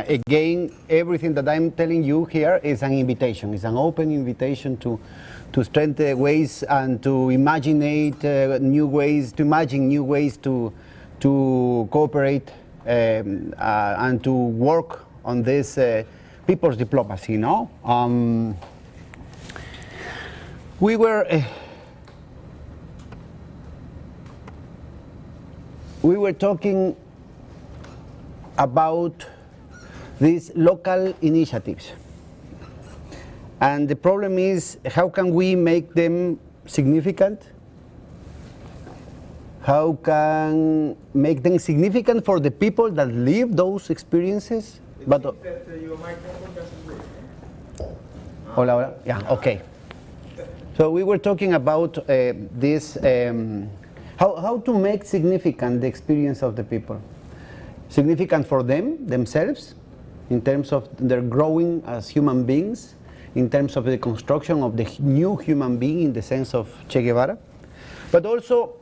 Again, everything that I'm telling you here is an invitation. It's an open invitation to strengthen ways and to imagine new ways, to cooperate and to work on this people's diplomacy. No, we were talking about these local initiatives, and the problem is, how can we make them significant? How can make them significant for the people that live those experiences? But your microphone doesn't work. Hola, hola. Yeah, okay. So we were talking about this, how to make significant the experience of the people. Significant for themselves, in terms of their growing as human beings, in terms of the construction of the new human being in the sense of Che Guevara, but also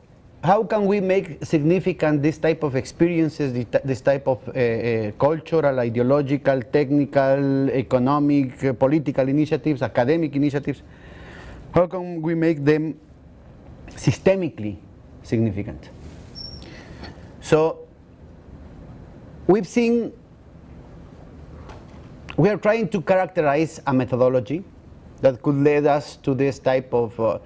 how can we make significant this type of experiences, this type of cultural, ideological, technical, economic, political initiatives, academic initiatives, how can we make them systemically significant? So we've seen, we are trying to characterize a methodology that could lead us to this type of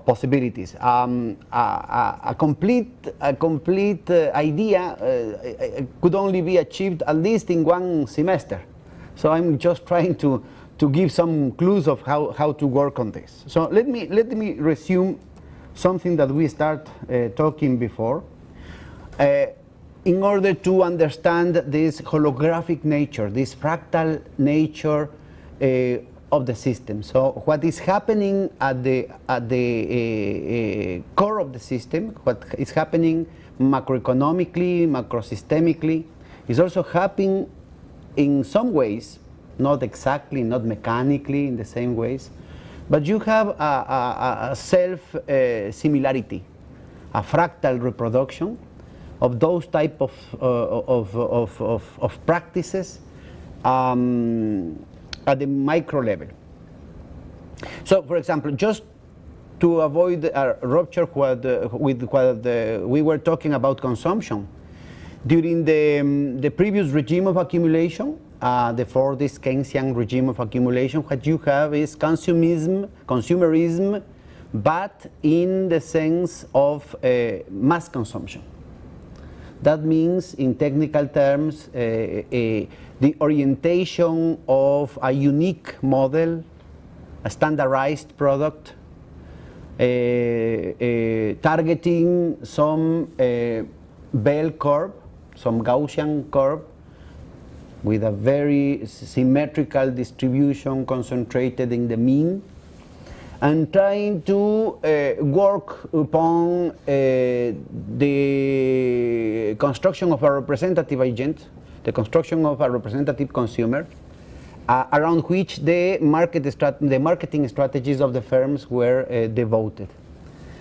possibilities. A complete idea could only be achieved at least in one semester. So I'm just trying to give some clues of how to work on this. So let me resume something that we start talking before. In order to understand this holographic nature, this fractal nature of the system. So what is happening at the core of the system, what is happening macroeconomically, macrosystemically, is also happening in some ways, not exactly, not mechanically in the same ways, but you have a self-similarity, a fractal reproduction of those type of practices at the micro level. So, for example, just to avoid a rupture with what we were talking about consumption, during the previous regime of accumulation, the Fordist Keynesian regime of accumulation, what you have is consumerism, but in the sense of mass consumption. That means, in technical terms, the orientation of a unique model, a standardized product, targeting some bell curve, some Gaussian curve, with a very symmetrical distribution concentrated in the mean, and trying to work upon the construction of a representative agent, the construction of a representative consumer, around which the marketing strategies of the firms were devoted.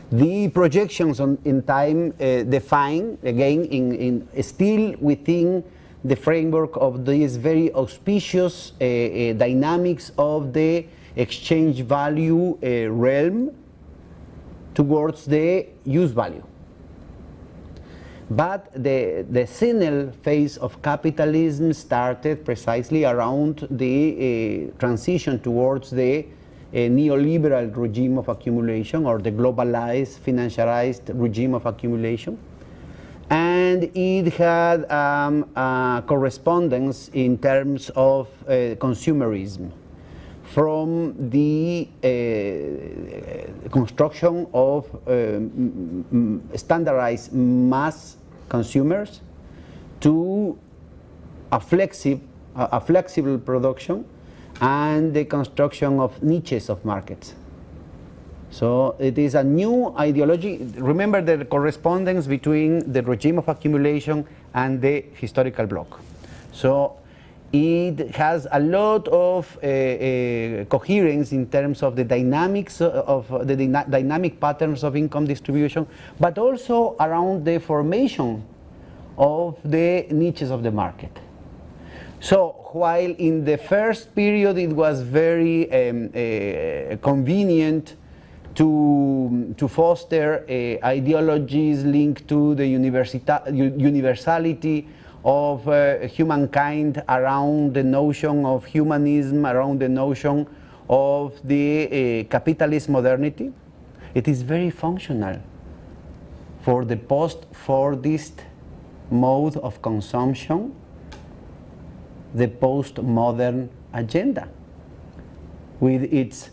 The projections in time define, again, still within the framework of these very auspicious dynamics of the exchange value realm towards the use value. But the senile phase of capitalism started precisely around the transition towards the neoliberal regime of accumulation, or the globalized, financialized regime of accumulation. And it had correspondence in terms of consumerism, from the construction of standardized mass consumers to a flexible production and the construction of niches of markets. So it is a new ideology. Remember the correspondence between the regime of accumulation and the historical bloc. So It has a lot of coherence in terms of the dynamics of the dynamic patterns of income distribution, but also around the formation of the niches of the market. So while in the first period it was very convenient to foster ideologies linked to the universality of humankind around the notion of humanism, around the notion of the capitalist modernity, it is very functional for the post-Fordist mode of consumption, the postmodern agenda, with its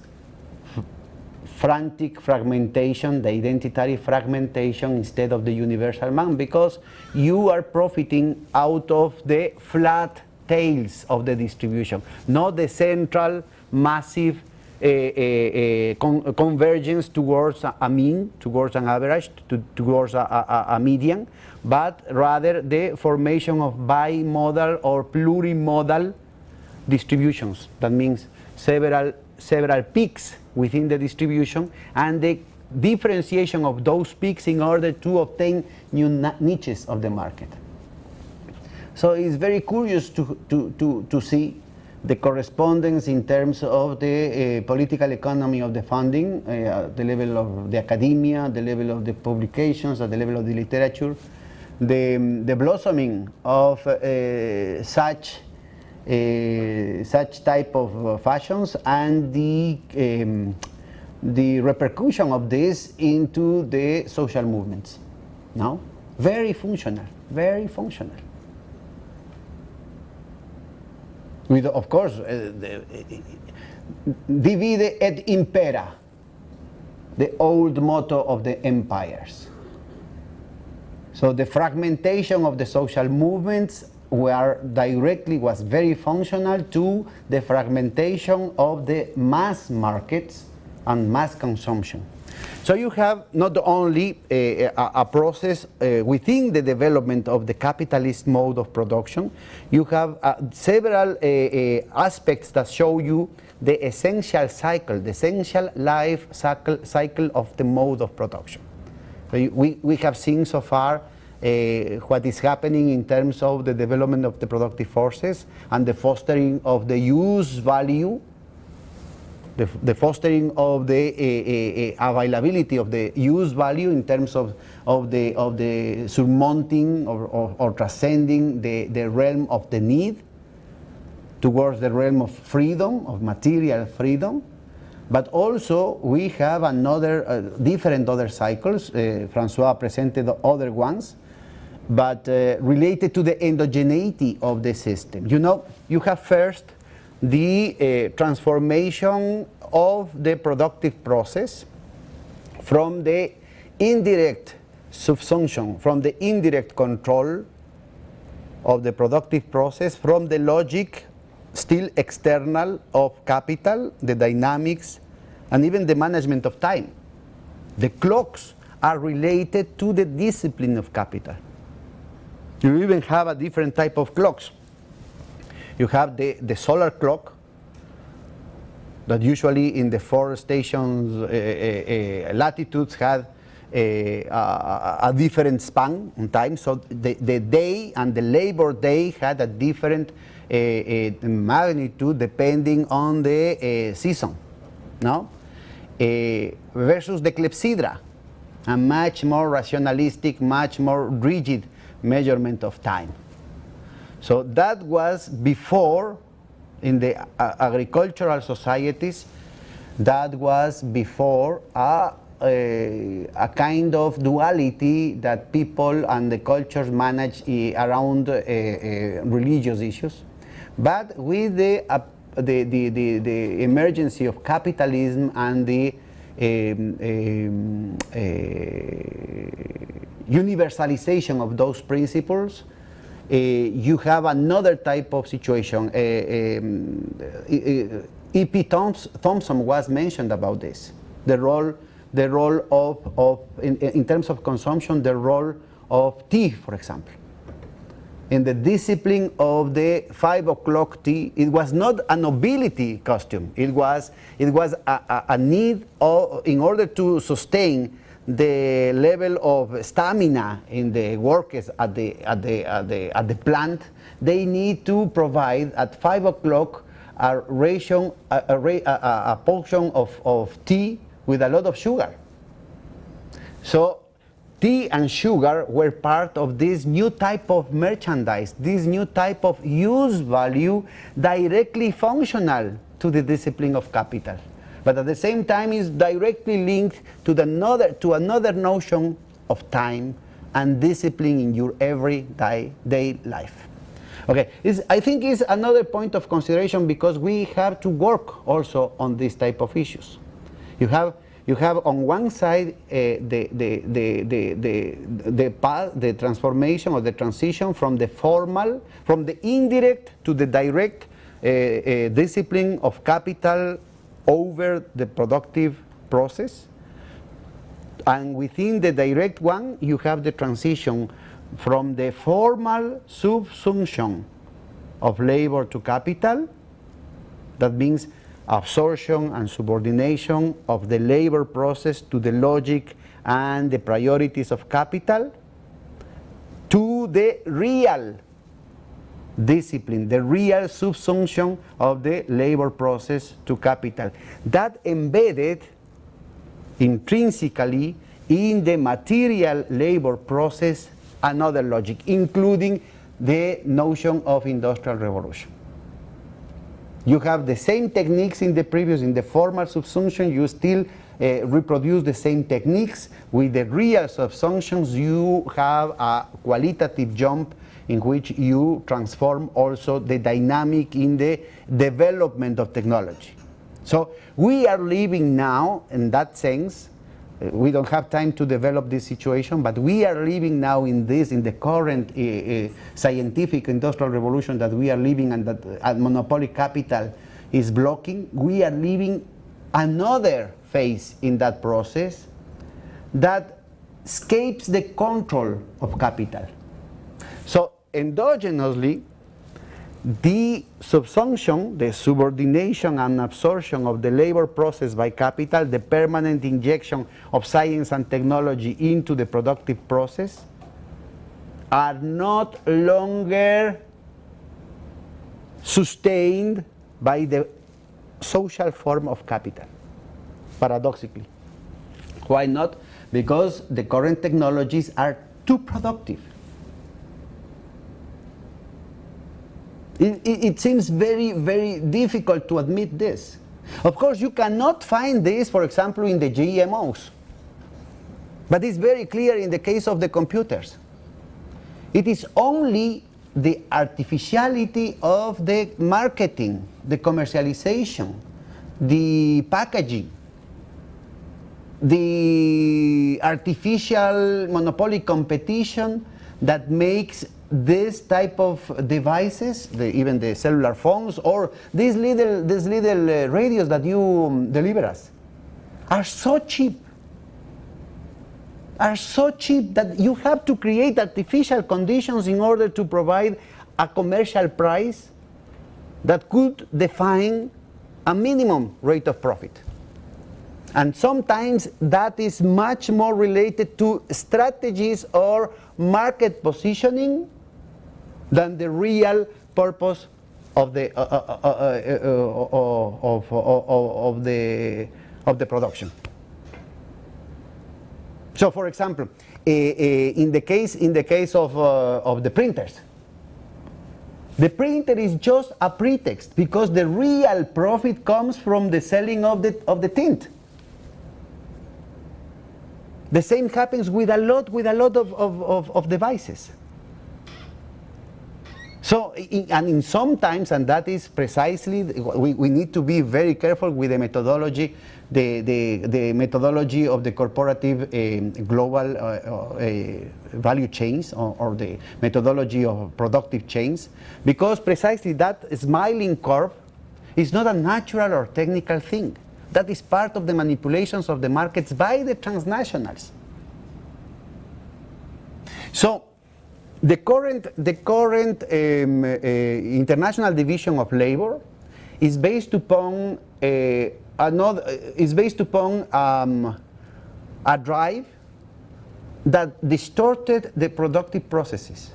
frantic fragmentation, the identitary fragmentation instead of the universal man, because you are profiting out of the flat tails of the distribution, not the central massive convergence towards a mean, towards an average, towards a median, but rather the formation of bimodal or plurimodal distributions. That means several peaks within the distribution and the differentiation of those peaks in order to obtain new niches of the market. So it's very curious to see the correspondence in terms of the political economy of the funding, the level of the academia, the level of the publications, at the level of the literature, the blossoming of such type of fashions, and the repercussion of this into the social movements. No? Very functional, very functional. With, of course, divide et impera, the old motto of the empires. So the fragmentation of the social movements was very functional to the fragmentation of the mass markets and mass consumption. So you have not only a process within the development of the capitalist mode of production, you have several aspects that show you the essential cycle, the essential life cycle of the mode of production. So we have seen so far what is happening in terms of the development of the productive forces and the fostering of the use value, the fostering of the availability of the use value in terms of the surmounting or transcending the realm of the need towards the realm of freedom, of material freedom. But also we have another different other cycles. Francois presented other ones, but related to the endogeneity of the system. You know, you have first the transformation of the productive process from the indirect subsumption, from the indirect control of the productive process, from the logic still external of capital, the dynamics, and even the management of time. The clocks are related to the discipline of capital. You even have a different type of clocks. You have the solar clock that usually in the 4 stations latitudes had a different span in time. So the day and the labor day had a different magnitude depending on the season, no? Versus the clepsydra, a much more rationalistic, much more rigid measurement of time. So that was before, in the agricultural societies, that was before a kind of duality that people and the cultures manage around religious issues. But with the emergence of capitalism and the universalization of those principles, you have another type of situation. E.P. Thompson was mentioned about this. The role of in terms of consumption, the role of tea, for example. in the discipline of the 5 o'clock tea. It was not a nobility costume. It was a need in order to sustain the level of stamina in the workers at the plant. They need to provide at 5 o'clock a portion of tea with a lot of sugar. So tea and sugar were part of this new type of merchandise, this new type of use value directly functional to the discipline of capital. But at the same time is directly linked to another notion of time and discipline in your everyday life. Okay, I think it's another point of consideration because we have to work also on this type of issues. You have on one side the transformation or the transition from the indirect to the direct discipline of capital over the productive process. And within the direct one, you have the transition from the formal subsumption of labor to capital. That means absorption and subordination of the labor process to the logic and the priorities of capital, to the real discipline, the real subsumption of the labor process to capital. That embedded intrinsically in the material labor process another logic, including the notion of industrial revolution. You have the same techniques in the formal subsumption, you still reproduce the same techniques. With the real subsumptions, you have a qualitative jump in which you transform also the dynamic in the development of technology. So we are living now, in that sense, we don't have time to develop this situation, but we are living now in the current scientific industrial revolution that we are living and that monopoly capital is blocking. We are living another phase in that process that escapes the control of capital. So endogenously, the subsumption, the subordination and absorption of the labor process by capital, the permanent injection of science and technology into the productive process, are not longer sustained by the social form of capital, paradoxically. Why not? Because the current technologies are too productive. It seems very, very difficult to admit this. Of course, you cannot find this, for example, in the GMOs. But it's very clear in the case of the computers. It is only the artificiality of the marketing, the commercialization, the packaging, the artificial monopoly competition that makes this type of devices, even the cellular phones or these little radios that you deliver us, are so cheap that you have to create artificial conditions in order to provide a commercial price that could define a minimum rate of profit. And sometimes that is much more related to strategies or market positioning than the real purpose of the production. So, for example, in the case of the printers, the printer is just a pretext because the real profit comes from the selling of the tint. The same happens with a lot of devices. So, and sometimes, and that is precisely, we need to be very careful with the methodology, the methodology of the corporative global value chains or the methodology of productive chains, because precisely that smiling curve is not a natural or technical thing. That is part of the manipulations of the markets by the transnationals. So, the current International Division of Labor is based upon a drive that distorted the productive processes.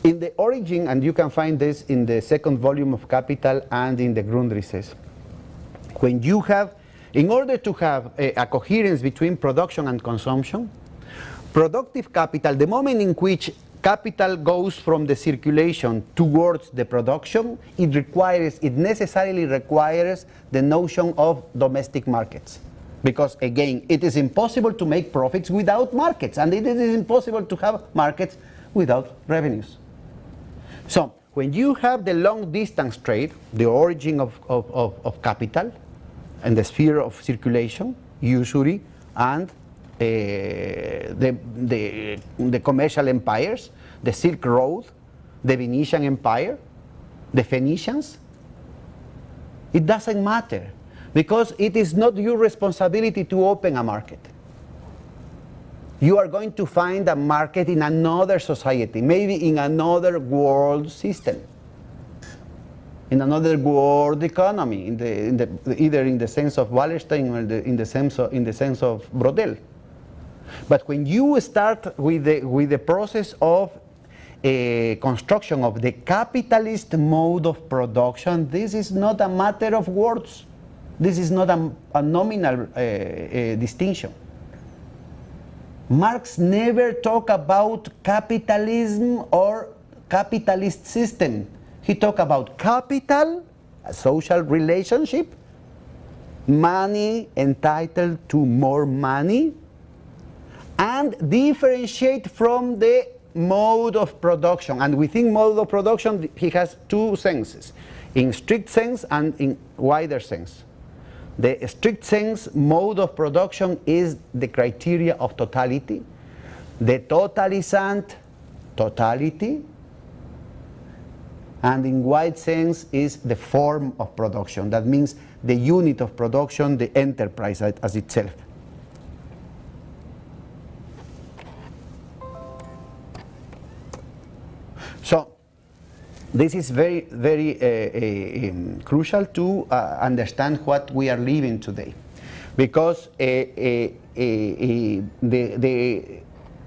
In the origin, and you can find this in the second volume of Capital and in the Grundrisses, when you have, in order to have a coherence between production and consumption, productive capital, the moment in which capital goes from the circulation towards the production, it necessarily requires the notion of domestic markets. Because again, it is impossible to make profits without markets, and it is impossible to have markets without revenues. So when you have the long distance trade, the origin of capital and the sphere of circulation, usury, and the commercial empires, the Silk Road, the Venetian Empire, the Phoenicians, it doesn't matter, because it is not your responsibility to open a market. You are going to find a market in another society, maybe in another world system, in another world economy, either in the sense of Wallerstein or in the sense of Brodel. But when you start with the process of construction of the capitalist mode of production, this is not a matter of words. This is not a nominal distinction. Marx never talked about capitalism or capitalist system. He talked about capital, a social relationship, money entitled to more money, and differentiate from the mode of production. And within mode of production, he has two senses, in strict sense and in wider sense. The strict sense mode of production is the criteria of totality. The totalisant, totality. And in wide sense is the form of production. That means the unit of production, the enterprise as itself. So this is very, very crucial to understand what we are living today, because the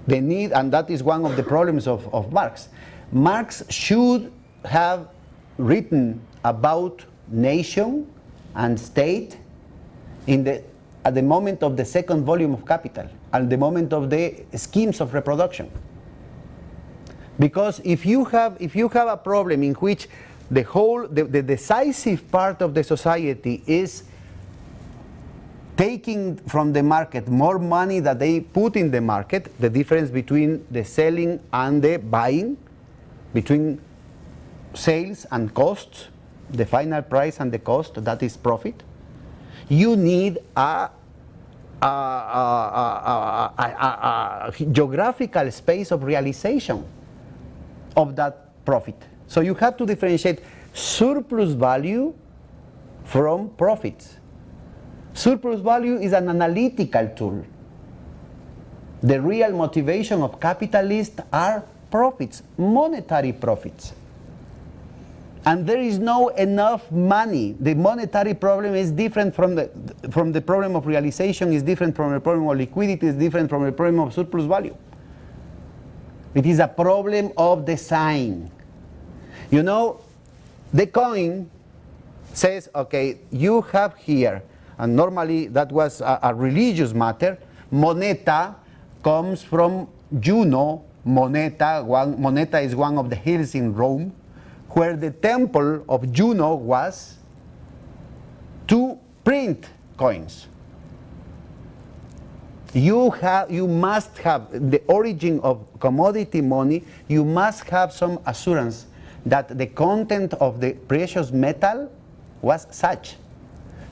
need, and that is one of the problems of Marx. Marx should have written about nation and state at the moment of the second volume of Capital, at the moment of the schemes of reproduction. Because if you have a problem in which the decisive part of the society is taking from the market more money that they put in the market, the difference between the selling and the buying, between sales and costs, the final price and the cost, that is profit, you need a geographical space of realization of that profit. So you have to differentiate surplus value from profits. Surplus value is an analytical tool. The real motivation of capitalists are profits, monetary profits. And there is no enough money. The monetary problem is different from the problem of realization, is different from the problem of liquidity, is different from the problem of surplus value. It is a problem of design. You know, the coin says, okay, you have here, and normally that was a religious matter, moneta comes from Juno, Moneta is one of the hills in Rome, where the temple of Juno was to print coins. You must have the origin of commodity money. You must have some assurance that the content of the precious metal was such.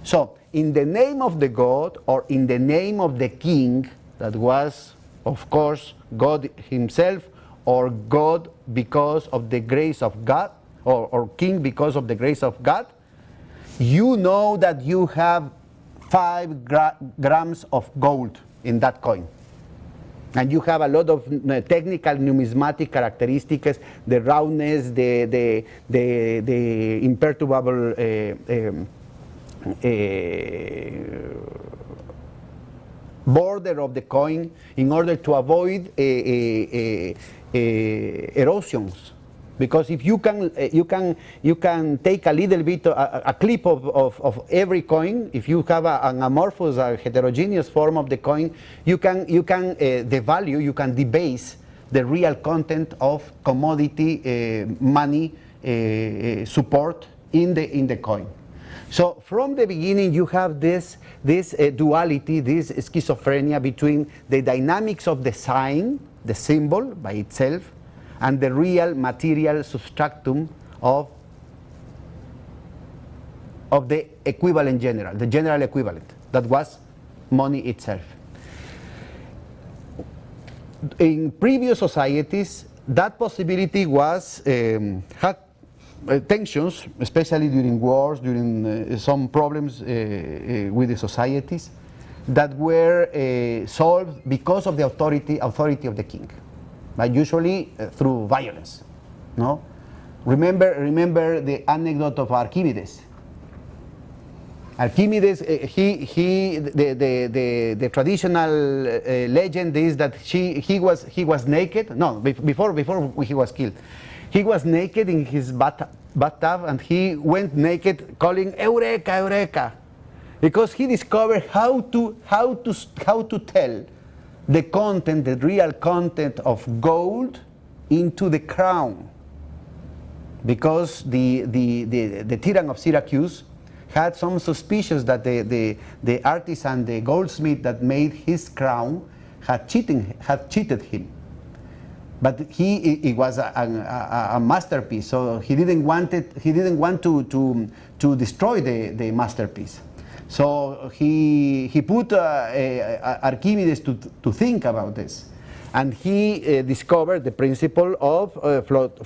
So, in the name of the god, or in the name of the king, that was, of course, God himself, or God because of the grace of God, or king because of the grace of God, you know that you have 5 grams of gold in that coin. And you have a lot of technical numismatic characteristics, the roundness, the imperturbable border of the coin in order to avoid erosions. Because if you can take a little bit, a clip of every coin, if you have an amorphous or heterogeneous form of the coin, you can devalue, you can debase the real content of commodity money support in the coin. So from the beginning you have this duality, this schizophrenia between the dynamics of the sign, the symbol by itself, and the real material substratum of the equivalent general, the general equivalent, that was money itself. In previous societies, that possibility was had tensions, especially during wars, during some problems with the societies, that were solved because of the authority of the king, but usually through violence. No, remember the anecdote of Archimedes. Archimedes, the traditional legend is that he was naked. No, before he was killed, he was naked in his bathtub, and he went naked, calling "Eureka, Eureka," because he discovered how to tell the content, the real content of gold into the crown. Because the Tyrann of Syracuse had some suspicions that the artisan, the goldsmith that made his crown had cheated him. But it was a masterpiece, so he didn't want to destroy the masterpiece. So he put Archimedes to think about this, and he discovered the principle of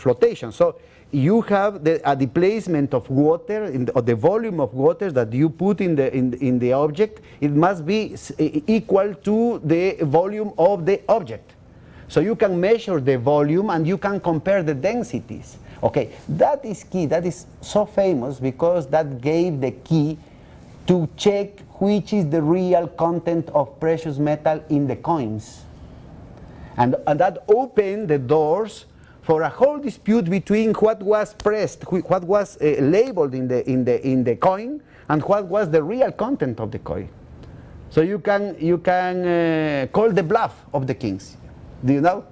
flotation. So you have a displacement of water, or the volume of water that you put in the object. It must be equal to the volume of the object. So you can measure the volume and you can compare the densities. Okay, that is key. That is so famous because that gave the key to check which is the real content of precious metal in the coins. And that opened the doors for a whole dispute between what was pressed, what was labeled in the coin, and what was the real content of the coin. So you can call the bluff of the kings. Do you know?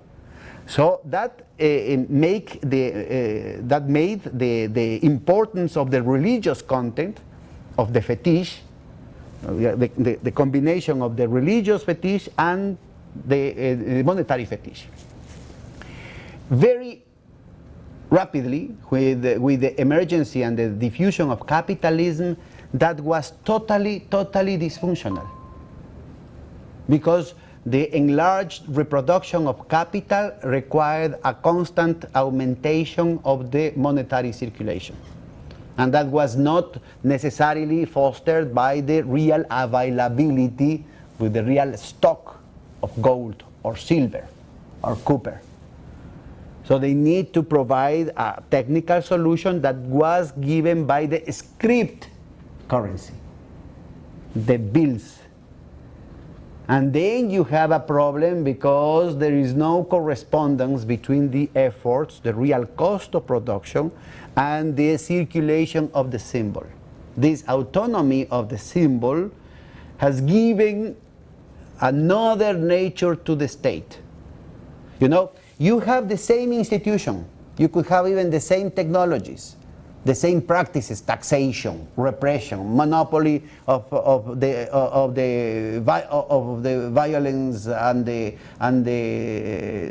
So that made the importance of the religious content of the fetish, the combination of the religious fetish and the monetary fetish. Very rapidly, with the emergency and the diffusion of capitalism, that was totally dysfunctional. Because the enlarged reproduction of capital required a constant augmentation of the monetary circulation. And that was not necessarily fostered by the real availability with the real stock of gold or silver or copper. So they need to provide a technical solution that was given by the script currency, the bills. And then you have a problem because there is no correspondence between the efforts, the real cost of production, and the circulation of the symbol. This autonomy of the symbol has given another nature to the state. You know, you have the same institution, you could have even the same technologies, the same practices, taxation, repression, monopoly of the violence and the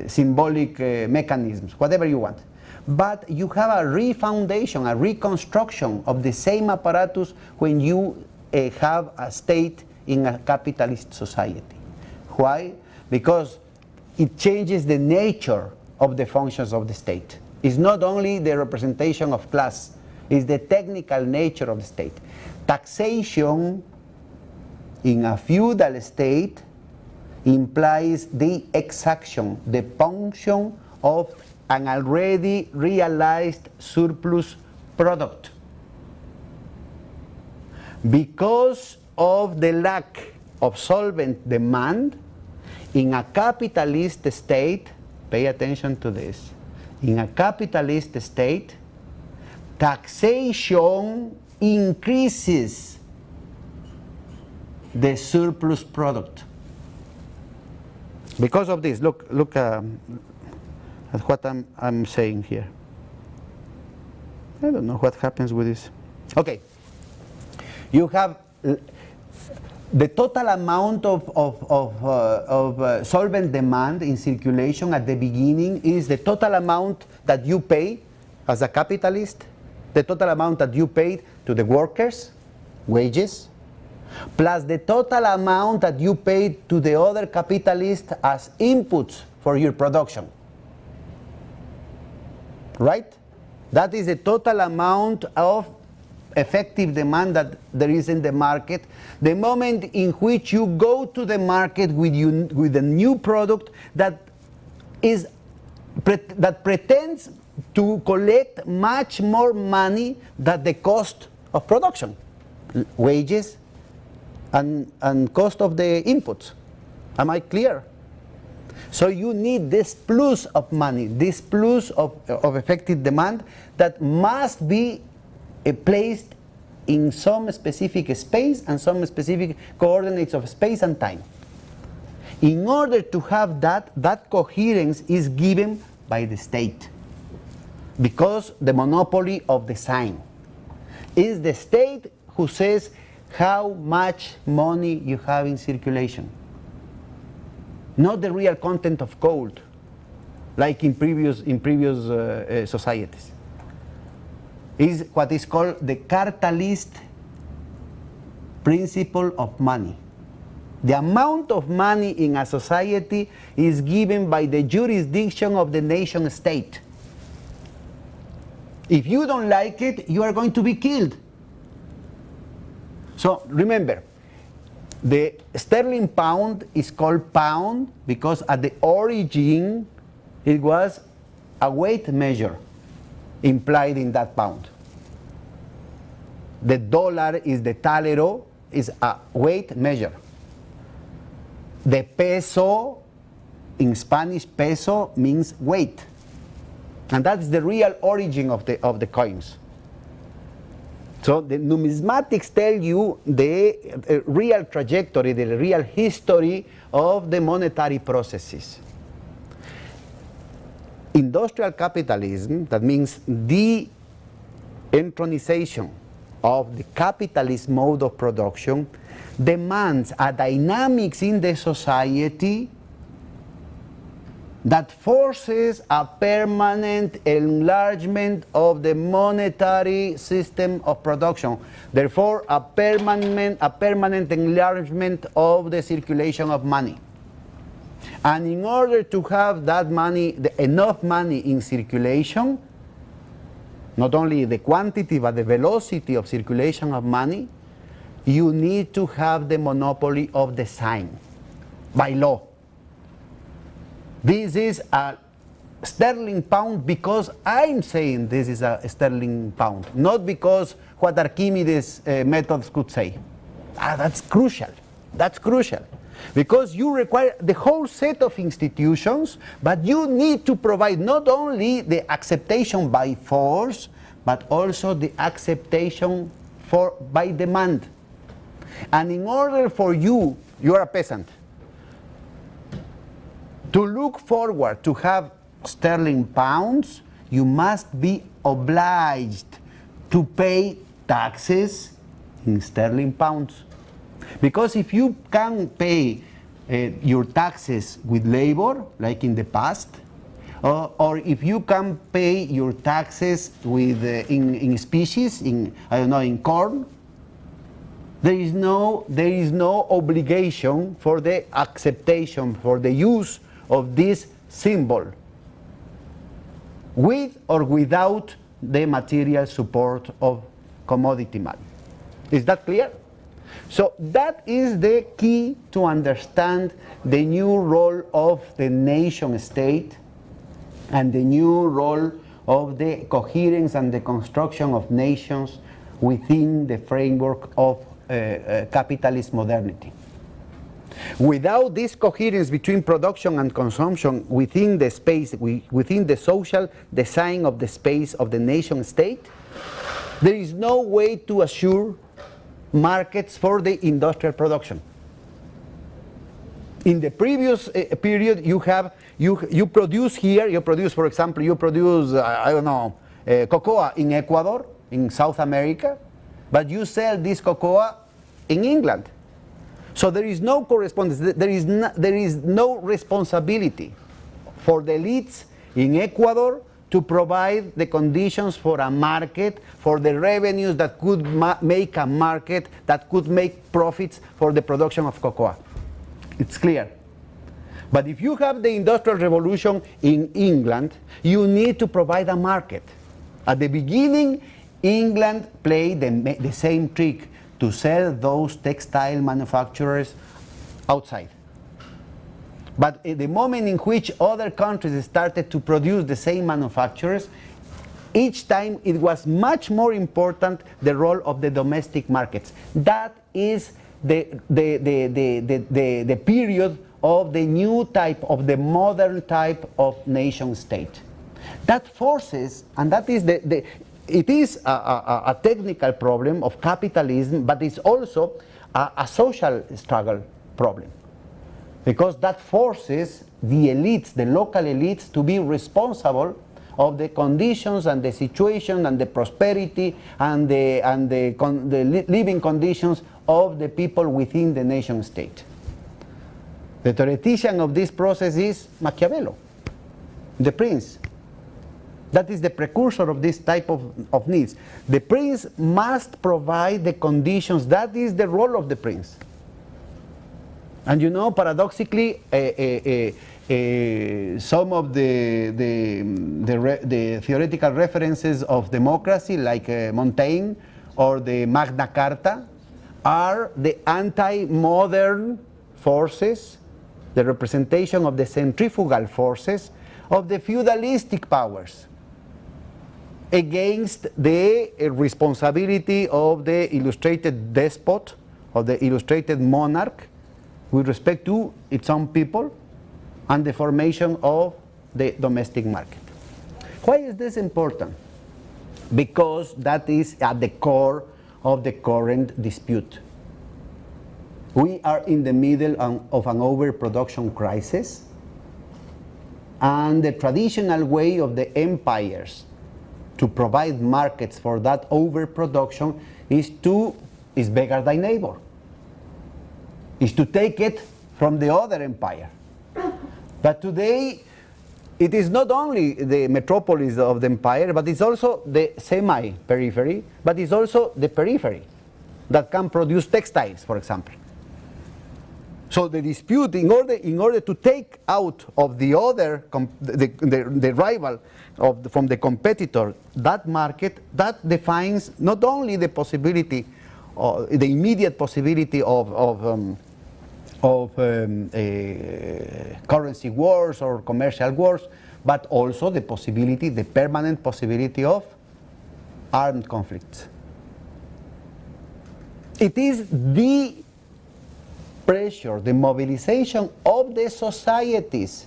symbolic mechanisms, whatever you want. But you have a refoundation, a reconstruction of the same apparatus when you have a state in a capitalist society. Why? Because it changes the nature of the functions of the state. It's not only the representation of class, it's the technical nature of the state. Taxation in a feudal state implies the exaction, the function of an already realized surplus product. Because of the lack of solvent demand, in a capitalist state, pay attention to this, in a capitalist state, taxation increases the surplus product. Because of this, look at what I'm saying here. I don't know what happens with this. Okay, you have the total amount of solvent demand in circulation at the beginning is the total amount that you pay as a capitalist, the total amount that you paid to the workers, wages, plus the total amount that you paid to the other capitalists as inputs for your production. Right? That is the total amount of effective demand that there is in the market. The moment in which you go to the market with a new product that pretends to collect much more money than the cost of production, wages and cost of the inputs. Am I clear? So you need this plus of money, this plus of effective demand that must be placed in some specific space and some specific coordinates of space and time. In order to have that coherence is given by the state, because the monopoly of the sign is the state who says how much money you have in circulation, not the real content of gold, like in previous societies. Is what is called the cartelist principle of money. The amount of money in a society is given by the jurisdiction of the nation state. If you don't like it, you are going to be killed. So remember, the sterling pound is called pound because at the origin it was a weight measure implied in that pound. The dollar is the talero, is a weight measure. The peso, in Spanish peso, means weight. And that's the real origin of the coins. So the numismatics tell you the real trajectory, the real history of the monetary processes. Industrial capitalism, that means the entronization of the capitalist mode of production, demands a dynamics in the society that forces a permanent enlargement of the monetary system of production. Therefore, a permanent enlargement of the circulation of money. And in order to have that money, enough money in circulation, not only the quantity but the velocity of circulation of money, you need to have the monopoly of the sign by law. This is a sterling pound because I'm saying this is a sterling pound, not because what Archimedes' methods could say. That's crucial. That's crucial. Because you require the whole set of institutions, but you need to provide not only the acceptation by force, but also the acceptation by demand. And in order for you are a peasant, to look forward to have sterling pounds, you must be obliged to pay taxes in sterling pounds. Because if you can pay your taxes with labor, like in the past, or if you can pay your taxes with in species, in corn, there is no obligation for the acceptation, for the use of this symbol, with or without the material support of commodity money. Is that clear? So that is the key to understand the new role of the nation state and the new role of the coherence and the construction of nations within the framework of capitalist modernity. Without this coherence between production and consumption within the space, within the social design of the space of the nation state, there is no way to assure markets for the industrial production. In the previous period, you produce here, you produce, for example, I don't know, cocoa in Ecuador, in South America, but you sell this cocoa in England. So there is no correspondence, there is no responsibility for the elites in Ecuador to provide the conditions for a market, for the revenues that could make a market, that could make profits for the production of cocoa. It's clear. But if you have the Industrial Revolution in England, you need to provide a market. At the beginning, England played the same trick, to sell those textile manufacturers outside. But at the moment in which other countries started to produce the same manufacturers, each time it was much more important the role of the domestic markets. That is the period of the new type, of the modern type of nation state. That forces, and that is it is a technical problem of capitalism, but it's also a social struggle problem. Because that forces the elites, the local elites, to be responsible of the conditions and the situation and the prosperity and the living conditions of the people within the nation state. The theoretician of this process is Machiavelli, the prince. That is the precursor of this type of needs. The prince must provide the conditions. That is the role of the prince. And you know, paradoxically, some of the theoretical references of democracy, like Montaigne or the Magna Carta, are the anti-modern forces, the representation of the centrifugal forces of the feudalistic powers, against the responsibility of the illustrated despot, of the illustrated monarch, with respect to its own people and the formation of the domestic market. Why is this important? Because that is at the core of the current dispute. We are in the middle of an overproduction crisis, and the traditional way of the empires to provide markets for that overproduction is beggar thy neighbor, is to take it from the other empire. But today, it is not only the metropolis of the empire, but it's also the semi-periphery, but it's also the periphery that can produce textiles, for example. So the dispute, in order to take out of the other, the rival from the competitor, that market, that defines not only the possibility, the immediate possibility of currency wars or commercial wars, but also the possibility, the permanent possibility of armed conflicts. It is the pressure, the mobilization of the societies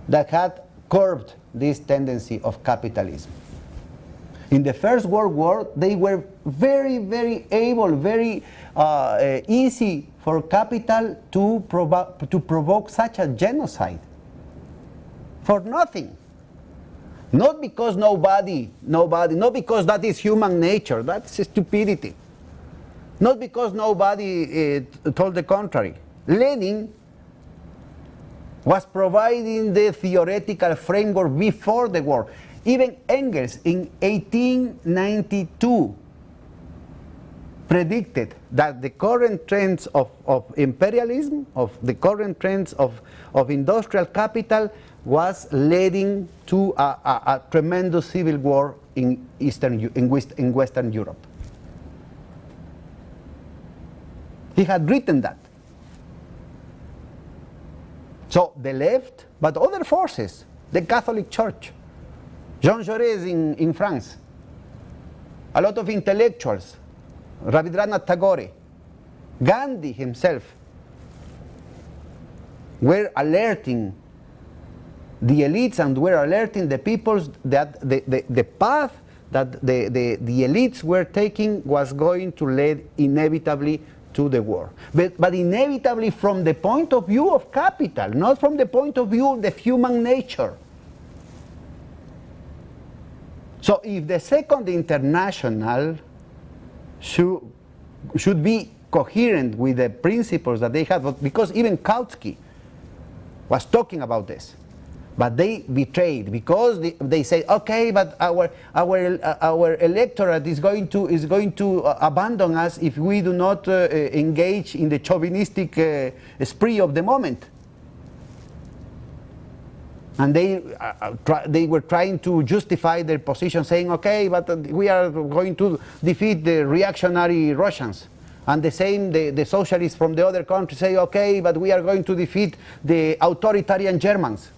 that had curbed this tendency of capitalism. In the First World War, they were very, very able, very easy for capital to provoke such a genocide for nothing. Not because not because that is human nature, that's stupidity. Not because nobody told the contrary. Lenin was providing the theoretical framework before the war. Even Engels in 1892 predicted that the current trends of imperialism, of the current trends of industrial capital, was leading to a tremendous civil war in Western Europe. He had written that. So the left, but other forces, the Catholic Church, Jean Jaurès in France, a lot of intellectuals, Rabindranath Tagore, Gandhi himself, were alerting the elites and were alerting the peoples that the path that the elites were taking was going to lead inevitably to the war. But inevitably from the point of view of capital, not from the point of view of the human nature. So if the Second International should be coherent with the principles that they have, because even Kautsky was talking about this, but they betrayed because they say, okay, but our electorate is going to abandon us if we do not engage in the chauvinistic spree of the moment. And they were trying to justify their position, saying, okay, but we are going to defeat the reactionary Russians. And the same, the socialists from the other countries say, okay, but we are going to defeat the authoritarian Germans.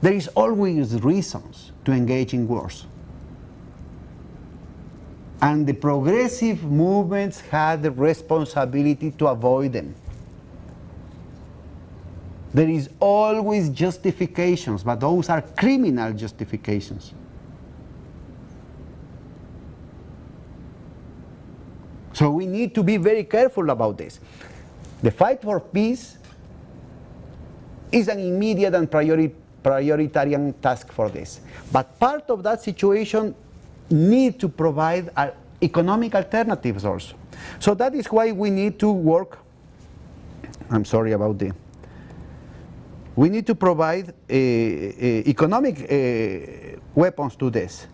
There is always reasons to engage in wars. And the progressive movements had the responsibility to avoid them. There is always justifications, but those are criminal justifications. So we need to be very careful about this. The fight for peace is an immediate and prioritarian task for this. But part of that situation need to provide economic alternatives also. So that is why we need to work, I'm sorry about the, we need to provide economic weapons to this.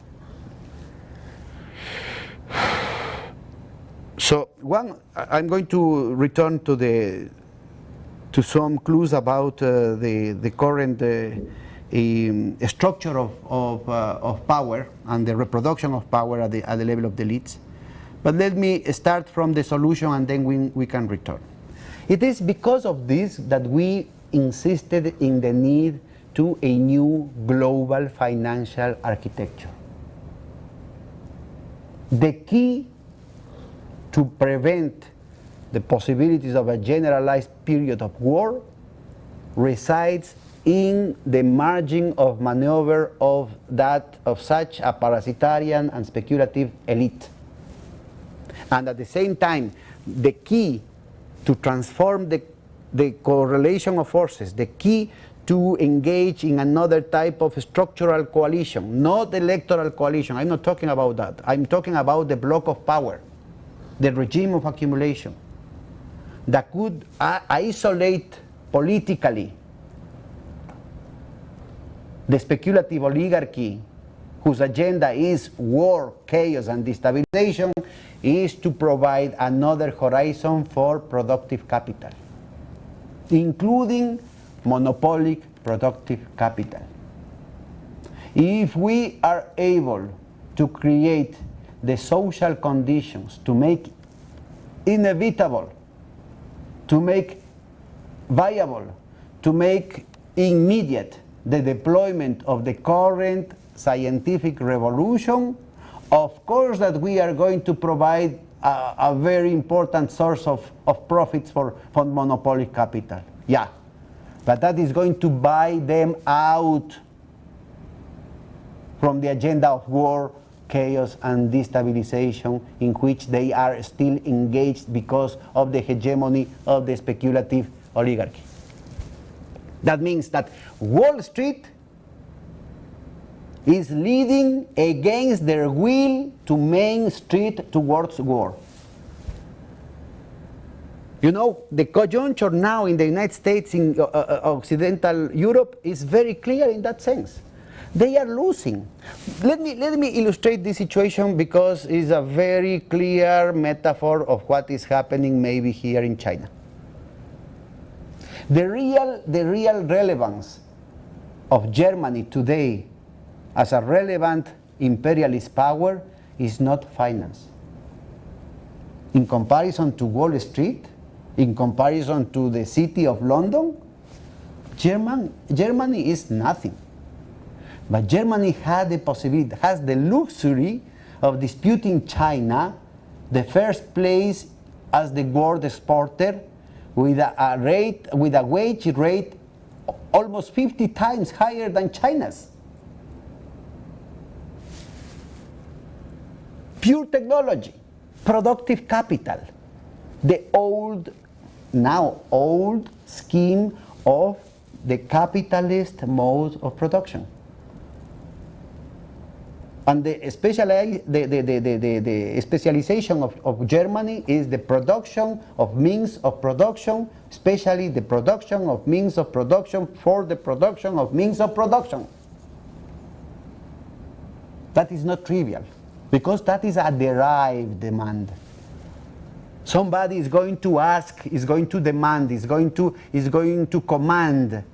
So I'm going to return to some clues about the current structure of power and the reproduction of power at the level of the elites. But let me start from the solution and then we can return. It is because of this that we insisted in the need to a new global financial architecture. The key to prevent the possibilities of a generalized period of war resides in the margin of maneuver of such a parasitarian and speculative elite. And at the same time, the key to transform the correlation of forces, the key to engage in another type of structural coalition, not electoral coalition. I'm not talking about that. I'm talking about the block of power, the regime of accumulation that could isolate politically the speculative oligarchy whose agenda is war, chaos, and destabilization, is to provide another horizon for productive capital, including monopolic productive capital. If we are able to create the social conditions to make inevitable, to make viable, to make immediate the deployment of the current scientific revolution, of course that we are going to provide a very important source of profits for monopoly capital. Yeah, but that is going to buy them out from the agenda of war, chaos, and destabilization in which they are still engaged because of the hegemony of the speculative oligarchy. That means that Wall Street is leading against their will to Main Street towards war. You know, the conjuncture now in the United States, in Occidental Europe, is very clear in that sense. They are losing. Let me illustrate this situation because it's a very clear metaphor of what is happening maybe here in China. The real relevance of Germany today as a relevant imperialist power is not finance. in comparison to Wall Street, in comparison to the city of London, Germany is nothing. But Germany has the luxury of disputing China, the first place as the world exporter, with a wage rate almost 50 times higher than China's. Pure technology, productive capital, the now old scheme of the capitalist mode of production. And the specialization of Germany is the production of means of production, especially the production of means of production for the production of means of production. That is not trivial, because that is a derived demand. Somebody is going to ask, is going to demand, is going to command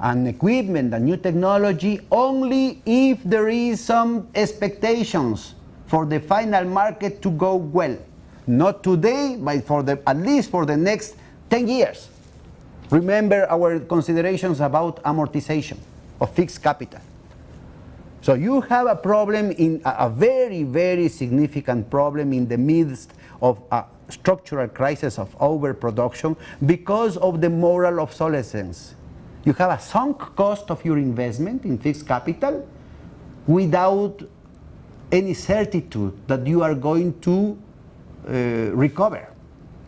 an equipment, a new technology, only if there is some expectations for the final market to go well. Not today, but at least for the next 10 years. Remember our considerations about amortization of fixed capital. So you have a problem, in a very, very significant problem in the midst of a structural crisis of overproduction because of the moral obsolescence. You have a sunk cost of your investment in fixed capital without any certitude that you are going to recover.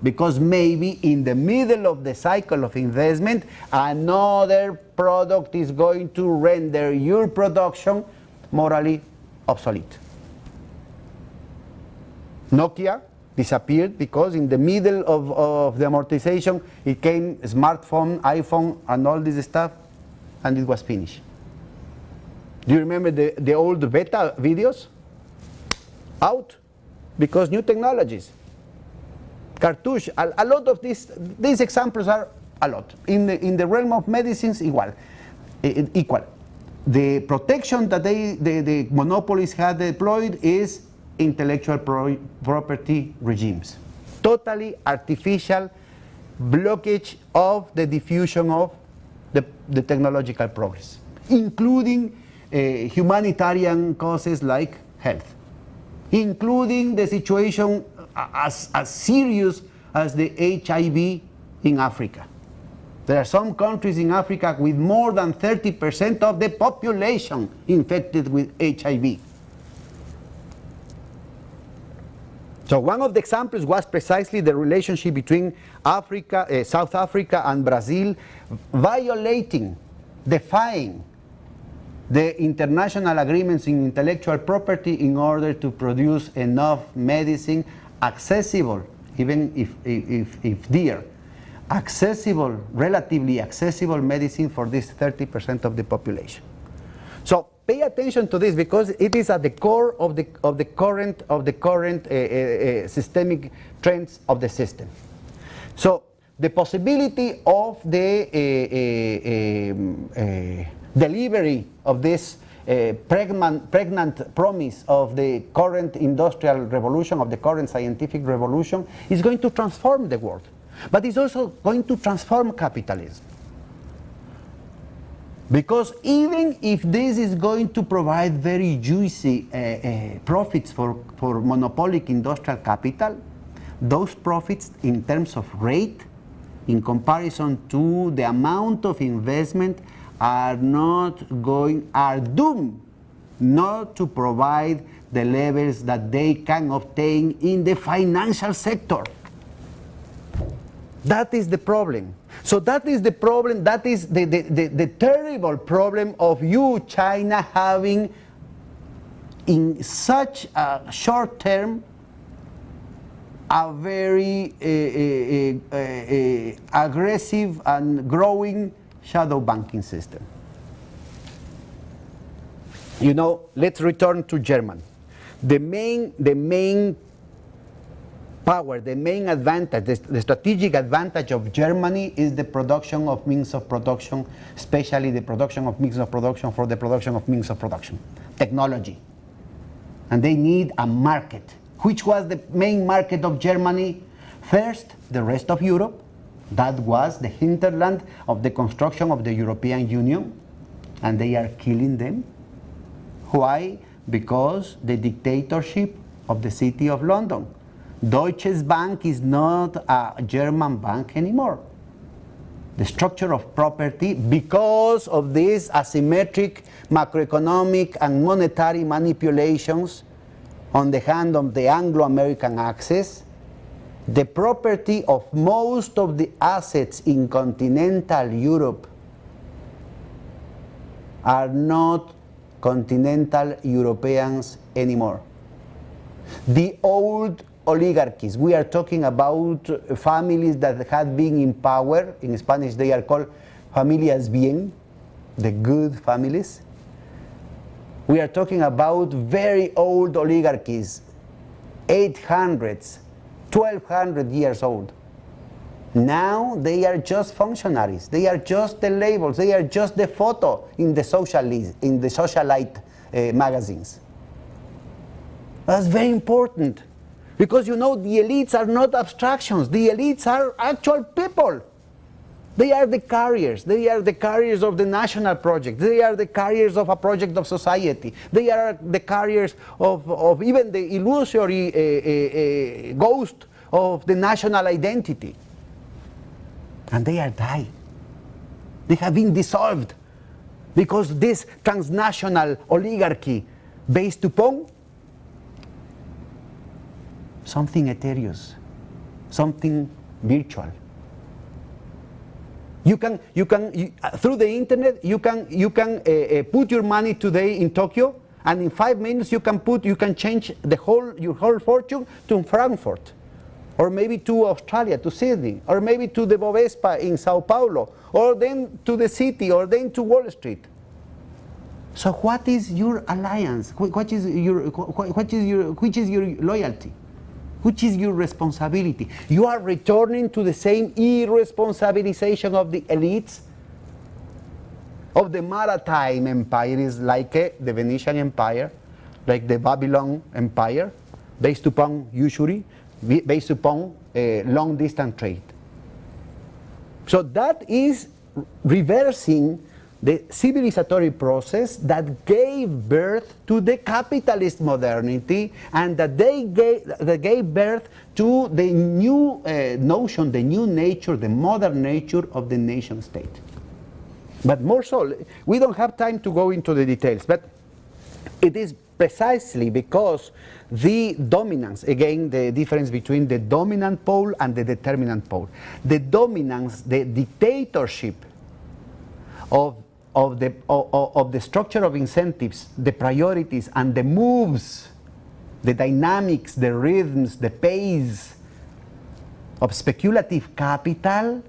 Because maybe in the middle of the cycle of investment, another product is going to render your production morally obsolete. Nokia disappeared because in the middle of the amortization it came smartphone, iPhone, and all this stuff, and it was finished. Do you remember the old beta videos? Out because new technologies. Cartouche, a lot of these examples are a lot. In the realm of medicines, equal. The protection that the monopolies had deployed is intellectual property regimes. Totally artificial blockage of the diffusion of the technological progress, including humanitarian causes like health, including the situation as serious as the HIV in Africa. There are some countries in Africa with more than 30% of the population infected with HIV. So one of the examples was precisely the relationship between South Africa and Brazil violating, defying the international agreements in intellectual property in order to produce enough medicine accessible, even if dear, accessible, relatively accessible medicine for this 30% of the population. So pay attention to this because it is at the core of the current systemic trends of the system. So the possibility of the delivery of this pregnant promise of the current industrial revolution, of the current scientific revolution, is going to transform the world. But it's also going to transform capitalism. Because even if this is going to provide very juicy profits for monopolic industrial capital, those profits in terms of rate, in comparison to the amount of investment, are doomed not to provide the levels that they can obtain in the financial sector. That is the problem. So that is the problem, that is the terrible problem of you, China, having in such a short term a very aggressive and growing shadow banking system. You know, let's return to Germany. The main power, the main advantage, the strategic advantage of Germany is the production of means of production, especially the production of means of production for the production of means of production, technology. And they need a market Which was the main market of Germany? First, the rest of Europe. That was the hinterland of the construction of the European Union, and they are killing them. Why? Because the dictatorship of the City of London. Deutsche Bank is not a German bank anymore. The structure of property, because of these asymmetric macroeconomic and monetary manipulations on the hand of the Anglo-American axis, the property of most of the assets in continental Europe are not continental Europeans anymore. The old oligarchies, we are talking about families that had been in power. In Spanish they are called familias bien, the good families. We are talking about very old oligarchies, 800s, 1200 years old. Now they are just functionaries. They are just the labels. They are just the photo in the socialite magazines. That's very important, because you know the elites are not abstractions. The elites are actual people. They are the carriers. They are the carriers of the national project. They are the carriers of a project of society. They are the carriers of even the illusory ghost of the national identity. And they are dying. They have been dissolved because this transnational oligarchy based upon something ethereal, something virtual. You can through the internet you can put your money today in Tokyo, and in 5 minutes you can change your whole fortune to Frankfurt, or maybe to Australia, to Sydney, or maybe to the Bovespa in Sao Paulo, or then to the city, or then to Wall Street. So what is your alliance? Which is your loyalty? Which is your responsibility? You are returning to the same irresponsabilization of the elites of the maritime empires, like the Venetian Empire, like the Babylon Empire, based upon usury, based upon long-distance trade. So that is reversing the civilizatory process that gave birth to the capitalist modernity, and that gave birth to the new notion, the new nature, the modern nature of the nation state. But more so, we don't have time to go into the details, but it is precisely because the dominance, again, the difference between the dominant pole and the determinant pole. The dominance, the dictatorship of the structure of incentives, the priorities, and the moves, the dynamics, the rhythms, the pace of speculative capital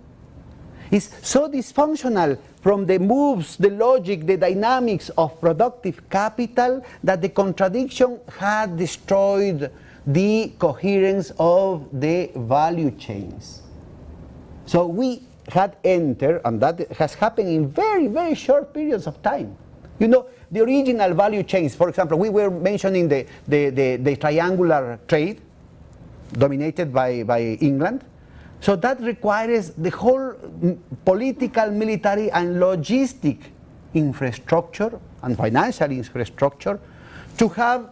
is so dysfunctional from the moves, the logic, the dynamics of productive capital, that the contradiction had destroyed the coherence of the value chains. So we had entered, and that has happened in very, very short periods of time. You know, the original value chains, for example, we were mentioning the triangular trade dominated by England. So that requires the whole political, military, and logistic infrastructure and financial infrastructure to have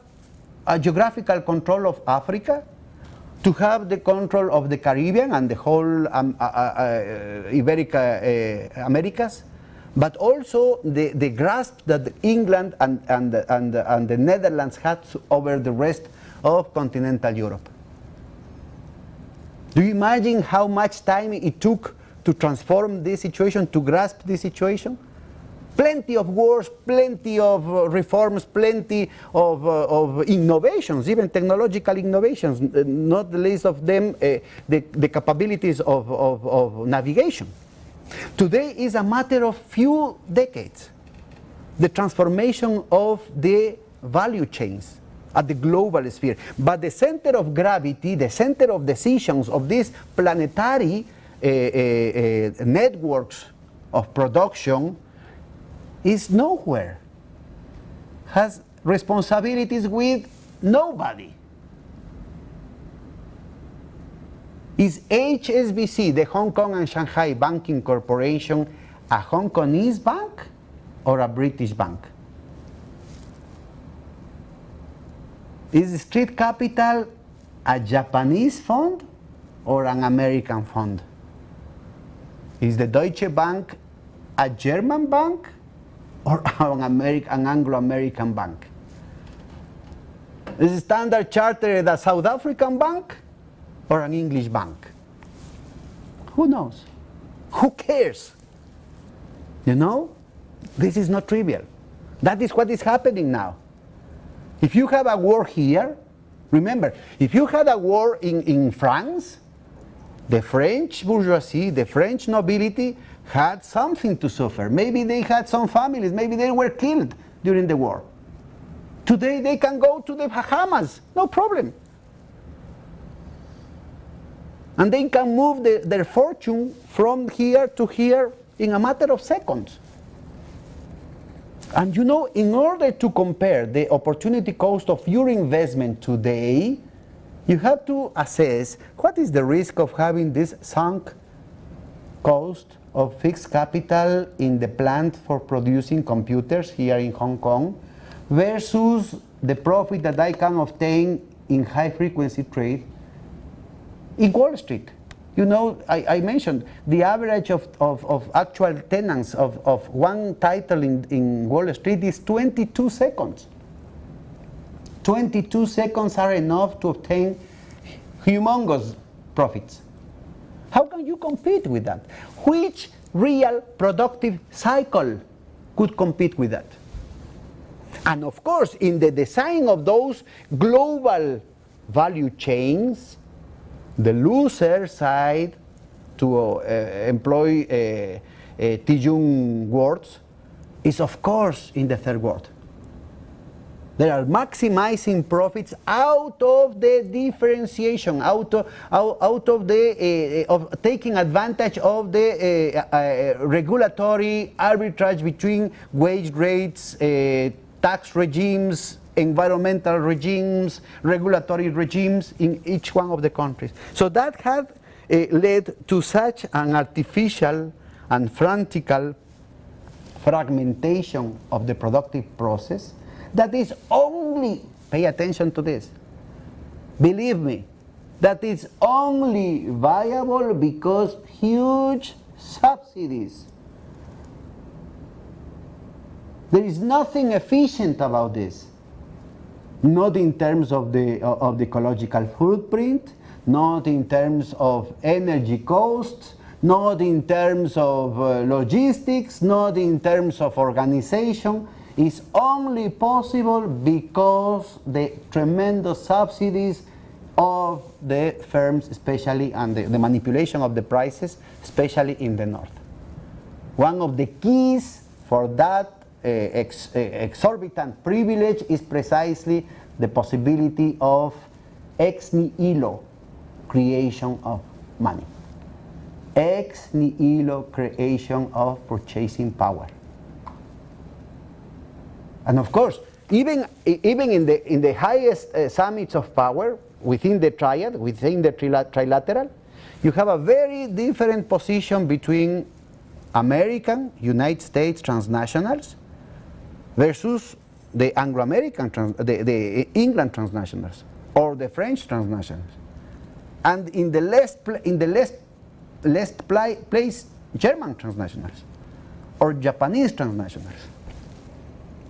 a geographical control of Africa, to have the control of the Caribbean and the whole Iberic Americas, but also the grasp that England and the Netherlands had over the rest of continental Europe. Do you imagine how much time it took to transform this situation, to grasp this situation? Plenty of wars, plenty of reforms, plenty of innovations, even technological innovations, not the least of them the capabilities of navigation. Today is a matter of few decades. The transformation of the value chains at the global sphere. But the center of gravity, the center of decisions of these planetary networks of production is nowhere, has responsibilities with nobody. Is HSBC, the Hong Kong and Shanghai Banking Corporation, a Hong Kongese bank or a British bank? Is Street Capital a Japanese fund or an American fund? Is the Deutsche Bank a German bank or an Anglo-American bank? Is Standard Chartered a South African bank or an English bank? Who knows? Who cares? You know, this is not trivial. That is what is happening now. If you have a war here, remember, if you had a war in France, the French bourgeoisie, the French nobility had something to suffer. Maybe they had some families, maybe they were killed during the war. Today they can go to the Bahamas, no problem. And they can move their fortune from here to here in a matter of seconds. And you know, in order to compare the opportunity cost of your investment today, you have to assess what is the risk of having this sunk cost of fixed capital in the plant for producing computers here in Hong Kong versus the profit that I can obtain in high frequency trade in Wall Street. You know, I mentioned the average of actual tenants of one title in Wall Street is 22 seconds. 22 seconds are enough to obtain humongous profits. How can you compete with that? Which real productive cycle could compete with that? And of course, in the design of those global value chains, the loser side, to employ Tijung words, is of course in the third world. They are maximizing profits out of the differentiation, out of the of taking advantage of the regulatory arbitrage between wage rates, tax regimes, environmental regimes, regulatory regimes in each one of the countries. So that had led to such an artificial and frantical fragmentation of the productive process that is only, pay attention to this, believe me, that is only viable because huge subsidies. There is nothing efficient about this. Not in terms of the ecological footprint, not in terms of energy costs, not in terms of logistics, not in terms of organization. It's only possible because the tremendous subsidies of the firms, especially, and the manipulation of the prices, especially in the north. One of the keys for that exorbitant privilege is precisely the possibility of ex nihilo creation of money. Ex nihilo creation of purchasing power. And of course, even in the highest summits of power, within the triad, within the trilateral, you have a very different position between American, United States transnationals versus the Anglo-American, the England transnationals, or the French transnationals, and in the less place German transnationals or Japanese transnationals,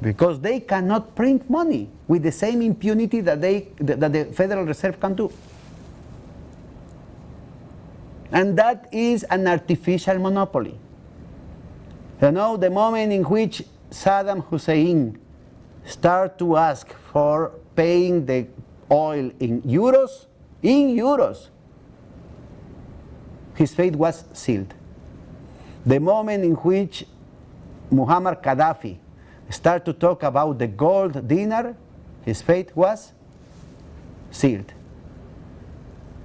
because they cannot print money with the same impunity that the Federal Reserve can do, and that is an artificial monopoly. You know, the moment in which Saddam Hussein started to ask for paying the oil in euros, his fate was sealed. The moment in which Muammar Gaddafi started to talk about the gold dinar, his fate was sealed.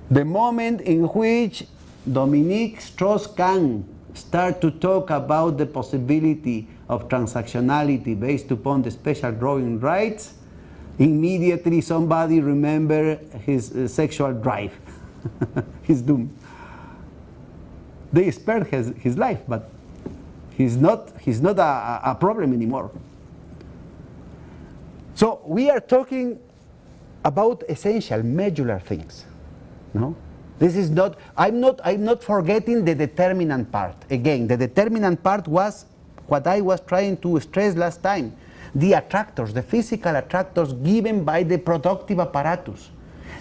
The moment in which Dominique Strauss-Kahn started to talk about the possibility of transactionality based upon the special drawing rights, immediately somebody remembered his sexual drive. He's doomed. They spared his life, but he's not a problem anymore. So we are talking about essential, medular things. No? This is not, I'm not forgetting the determinant part. Again, the determinant part was what I was trying to stress last time. The attractors, the physical attractors given by the productive apparatus.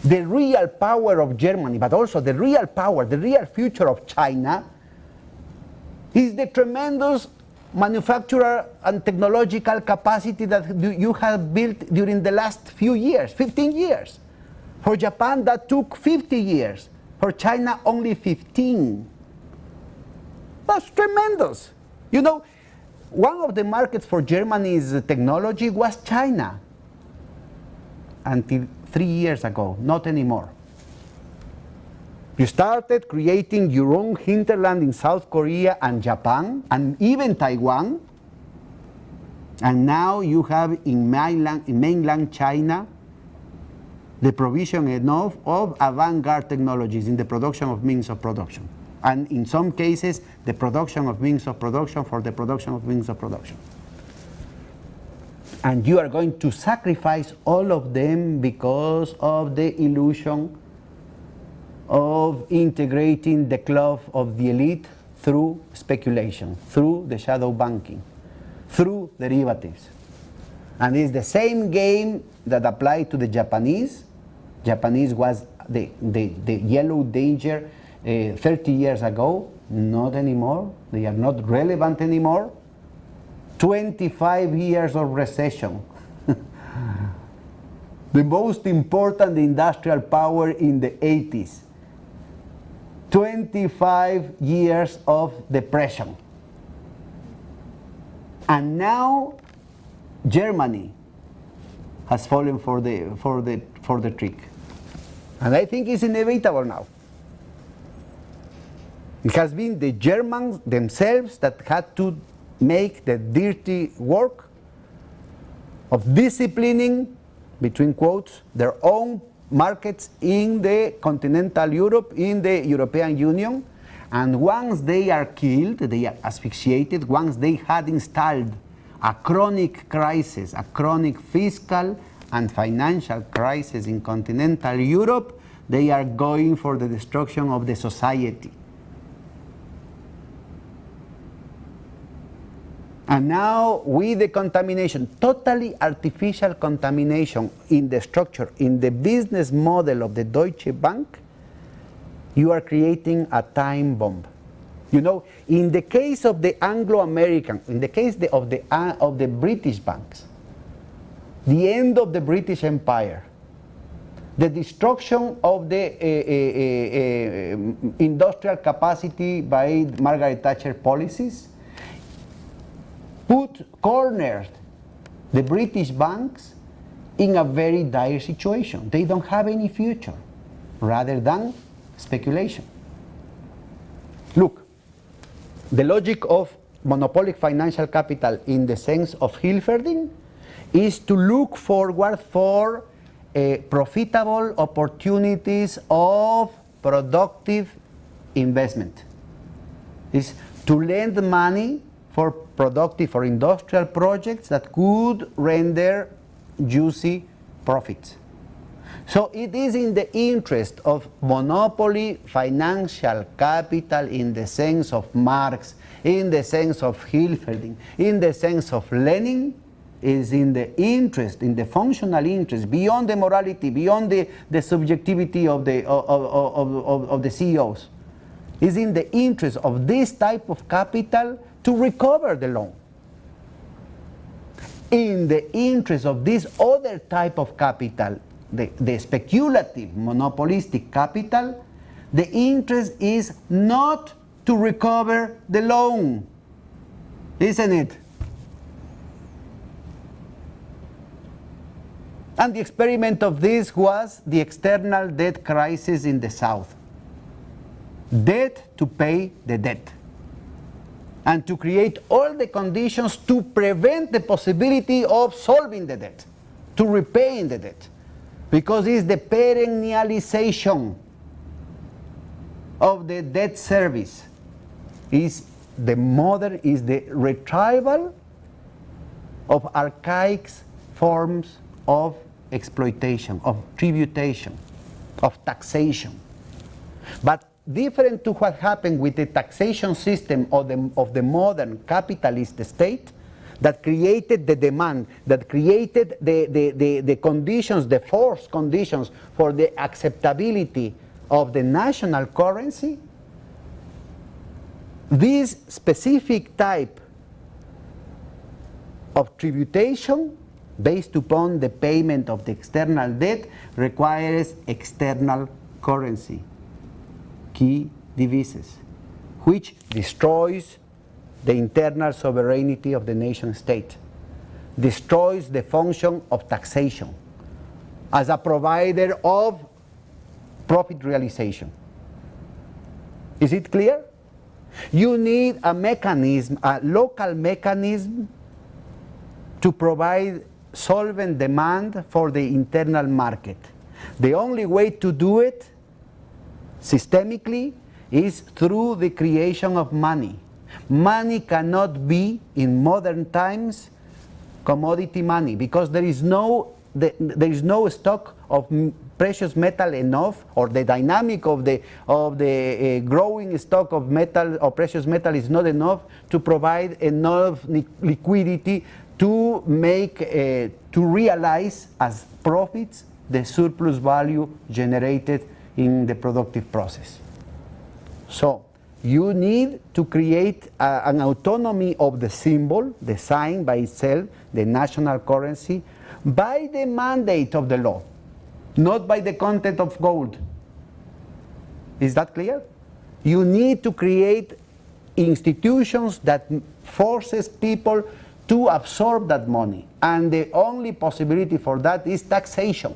The real power of Germany, but also the real power, the real future of China, is the tremendous manufacturer and technological capacity that you have built during the last few years, 15 years. For Japan, that took 50 years. For China, only 15. That's tremendous. You know, one of the markets for Germany's technology was China. Until 3 years ago, not anymore. You started creating your own hinterland in South Korea and Japan, and even Taiwan. And now you have in mainland China the provision enough of avant-garde technologies in the production of means of production. And in some cases, the production of means of production for the production of means of production. And you are going to sacrifice all of them because of the illusion of integrating the club of the elite through speculation, through the shadow banking, through derivatives. And it's the same game that applied to the Japanese. Japanese was the yellow danger 30 years ago. Not anymore. They are not relevant anymore. 25 years of recession. The most important industrial power in the 80s. 25 years of depression. And now Germany has fallen for the trick. And I think it's inevitable now. It has been the Germans themselves that had to make the dirty work of disciplining, between quotes, their own markets in the continental Europe, in the European Union. And once they are killed, they are asphyxiated, once they had installed a chronic crisis, a chronic fiscal and financial crisis in continental Europe, they are going for the destruction of the society. And now with the contamination, totally artificial contamination in the structure, in the business model of the Deutsche Bank, you are creating a time bomb. You know, in the case of the Anglo-American, in the case of the British banks, the end of the British Empire, the destruction of the industrial capacity by Margaret Thatcher policies, cornered the British banks in a very dire situation. They don't have any future rather than speculation. Look, the logic of monopolic financial capital in the sense of Hilferding is to look forward for profitable opportunities of productive investment. Is to lend money for productive or industrial projects that could render juicy profits. So it is in the interest of monopoly financial capital in the sense of Marx, in the sense of Hilferding, in the sense of Lenin, is in the interest, in the functional interest, beyond the morality, beyond the subjectivity of the CEOs, is in the interest of this type of capital to recover the loan. In the interest of this other type of capital, the speculative monopolistic capital, the interest is not to recover the loan, isn't it? And the experiment of this was the external debt crisis in the South. Debt to pay the debt. And to create all the conditions to prevent the possibility of solving the debt, to repaying the debt. Because it's the perennialization of the debt service is the retrieval of archaic forms of exploitation, of tributation, of taxation. But different to what happened with the taxation system of the modern capitalist state that created the demand, that created the conditions, the forced conditions for the acceptability of the national currency, this specific type of tributation based upon the payment of the external debt requires external currency, key devises, which destroys the internal sovereignty of the nation state, destroys the function of taxation as a provider of profit realization. Is it clear? You need a mechanism, a local mechanism to provide solvent demand for the internal market. The only way to do it systemically is through the creation of money. Money cannot be, in modern times, commodity money, because there is no stock of precious metal enough, or the dynamic of the growing stock of metal or precious metal is not enough to provide enough liquidity to make to realize as profits the surplus value generated in the productive process. So you need to create an autonomy of the symbol, the sign by itself, the national currency, by the mandate of the law, not by the content of gold. Is that clear? You need to create institutions that forces people to absorb that money, and the only possibility for that is taxation.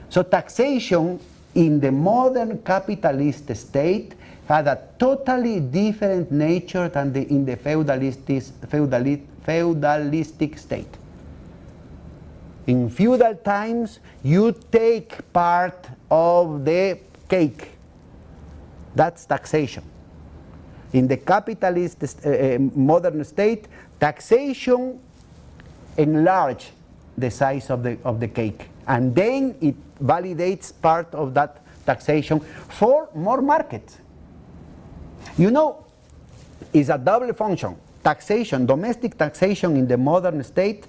So taxation in the modern capitalist state had a totally different nature than in the feudalistic state. In feudal times, you take part of the cake. That's taxation. In the capitalist modern state, taxation enlarges the size of the cake, and then it validates part of that taxation for more markets. You know, it's a double function. Taxation, domestic taxation in the modern state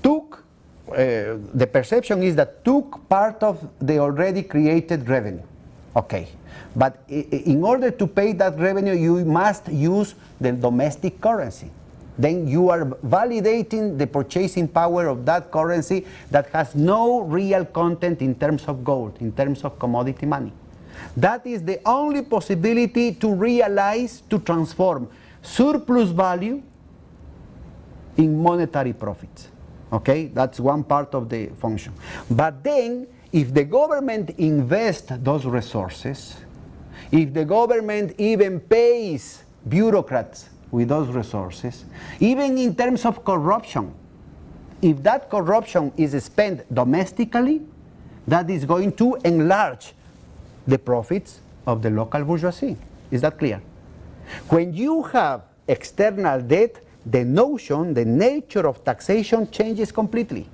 took, the perception is that took part of the already created revenue. Okay, but in order to pay that revenue, you must use the domestic currency. Then you are validating the purchasing power of that currency that has no real content in terms of gold, in terms of commodity money. That is the only possibility to realize, to transform surplus value in monetary profits. Okay, that's one part of the function. But then, if the government invests those resources, if the government even pays bureaucrats with those resources, even in terms of corruption, if that corruption is spent domestically, that is going to enlarge the profits of the local bourgeoisie. Is that clear? When you have external debt, the notion, the nature of taxation changes completely.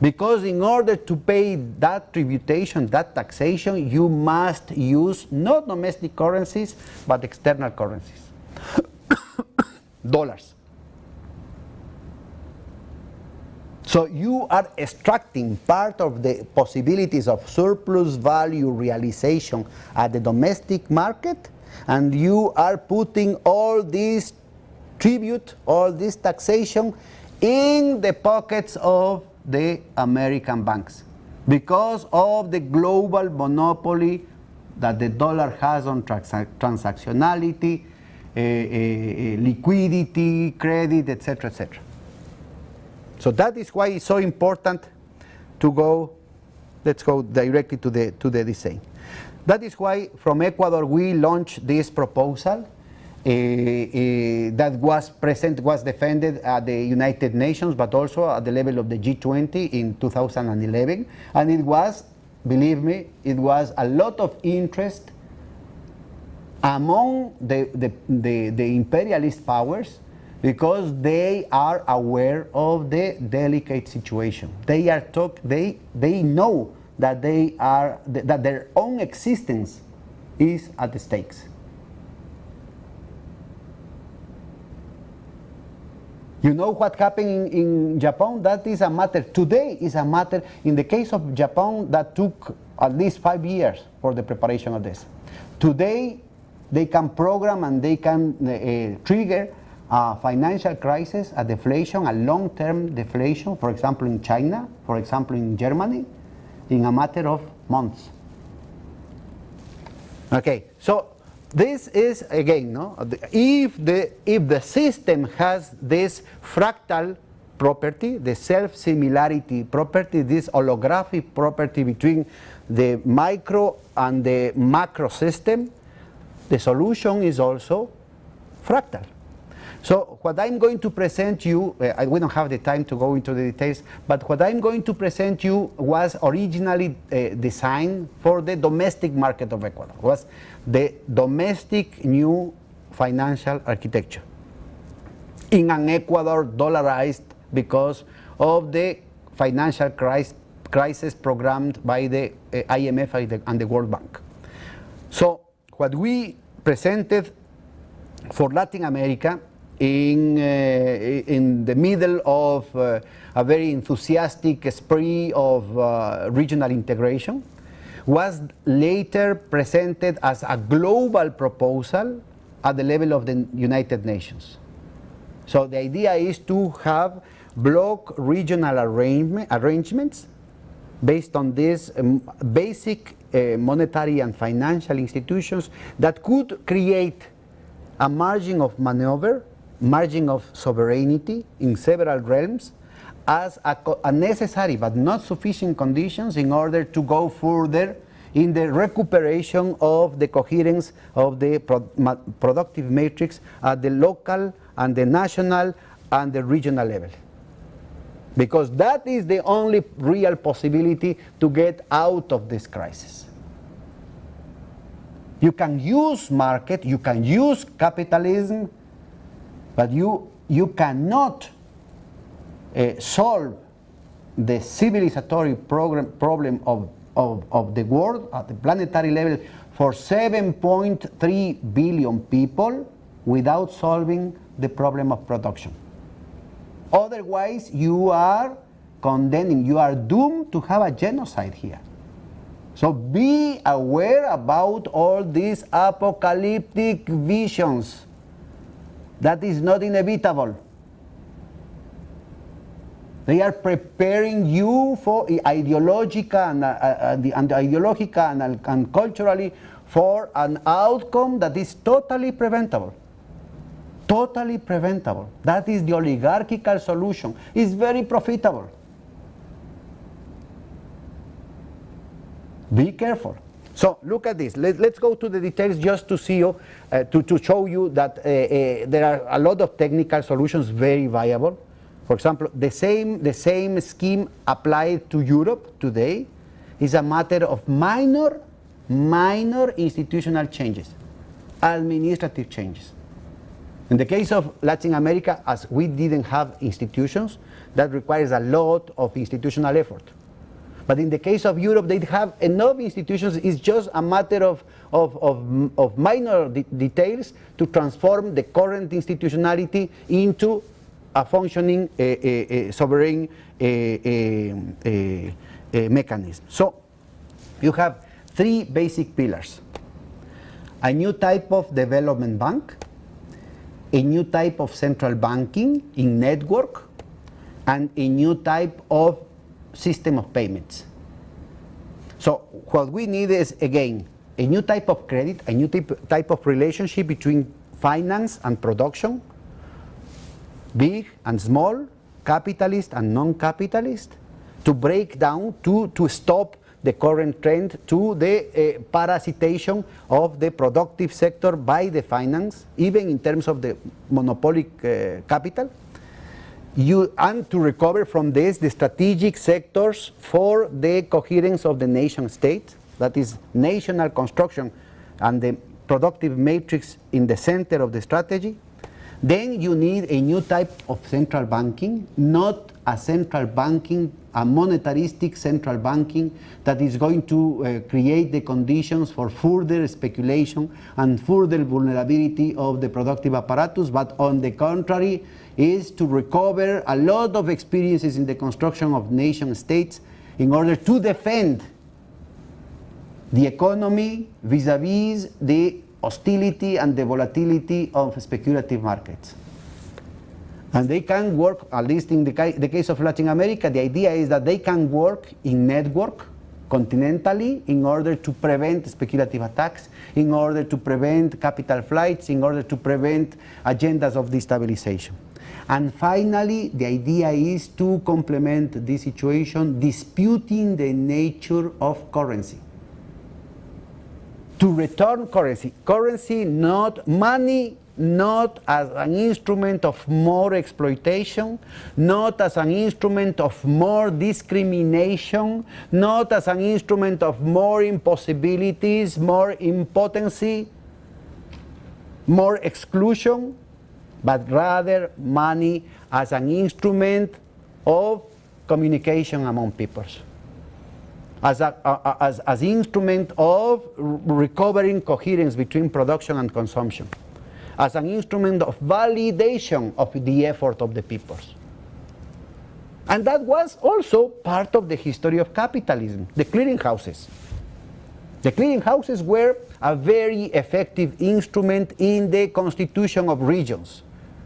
Because in order to pay that tributation, that taxation, you must use not domestic currencies, but external currencies. Dollars. So you are extracting part of the possibilities of surplus value realization at the domestic market, and you are putting all this tribute, all this taxation in the pockets of the American banks because of the global monopoly that the dollar has on transactionality, liquidity, credit, etc., etc. So that is why it's so important to go, let's go directly to the design. That is why from Ecuador we launched this proposal that was defended at the United Nations, but also at the level of the G20 in 2011, and it was believe me, it was a lot of interest among the imperialist powers, because they are aware of the delicate situation. They know that that their own existence is at the stakes. You know what happened in Japan? That is a matter, today is a matter, in the case of Japan, that took at least 5 years for the preparation of this. Today, they can program and they can trigger a financial crisis, a deflation, a long-term deflation, for example in China, for example in Germany, in a matter of months. Okay, so this is again, if the system has this fractal property, the self-similarity property, this holographic property between the micro and the macro system, the solution is also fractal. So what I'm going to present you, we don't have the time to go into the details, but what I'm going to present you was originally designed for the domestic market of Ecuador, was the domestic new financial architecture in an Ecuador dollarized because of the financial crisis programmed by the IMF and the World Bank. So what we presented for Latin America in the middle of a very enthusiastic spree of regional integration was later presented as a global proposal at the level of the United Nations. So the idea is to have block regional arrangements based on these basic monetary and financial institutions that could create a margin of maneuver, margin of sovereignty in several realms as a necessary but not sufficient conditions in order to go further in the recuperation of the coherence of the productive matrix at the local and the national and the regional level. Because that is the only real possibility to get out of this crisis. You can use market, you can use capitalism, but you cannot solve the civilizatory problem of the world at the planetary level for 7.3 billion people without solving the problem of production. Otherwise, you are condemning, you are doomed to have a genocide here. So be aware about all these apocalyptic visions. That is not inevitable. They are preparing you for ideological and culturally for an outcome that is totally preventable. Totally preventable. That is the oligarchical solution. It's very profitable. Be careful. So look at this. Let's go to the details just to see you, to show you that there are a lot of technical solutions very viable. For example, the same scheme applied to Europe today is a matter of minor institutional changes, administrative changes. In the case of Latin America, as we didn't have institutions, that requires a lot of institutional effort. But in the case of Europe, they have enough institutions. It's just a matter of minor details to transform the current institutionality into a functioning sovereign mechanism. So you have three basic pillars: a new type of development bank, a new type of central banking in network, and a new type of system of payments. So what we need is, again, a new type of credit, a new type of relationship between finance and production, big and small, capitalist and non-capitalist, to break down, to stop the current trend to the parasitation of the productive sector by the finance, even in terms of the monopolic capital. and to recover from this the strategic sectors for the coherence of the nation state, that is national construction and the productive matrix in the center of the strategy. Then you need a new type of central banking, not a central banking, a monetaristic central banking that is going to create the conditions for further speculation and further vulnerability of the productive apparatus, but on the contrary is to recover a lot of experiences in the construction of nation states in order to defend the economy vis-a-vis the hostility and the volatility of speculative markets. And they can work, at least in the case of Latin America, the idea is that they can work in network continentally in order to prevent speculative attacks, in order to prevent capital flights, in order to prevent agendas of destabilization. And finally, the idea is to complement this situation, disputing the nature of currency. To return currency, not money, not as an instrument of more exploitation, not as an instrument of more discrimination, not as an instrument of more impossibilities, more impotency, more exclusion, but rather money as an instrument of communication among peoples, as an instrument of recovering coherence between production and consumption, as an instrument of validation of the effort of the peoples. And that was also part of the history of capitalism, the clearinghouses. The clearinghouses were a very effective instrument in the constitution of regions,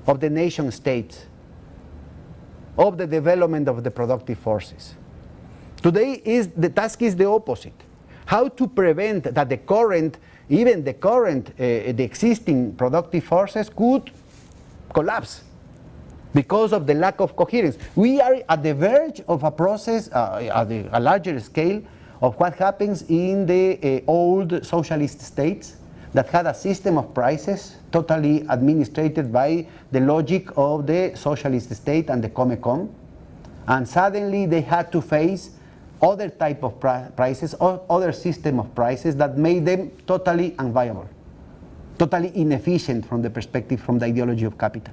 of the nation states, of the development of the productive forces. Today the task is the opposite. How to prevent that the existing productive forces could collapse because of the lack of coherence. We are at the verge of a process at a larger scale of what happens in the old socialist states that had a system of prices totally administrated by the logic of the socialist state and the Comecon, and suddenly they had to face other type of prices or other system of prices that made them totally unviable, totally inefficient from the perspective, from the ideology of capital.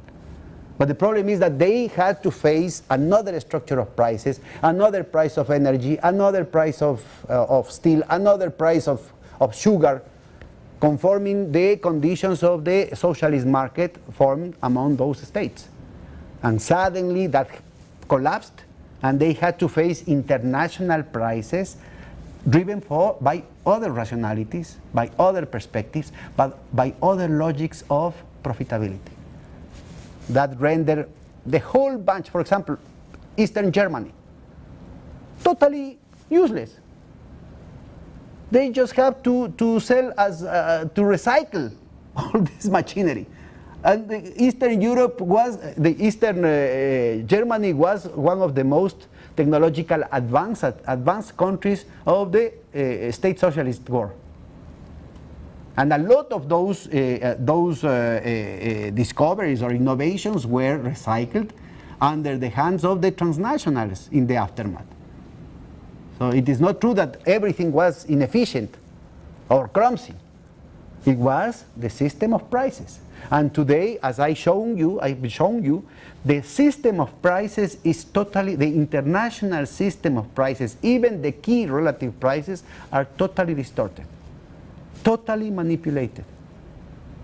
But the problem is that they had to face another structure of prices, another price of energy, another price of steel, another price of sugar, conforming the conditions of the socialist market formed among those states. And suddenly that collapsed, and they had to face international prices driven by other rationalities, by other perspectives, but by other logics of profitability that render the whole bunch, for example, Eastern Germany, totally useless. They just have to sell as to recycle all this machinery. And the Eastern Germany was one of the most technological advanced countries of the state socialist war. And a lot of those discoveries or innovations were recycled under the hands of the transnationals in the aftermath. So it is not true that everything was inefficient or clumsy. It was the system of prices. And today, as I've shown you, the system of prices is totally, the international system of prices, even the key relative prices, are totally distorted, totally manipulated.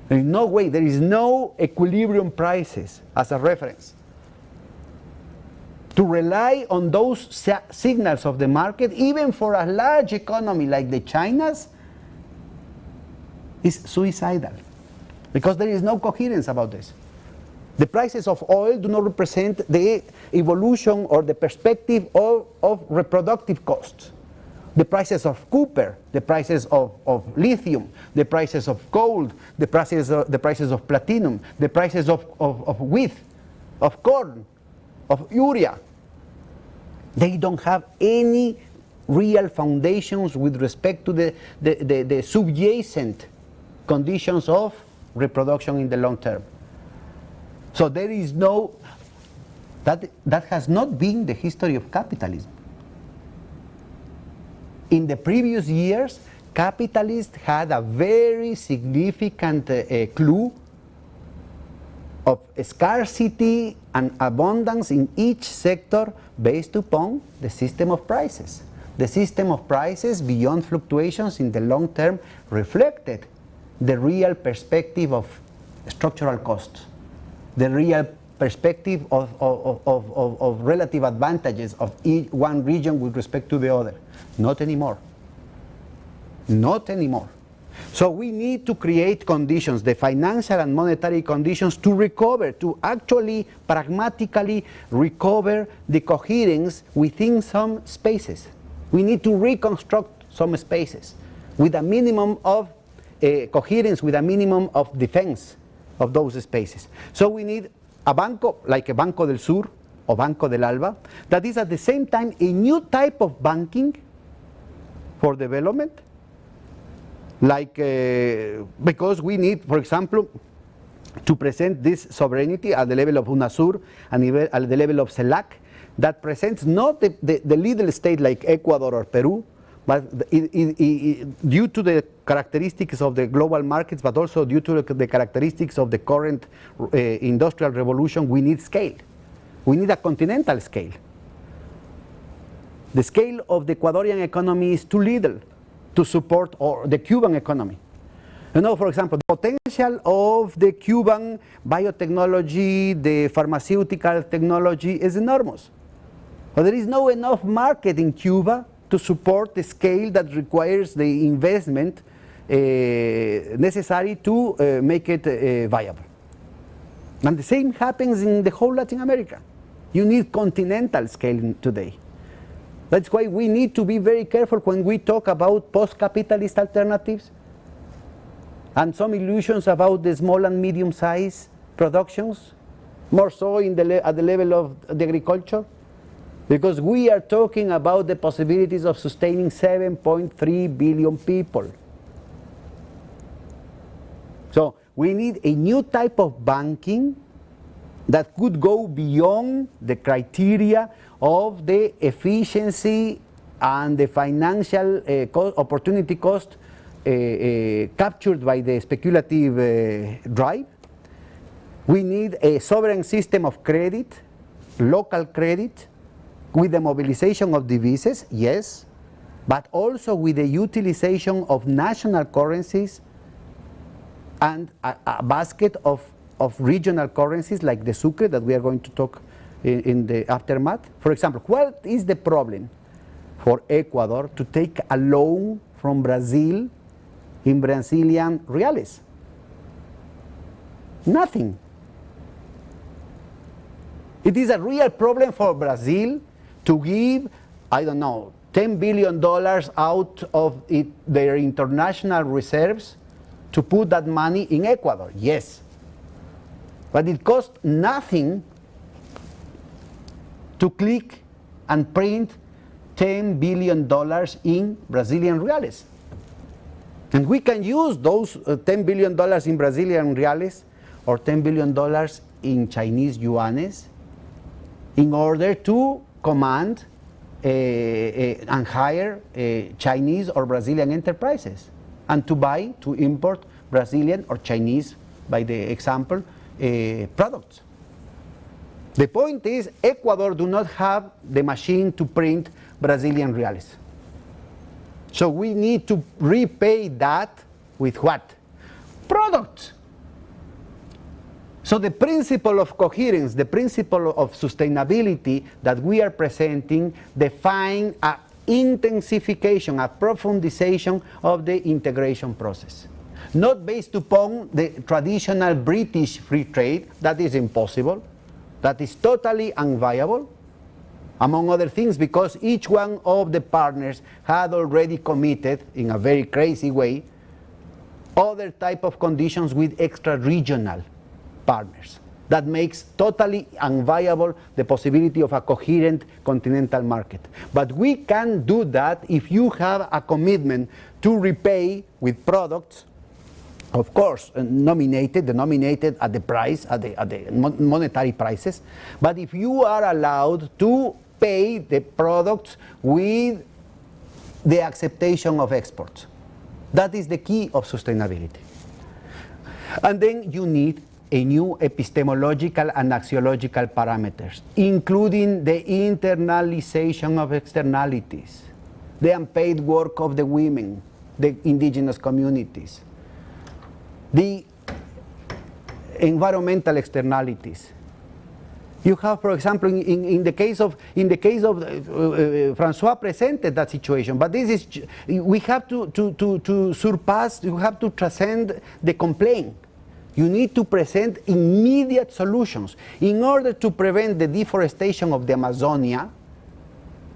There is no way, there is no equilibrium prices as a reference. To rely on those signals of the market, even for a large economy like the China's, is suicidal, because there is no coherence about this. The prices of oil do not represent the evolution or the perspective of reproductive costs. The prices of copper, the prices of lithium, the prices of gold, the prices of platinum, the prices of wheat, of corn, of urea, they don't have any real foundations with respect to the subjacent conditions of reproduction in the long term. So there is no That has not been the history of capitalism. In the previous years, capitalists had a very significant clue of scarcity and abundance in each sector based upon the system of prices. The system of prices, beyond fluctuations in the long term, reflected the real perspective of structural costs, the real perspective of relative advantages of each one region with respect to the other. Not anymore. Not anymore. So we need to create conditions, the financial and monetary conditions, to recover, to actually pragmatically recover the coherence within some spaces. We need to reconstruct some spaces with a minimum of coherence, with a minimum of defense of those spaces. So we need a banco, like a Banco del Sur or Banco del Alba, that is at the same time a new type of banking for development, like because we need, for example, to present this sovereignty at the level of UNASUR and at the level of CELAC, that presents not the little state like Ecuador or Peru, but due to the characteristics of the global markets, but also due to the characteristics of the current industrial revolution, we need scale. We need a continental scale. The scale of the Ecuadorian economy is too little to support the Cuban economy. You know, for example, the potential of the Cuban biotechnology, the pharmaceutical technology is enormous. But there is no enough market in Cuba to support the scale that requires the investment necessary to make it viable. And the same happens in the whole Latin America. You need continental scale today. That's why we need to be very careful when we talk about post-capitalist alternatives and some illusions about the small and medium-sized productions, more so at the level of the agriculture. Because we are talking about the possibilities of sustaining 7.3 billion people. So we need a new type of banking that could go beyond the criteria of the efficiency and the financial opportunity cost captured by the speculative drive. We need a sovereign system of credit, local credit, with the mobilization of devises, yes, but also with the utilization of national currencies and a basket of regional currencies like the sucre that we are going to talk in the aftermath. For example, what is the problem for Ecuador to take a loan from Brazil in Brazilian reales? Nothing. It is a real problem for Brazil to give, I don't know, $10 billion out of their international reserves to put that money in Ecuador, yes. But it costs nothing to click and print $10 billion in Brazilian reales. And we can use those $10 billion in Brazilian reales or $10 billion in Chinese yuanes in order to command and hire Chinese or Brazilian enterprises and to import Brazilian or Chinese, by the example, products. The point is, Ecuador do not have the machine to print Brazilian reales. So we need to repay that with what? Products. So the principle of coherence, the principle of sustainability that we are presenting define an intensification, a profundization of the integration process. Not based upon the traditional British free trade, that is impossible, that is totally unviable, among other things because each one of the partners had already committed, in a very crazy way, other type of conditions with extra-regional partners. That makes totally unviable the possibility of a coherent continental market. But we can do that if you have a commitment to repay with products of course, denominated at the price, at the monetary prices. But if you are allowed to pay the products with the acceptation of exports, that is the key of sustainability. And then you need a new epistemological and axiological parameters, including the internalization of externalities, the unpaid work of the women, the indigenous communities, the environmental externalities. You have, for example, in the case of Francois presented that situation, but this is, we have to surpass, you have to transcend the complaint. You need to present immediate solutions in order to prevent the deforestation of the Amazonia.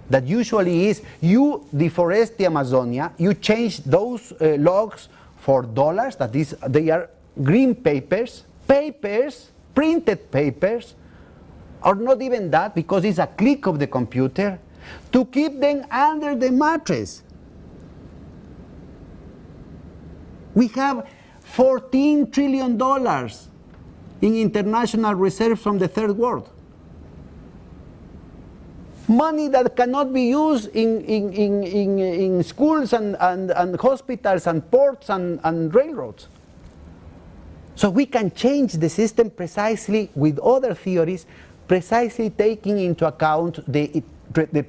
That usually is, you deforest the Amazonia, you change those logs for dollars, that is, they are green papers, printed papers, or not even that, because it's a click of the computer, to keep them under the mattress. We have $14 trillion in international reserves from the third world. Money that cannot be used in schools and hospitals and ports and railroads. So we can change the system precisely with other theories, precisely taking into account the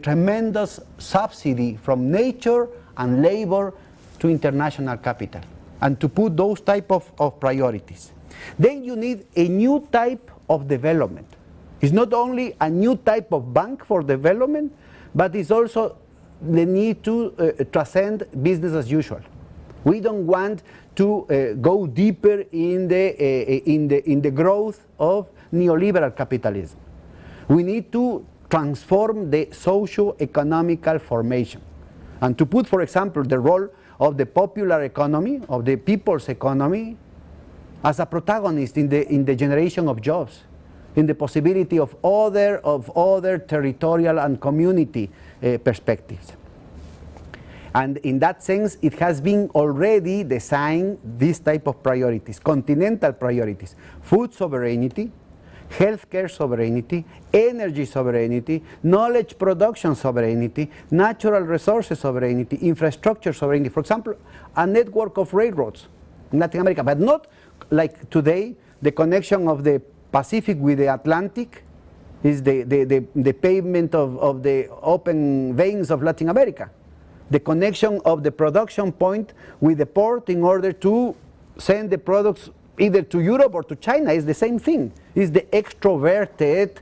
tremendous subsidy from nature and labor to international capital, and to put those type of priorities. Then you need a new type of development. It's not only a new type of bank for development, but it's also the need to transcend business as usual. We don't want to go deeper in the growth of neoliberal capitalism. We need to transform the socio-economical formation, and to put, for example, the role of the popular economy, of the people's economy, as a protagonist in the generation of jobs, in the possibility of other territorial and community perspectives. And in that sense, it has been already designed this type of priorities, continental priorities: food sovereignty, healthcare sovereignty, energy sovereignty, knowledge production sovereignty, natural resources sovereignty, infrastructure sovereignty. For example, a network of railroads in Latin America, but not like today, the connection of the Pacific with the Atlantic is the pavement of the open veins of Latin America. The connection of the production point with the port in order to send the products either to Europe or to China is the same thing. It's the extroverted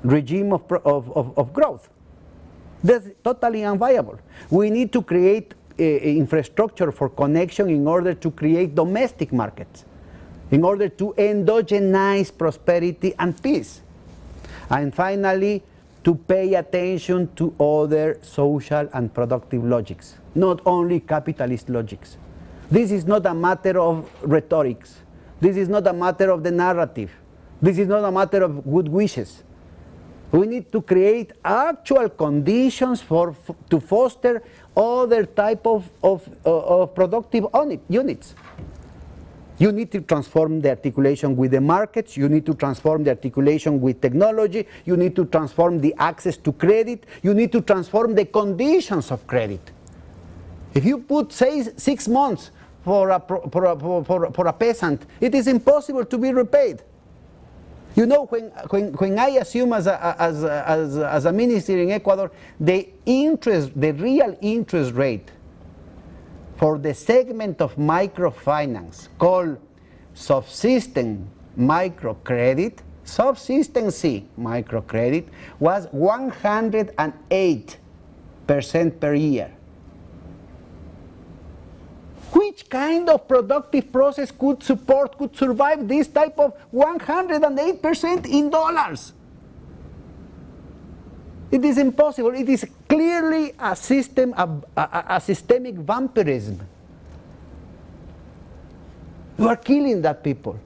regime of growth. That's totally unviable. We need to create infrastructure for connection in order to create domestic markets, in order to endogenize prosperity and peace. And finally, to pay attention to other social and productive logics, not only capitalist logics. This is not a matter of rhetorics. This is not a matter of the narrative. This is not a matter of good wishes. We need to create actual conditions to foster other type of productive units. You need to transform the articulation with the markets, you need to transform the articulation with technology, you need to transform the access to credit, you need to transform the conditions of credit. If you put, say, 6 months for a peasant, it is impossible to be repaid. You know, when I assume as a minister in Ecuador, the real interest rate for the segment of microfinance called subsistence microcredit, subsistence microcredit, was 108% per year. Which kind of productive process could survive this type of 108% in dollars? It is impossible. It is clearly a systemic vampirism. You are killing that people.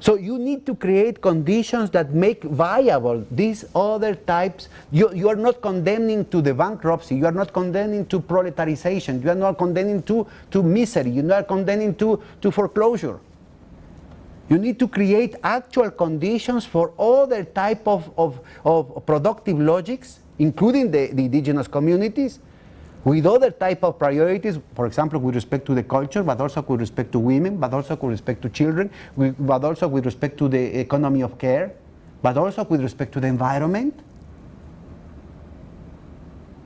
So you need to create conditions that make viable these other types. You are not condemning to the bankruptcy, you are not condemning to proletarization, you are not condemning to misery, you are not condemning to foreclosure. You need to create actual conditions for other type of productive logics, including the indigenous communities, with other type of priorities, for example, with respect to the culture, but also with respect to women, but also with respect to children, but also with respect to the economy of care, but also with respect to the environment.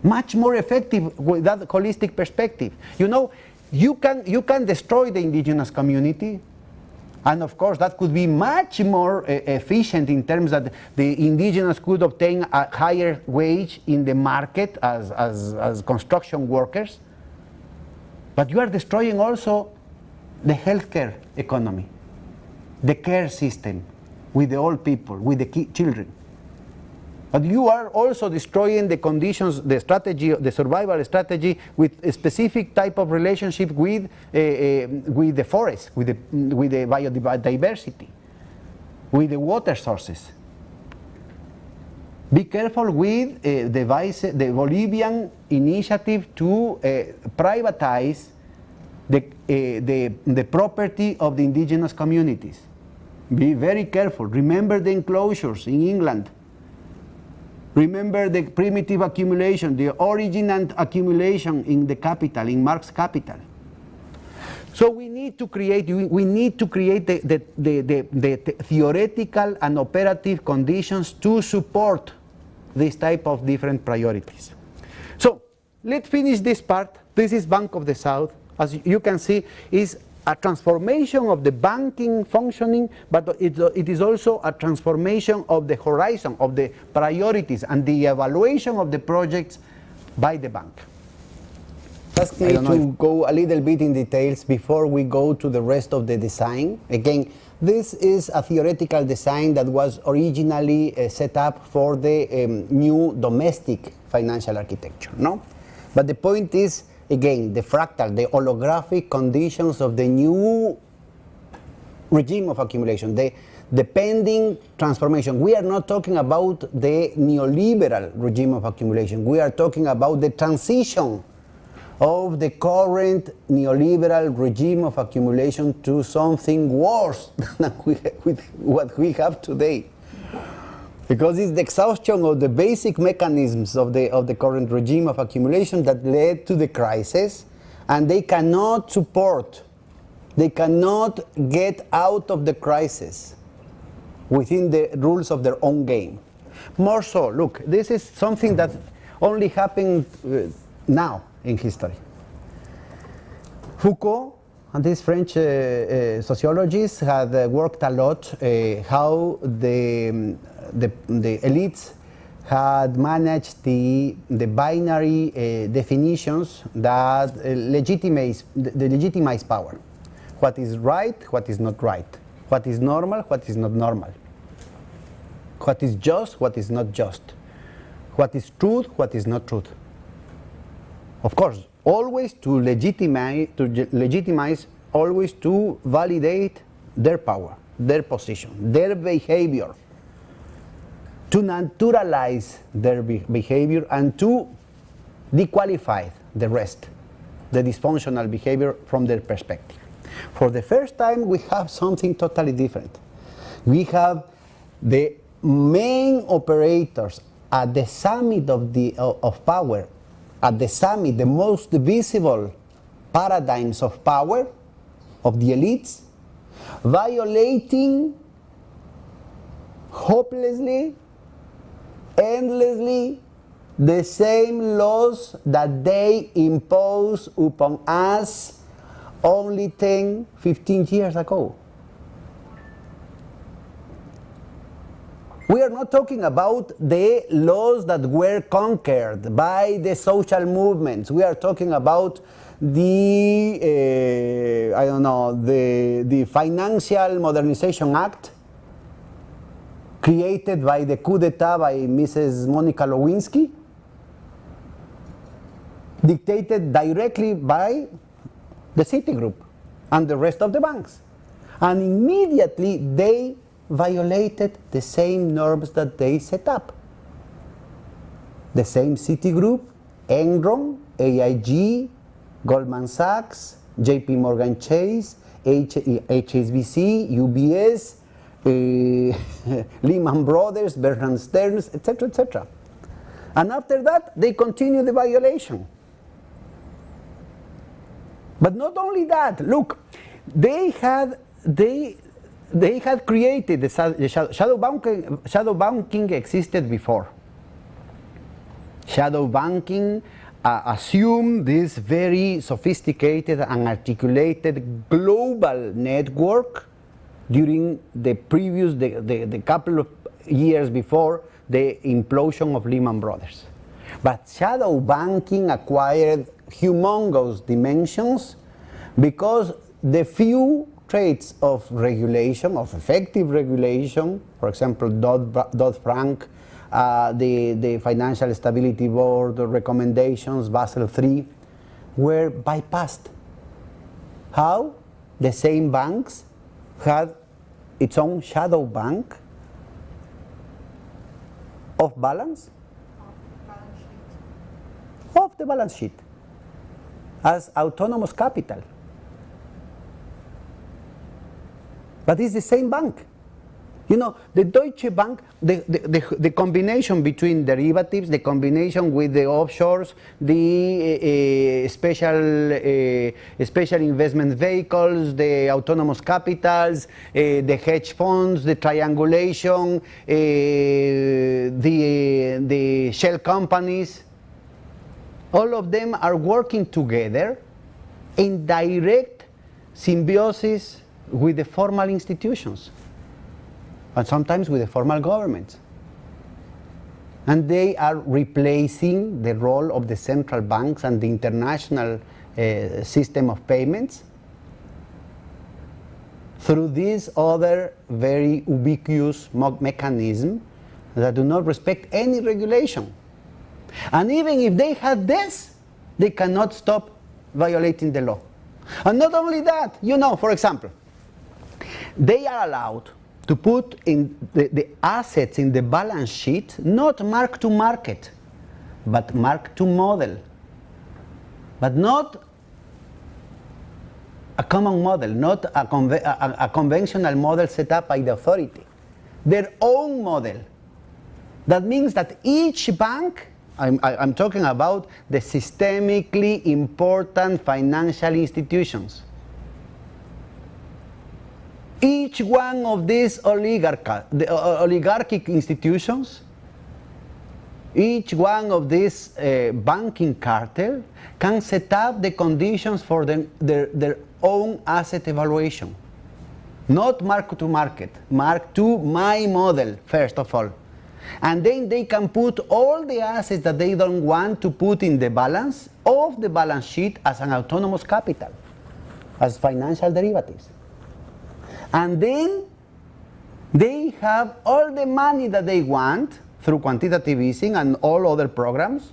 Much more effective with that holistic perspective. You know, you can destroy the indigenous community, and of course that could be much more efficient in terms that the indigenous could obtain a higher wage in the market as construction workers. But you are destroying also the healthcare economy, the care system with the old people, with the children. But you are also destroying the conditions, the strategy, the survival strategy with a specific type of relationship with the forest, with the biodiversity, with the water sources. Be careful with the Bolivian initiative to privatize the property of the indigenous communities. Be very careful. Remember the enclosures in England. Remember the primitive accumulation, the origin and accumulation in the capital, in Marx's capital. So we need to create the theoretical and operative conditions to support this type of different priorities. So let's finish this part. This is Bank of the South. As you can see, is a transformation of the banking functioning, but it is also a transformation of the horizon, of the priorities, and the evaluation of the projects by the bank. Ask me to go a little bit in details before we go to the rest of the design. Again, this is a theoretical design that was originally set up for the new domestic financial architecture, no? But the point is, again, the fractal, the holographic conditions of the new regime of accumulation, the pending transformation. We are not talking about the neoliberal regime of accumulation. We are talking about the transition of the current neoliberal regime of accumulation to something worse than what we have today. Because it's the exhaustion of the basic mechanisms of the current regime of accumulation that led to the crisis, and they cannot get out of the crisis within the rules of their own game. More so, look, this is something that only happened now in history. Foucault and these French sociologists had worked a lot how the elites had managed the binary definitions that legitimize power. What is right, what is not right. What is normal, what is not normal. What is just, what is not just. What is truth, what is not truth. Of course, always to legitimize, always to validate their power, their position, their behavior, to naturalize their behavior and to dequalify the rest, the dysfunctional behavior from their perspective. For the first time, we have something totally different. We have the main operators at the summit of power, at the summit, the most visible paradigms of power of the elites, violating hopelessly, endlessly, the same laws that they imposed upon us only 10, 15 years ago. We are not talking about the laws that were conquered by the social movements. We are talking about the Financial Modernization Act created by the coup d'etat by Mrs. Monica Lewinsky, dictated directly by the Citigroup and the rest of the banks. And immediately they violated the same norms that they set up. The same Citigroup, Enron, AIG, Goldman Sachs, JP Morgan Chase, HSBC, UBS, Lehman Brothers, Bear Stearns, etc., etc. And after that, they continue the violation. But not only that, look, they had created the shadow banking existed before. Shadow banking assumed this very sophisticated and articulated global network during the previous, the couple of years before the implosion of Lehman Brothers. But shadow banking acquired humongous dimensions because the few traits of regulation, of effective regulation, for example, Dodd-Frank, the Financial Stability Board recommendations, Basel III, were bypassed. How? The same banks had its own shadow bank off balance, off the balance sheet, as autonomous capital. But it's the same bank. You know, the Deutsche Bank, the combination between derivatives, the combination with the offshores, the special investment vehicles, the autonomous capitals, the hedge funds, the triangulation, the shell companies, all of them are working together in direct symbiosis with the formal institutions, and sometimes with the formal governments. And they are replacing the role of the central banks and the international system of payments through this other very ubiquitous mechanism that do not respect any regulation. And even if they had this, they cannot stop violating the law. And not only that, you know, for example, they are allowed to put in the assets in the balance sheet, not mark to market, but mark to model. But not a common model, not a conventional model set up by the authority. Their own model. That means that each bank, I'm talking about the systemically important financial institutions, each one of these oligarchic institutions, each one of these banking cartel can set up the conditions for their own asset evaluation. Not mark to market, mark to my model, first of all. And then they can put all the assets that they don't want to put in the balance of the balance sheet as an autonomous capital, as financial derivatives. And then they have all the money that they want through quantitative easing and all other programs,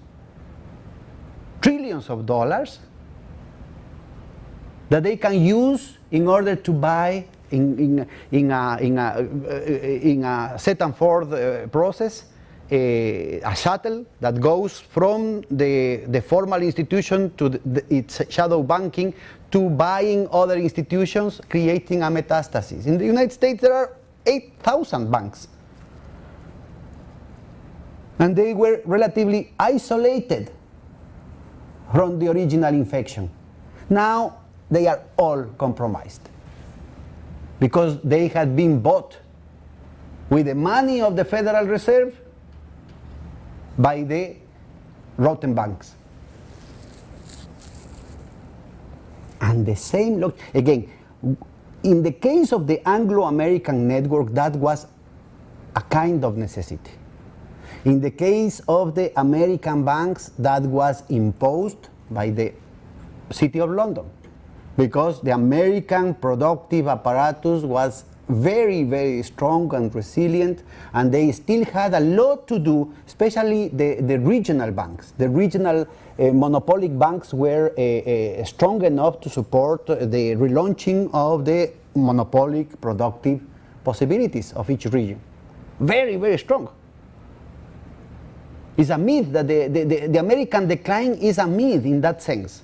trillions of dollars, that they can use in order to buy in a set and forth process a shuttle that goes from the formal institution to its shadow banking to buying other institutions, creating a metastasis. In the United States, there are 8,000 banks. And they were relatively isolated from the original infection. Now, they are all compromised because they had been bought with the money of the Federal Reserve by the rotten banks. And the same, look, again, in the case of the Anglo-American network, that was a kind of necessity. In the case of the American banks, that was imposed by the City of London, because the American productive apparatus was very, very strong and resilient, and they still had a lot to do, especially the regional banks. The regional monopolic banks were strong enough to support the relaunching of the monopolic productive possibilities of each region. Very, very strong. It's a myth that the American decline is a myth in that sense.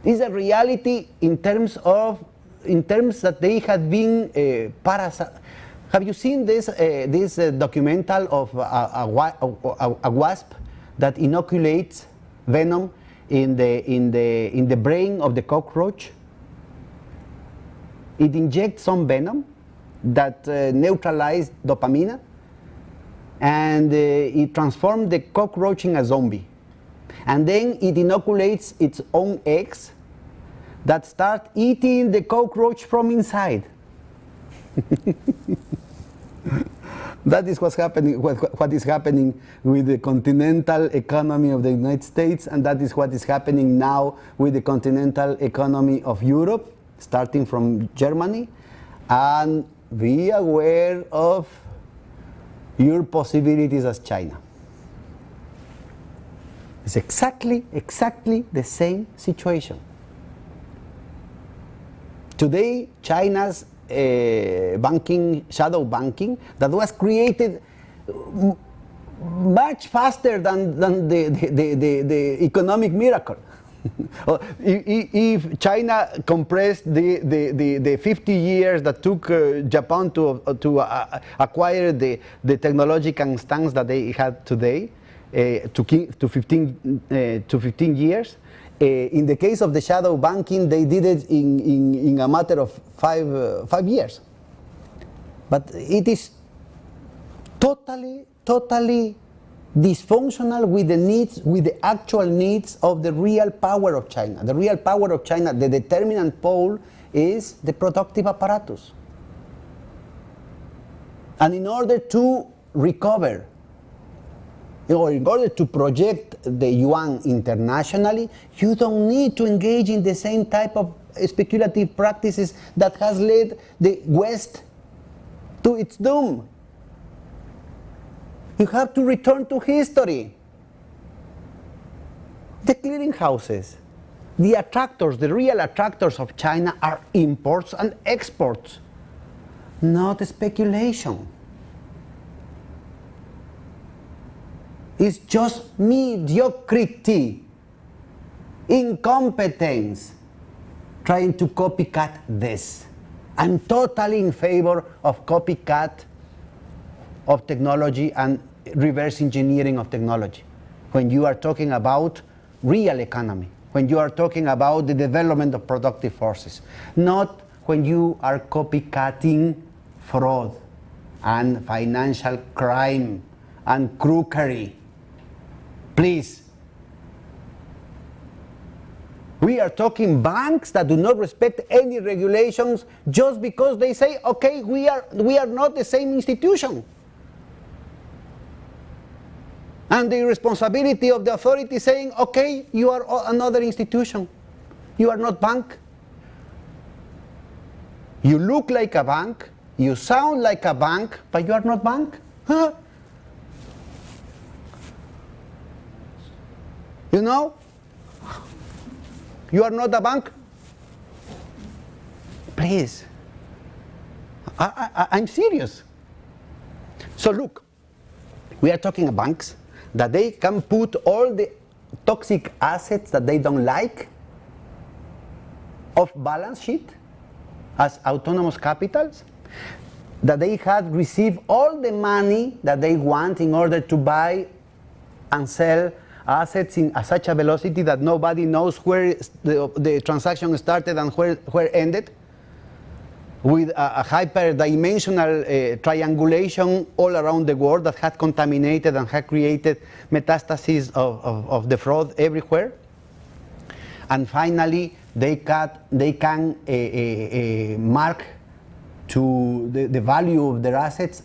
It's a reality in terms that they had been parasites. Have you seen this documental of a wasp that inoculates venom in the brain of the cockroach? It injects some venom that neutralizes dopamine, and it transforms the cockroach in a zombie. And then it inoculates its own eggs that start eating the cockroach from inside. That is what's happening, what is happening with the continental economy of the United States, and that is what is happening now with the continental economy of Europe, starting from Germany. And be aware of your possibilities as China. It's exactly the same situation. Today, China's shadow banking, that was created much faster than the economic miracle. If China compressed the 50 years that took Japan to acquire the technological stance that they have today, to 15 years, in the case of the shadow banking, they did it in a matter of five years. But it is totally dysfunctional with the actual needs of the real power of China. The real power of China, the determinant pole, is the productive apparatus. And in order to recover, or in order to project the yuan internationally, you don't need to engage in the same type of speculative practices that has led the West to its doom. You have to return to history. The clearinghouses, the attractors, the real attractors of China are imports and exports, not speculation. It's just mediocrity, incompetence, trying to copycat this. I'm totally in favor of copycat of technology and reverse engineering of technology. When you are talking about real economy, when you are talking about the development of productive forces, not when you are copycatting fraud and financial crime and crookery. Please. We are talking banks that do not respect any regulations just because they say, okay, we are not the same institution. And the responsibility of the authority saying, okay, you are another institution. You are not bank. You look like a bank, you sound like a bank, but you are not bank. Huh? You know? You are not a bank? Please. I'm serious. So look, we are talking about banks that they can put all the toxic assets that they don't like off balance sheet as autonomous capitals, that they had received all the money that they want in order to buy and sell assets in such a velocity that nobody knows where the transaction started and where ended, with a hyperdimensional triangulation all around the world that had contaminated and had created metastases of the fraud everywhere. And finally, they can mark to the value of their assets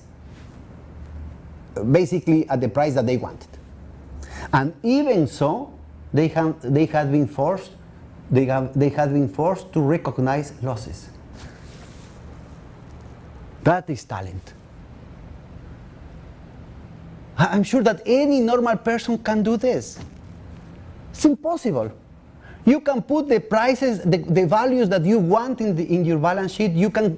basically at the price that they wanted. And even so, they have been forced to recognize losses. That is talent. I'm sure that any normal person can do this. It's impossible. You can put the prices, the values that you want in your balance sheet. You can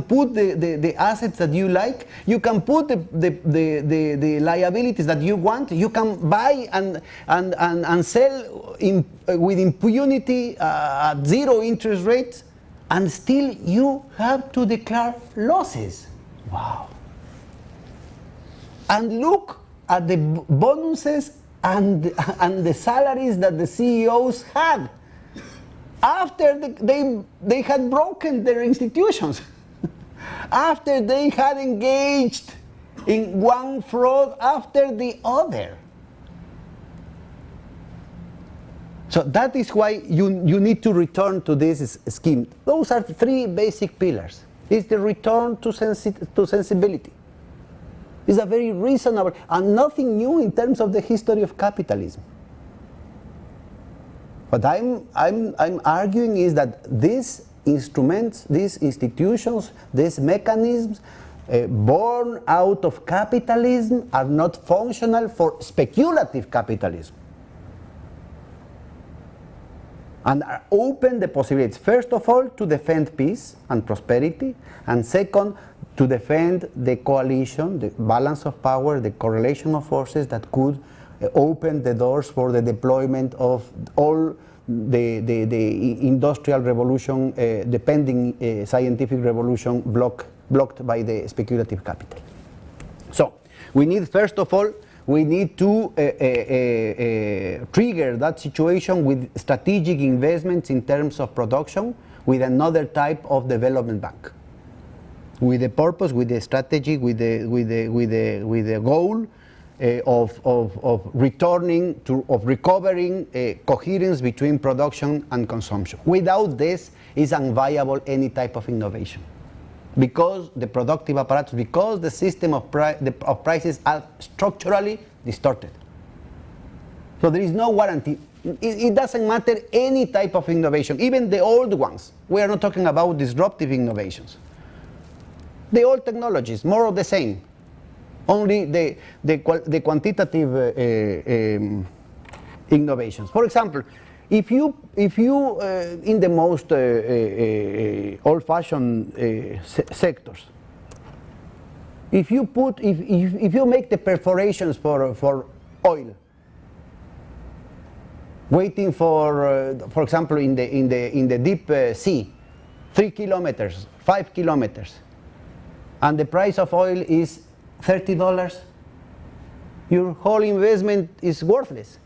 put the assets that you like. You can put the liabilities that you want. You can buy and sell with impunity at zero interest rates, and still you have to declare losses. Wow. And look at the bonuses and the salaries that the CEOs had after they had broken their institutions, after they had engaged in one fraud after the other. So that is why you need to return to this scheme. Those are three basic pillars. It's the return to sensibility. It's a very reasonable and nothing new in terms of the history of capitalism. What I'm arguing is that these instruments, these institutions, these mechanisms born out of capitalism are not functional for speculative capitalism. And are open the possibilities, first of all, to defend peace and prosperity, and second, to defend the coalition, the balance of power, the correlation of forces that could open the doors for the deployment of all the industrial revolution, the pending scientific revolution blocked by the speculative capital. So, we need, first of all, we need to trigger that situation with strategic investments in terms of production with another type of development bank, with the purpose, with the strategy, with the goal of returning to, of recovering coherence between production and consumption. Without this, it's unviable any type of innovation, because the productive apparatus, because the system of prices are structurally distorted. So there is no warranty. It doesn't matter any type of innovation, even the old ones. We are not talking about disruptive innovations. The old technologies, more of the same. Only the quantitative innovations. For example, if you in the most old-fashioned sectors, if you make the perforations for oil, waiting for example, in the deep sea, 3 kilometers, 5 kilometers, and the price of oil is $30, your whole investment is worthless.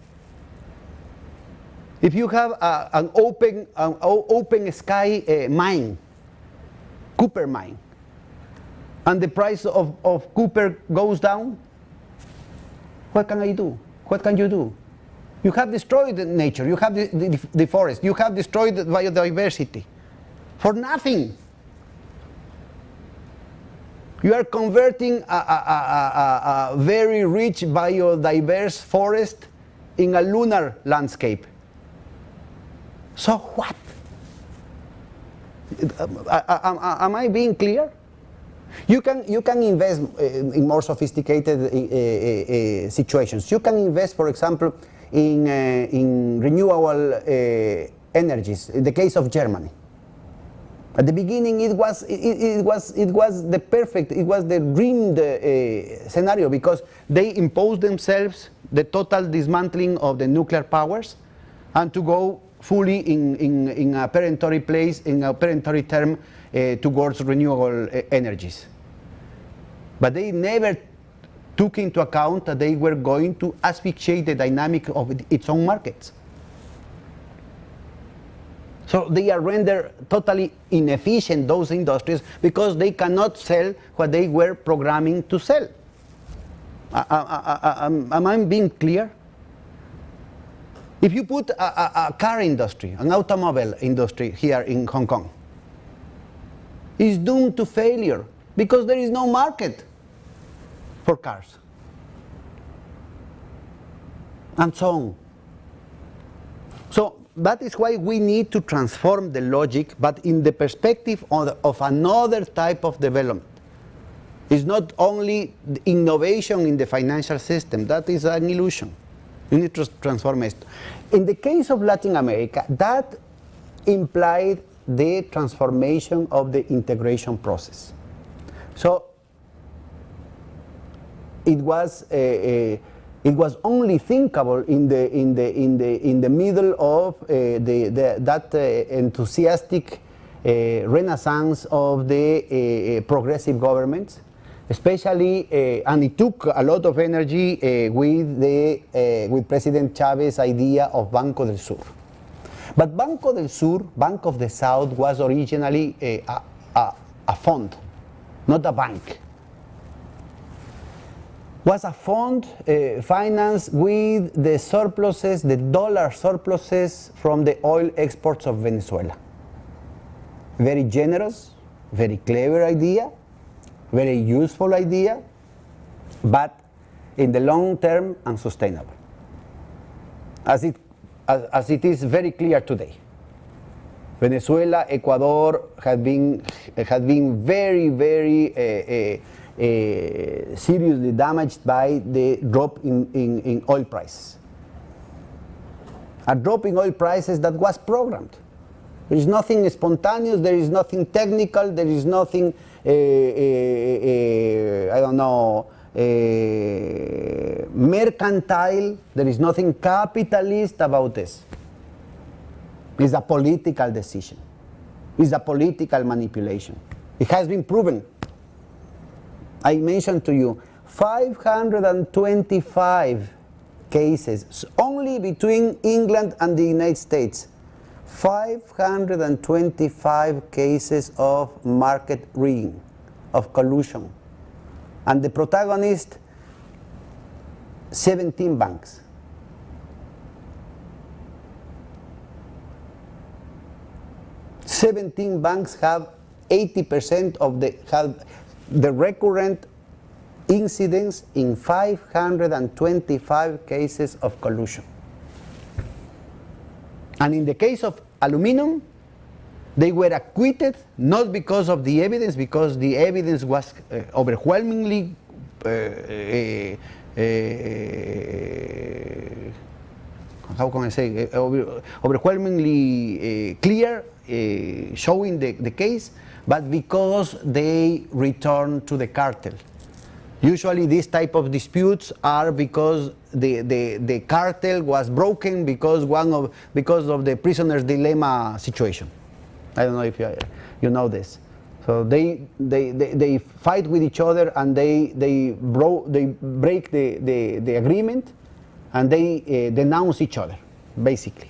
If you have an open sky mine, copper mine, and the price of copper goes down, what can I do? What can you do? You have destroyed nature, you have the forest, you have destroyed biodiversity for nothing. You are converting a very rich biodiverse forest in a lunar landscape. So what? Am I being clear? You can invest in more sophisticated situations. You can invest, for example, in renewable energies. In the case of Germany, at the beginning, it was the perfect, it was the dreamed scenario, because they imposed themselves the total dismantling of the nuclear powers, and to go fully in a peremptory place, in a peremptory term, towards renewable energies. But they never took into account that they were going to asphyxiate the dynamic of its own markets. So they are rendered totally inefficient, those industries, because they cannot sell what they were programming to sell. Am I being clear? If you put a car industry, an automobile industry here in Hong Kong, it's doomed to failure because there is no market for cars, and so on. So that is why we need to transform the logic, but in the perspective of another type of development. It's not only innovation in the financial system, that is an illusion. You need to transform esto. In the case of Latin America, that implied the transformation of the integration process. So it was only thinkable in the middle of that enthusiastic renaissance of the progressive governments, especially, and it took a lot of energy with President Chavez's idea of Banco del Sur. But Banco del Sur, Bank of the South, was originally a fund, not a bank. Was a fund financed with the surpluses, the dollar surpluses from the oil exports of Venezuela. Very generous, very clever idea, very useful idea, but in the long term unsustainable, as it is very clear today. Venezuela, Ecuador had been very, very seriously damaged by the drop in oil prices. A drop in oil prices that was programmed. There is nothing spontaneous, there is nothing technical, there is nothing, mercantile, there is nothing capitalist about this. It's a political decision. It's a political manipulation. It has been proven. I mentioned to you 525 cases only between England and the United States. 525 cases of market rigging, of collusion. And the protagonist, 17 banks. Seventeen banks have 80% of the recurrent incidents in 525 cases of collusion. And in the case of aluminum, they were acquitted not because of the evidence, because the evidence was overwhelmingly how can I say, overwhelmingly clear, showing the case, but because they returned to the cartel. Usually these type of disputes are because the cartel was broken because of the prisoner's dilemma situation. I don't know if you know this. So they fight with each other and they break the agreement and they denounce each other, basically.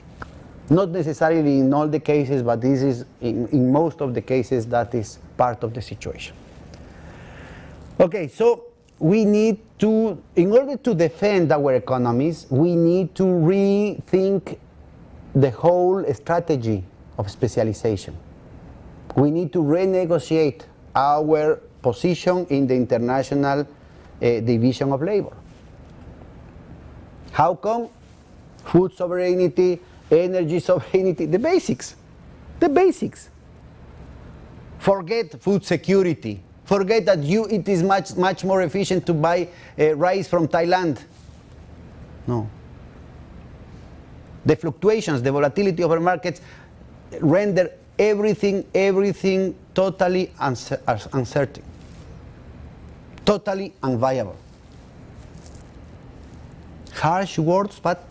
Not necessarily in all the cases, but this is in most of the cases that is part of the situation. Okay, so we need to, in order to defend our economies, we need to rethink the whole strategy of specialization. We need to renegotiate our position in the international division of labor. How come? Food sovereignty, energy sovereignty, the basics. The basics. Forget food security. Forget that it is much more efficient to buy rice from Thailand. No. The fluctuations, the volatility of our markets render everything totally uncertain. Totally unviable. Harsh words, but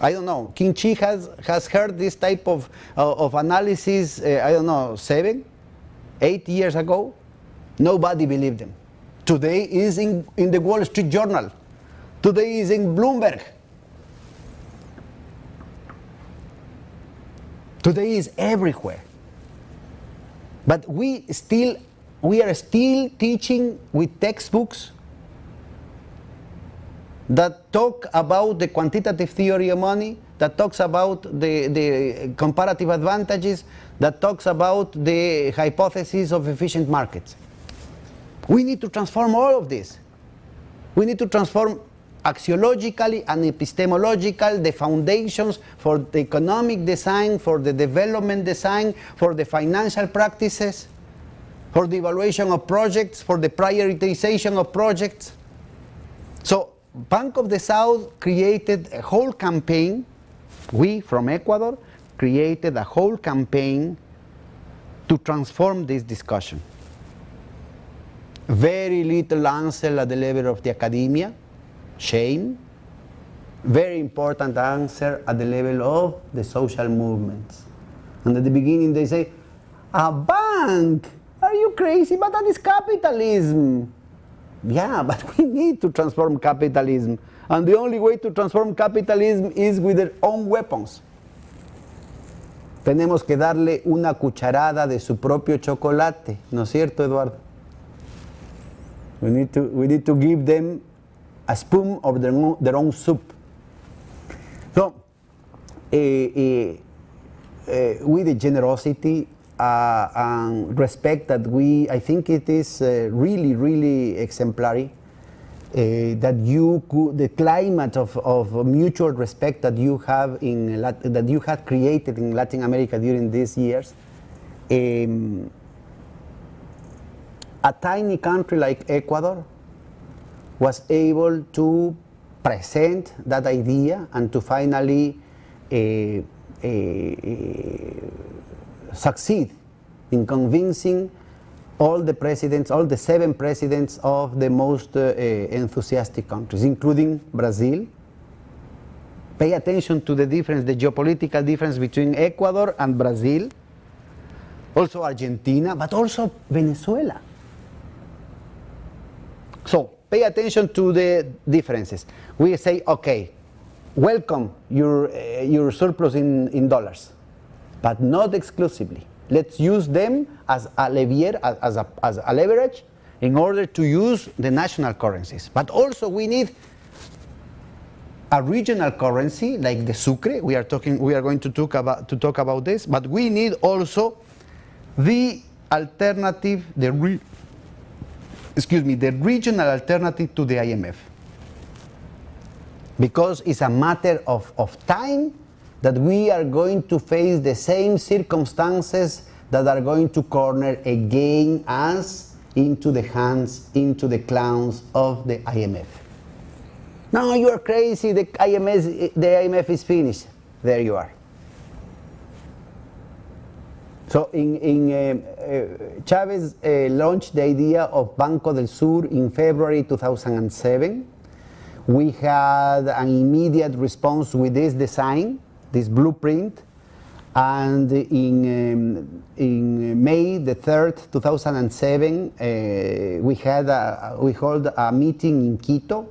I don't know. King Chi has heard this type of analysis, I don't know, 7, 8 years ago. Nobody believed him. Today is in the Wall Street Journal. Today is in Bloomberg. Today is everywhere. But we are still teaching with textbooks that talk about the quantitative theory of money, that talks about the comparative advantages, that talks about the hypothesis of efficient markets. We need to transform all of this. We need to transform axiologically and epistemologically the foundations for the economic design, for the development design, for the financial practices, for the evaluation of projects, for the prioritization of projects. So Bank of the South created a whole campaign. We from Ecuador created a whole campaign to transform this discussion. Very little answer at the level of the academia, shame. Very important answer at the level of the social movements. And at the beginning they say, a bank? Are you crazy? But that is capitalism. Yeah, but we need to transform capitalism. And the only way to transform capitalism is with their own weapons. Tenemos que darle una cucharada de su propio chocolate, ¿no es cierto, Eduardo? We need to give them a spoon of their own soup. So, with the generosity and respect that I think it is really, really exemplary, the climate of mutual respect that you have that you had created in Latin America during these years. A tiny country like Ecuador was able to present that idea and to finally succeed in convincing all the 7 presidents of the most enthusiastic countries, including Brazil. Pay attention to the difference, the geopolitical difference between Ecuador and Brazil, also Argentina, but also Venezuela. So, pay attention to the differences. We say, okay, welcome your surplus in dollars, but not exclusively. Let's use them as a leverage in order to use the national currencies. But also we need a regional currency like the sucre. We are going to talk about this, but we need also the alternative, the regional alternative to the IMF. Because it's a matter of time that we are going to face the same circumstances that are going to corner again us into the clowns of the IMF. No, you are crazy, the IMF is finished. There you are. So Chavez launched the idea of Banco del Sur in February 2007. We had an immediate response with this design, this blueprint, and in May the 3rd, 2007, we held a meeting in Quito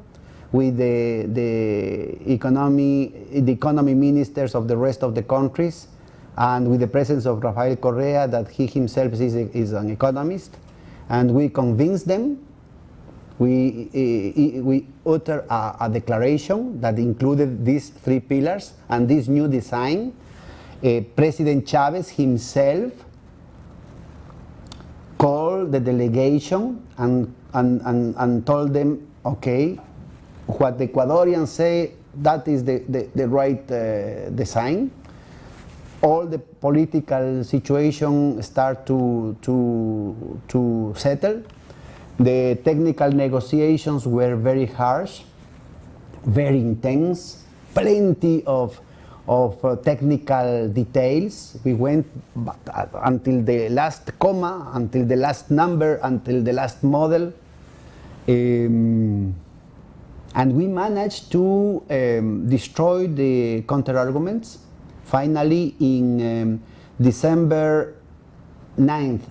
with the economy ministers of the rest of the countries, and with the presence of Rafael Correa, that he himself is an economist, and we convinced them. We uttered a declaration that included these 3 pillars and this new design. President Chavez himself called the delegation and told them, okay, what the Ecuadorians say, that is the right design. All the political situation start to settle. The technical negotiations were very harsh, very intense, plenty of technical details. We went until the last comma, until the last number, until the last model. And we managed to destroy the counter-arguments. Finally, in December 9th,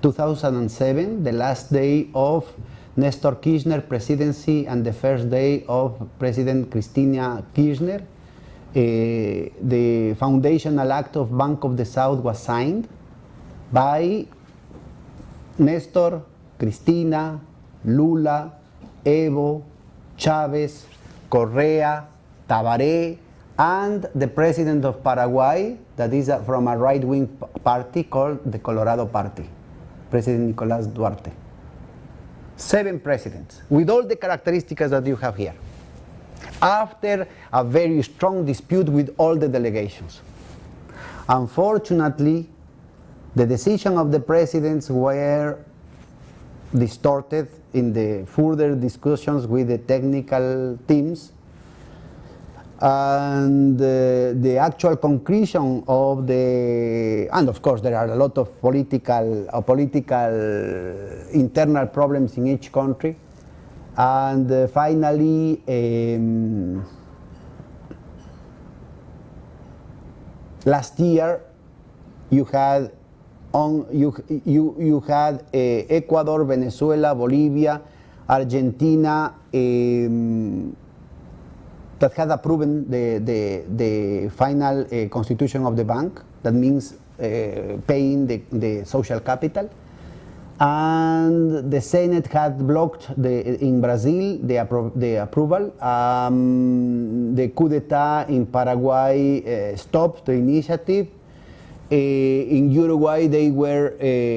2007, the last day of Nestor Kirchner presidency and the first day of President Cristina Kirchner, the foundational act of Bank of the South was signed by Nestor, Cristina, Lula, Evo, Chavez, Correa, Tabaré, and the president of Paraguay, that is from a right-wing party called the Colorado Party, President Nicolás Duarte. 7 presidents, with all the characteristics that you have here, after a very strong dispute with all the delegations. Unfortunately, the decision of the presidents were distorted in the further discussions with the technical teams. And the actual conclusion of and of course there are a lot of political internal problems in each country. And finally, last year you had Ecuador, Venezuela, Bolivia, Argentina that had approved the final constitution of the bank. That means paying the social capital. And the Senate had blocked in Brazil the approval. The coup d'etat in Paraguay stopped the initiative. In Uruguay, they were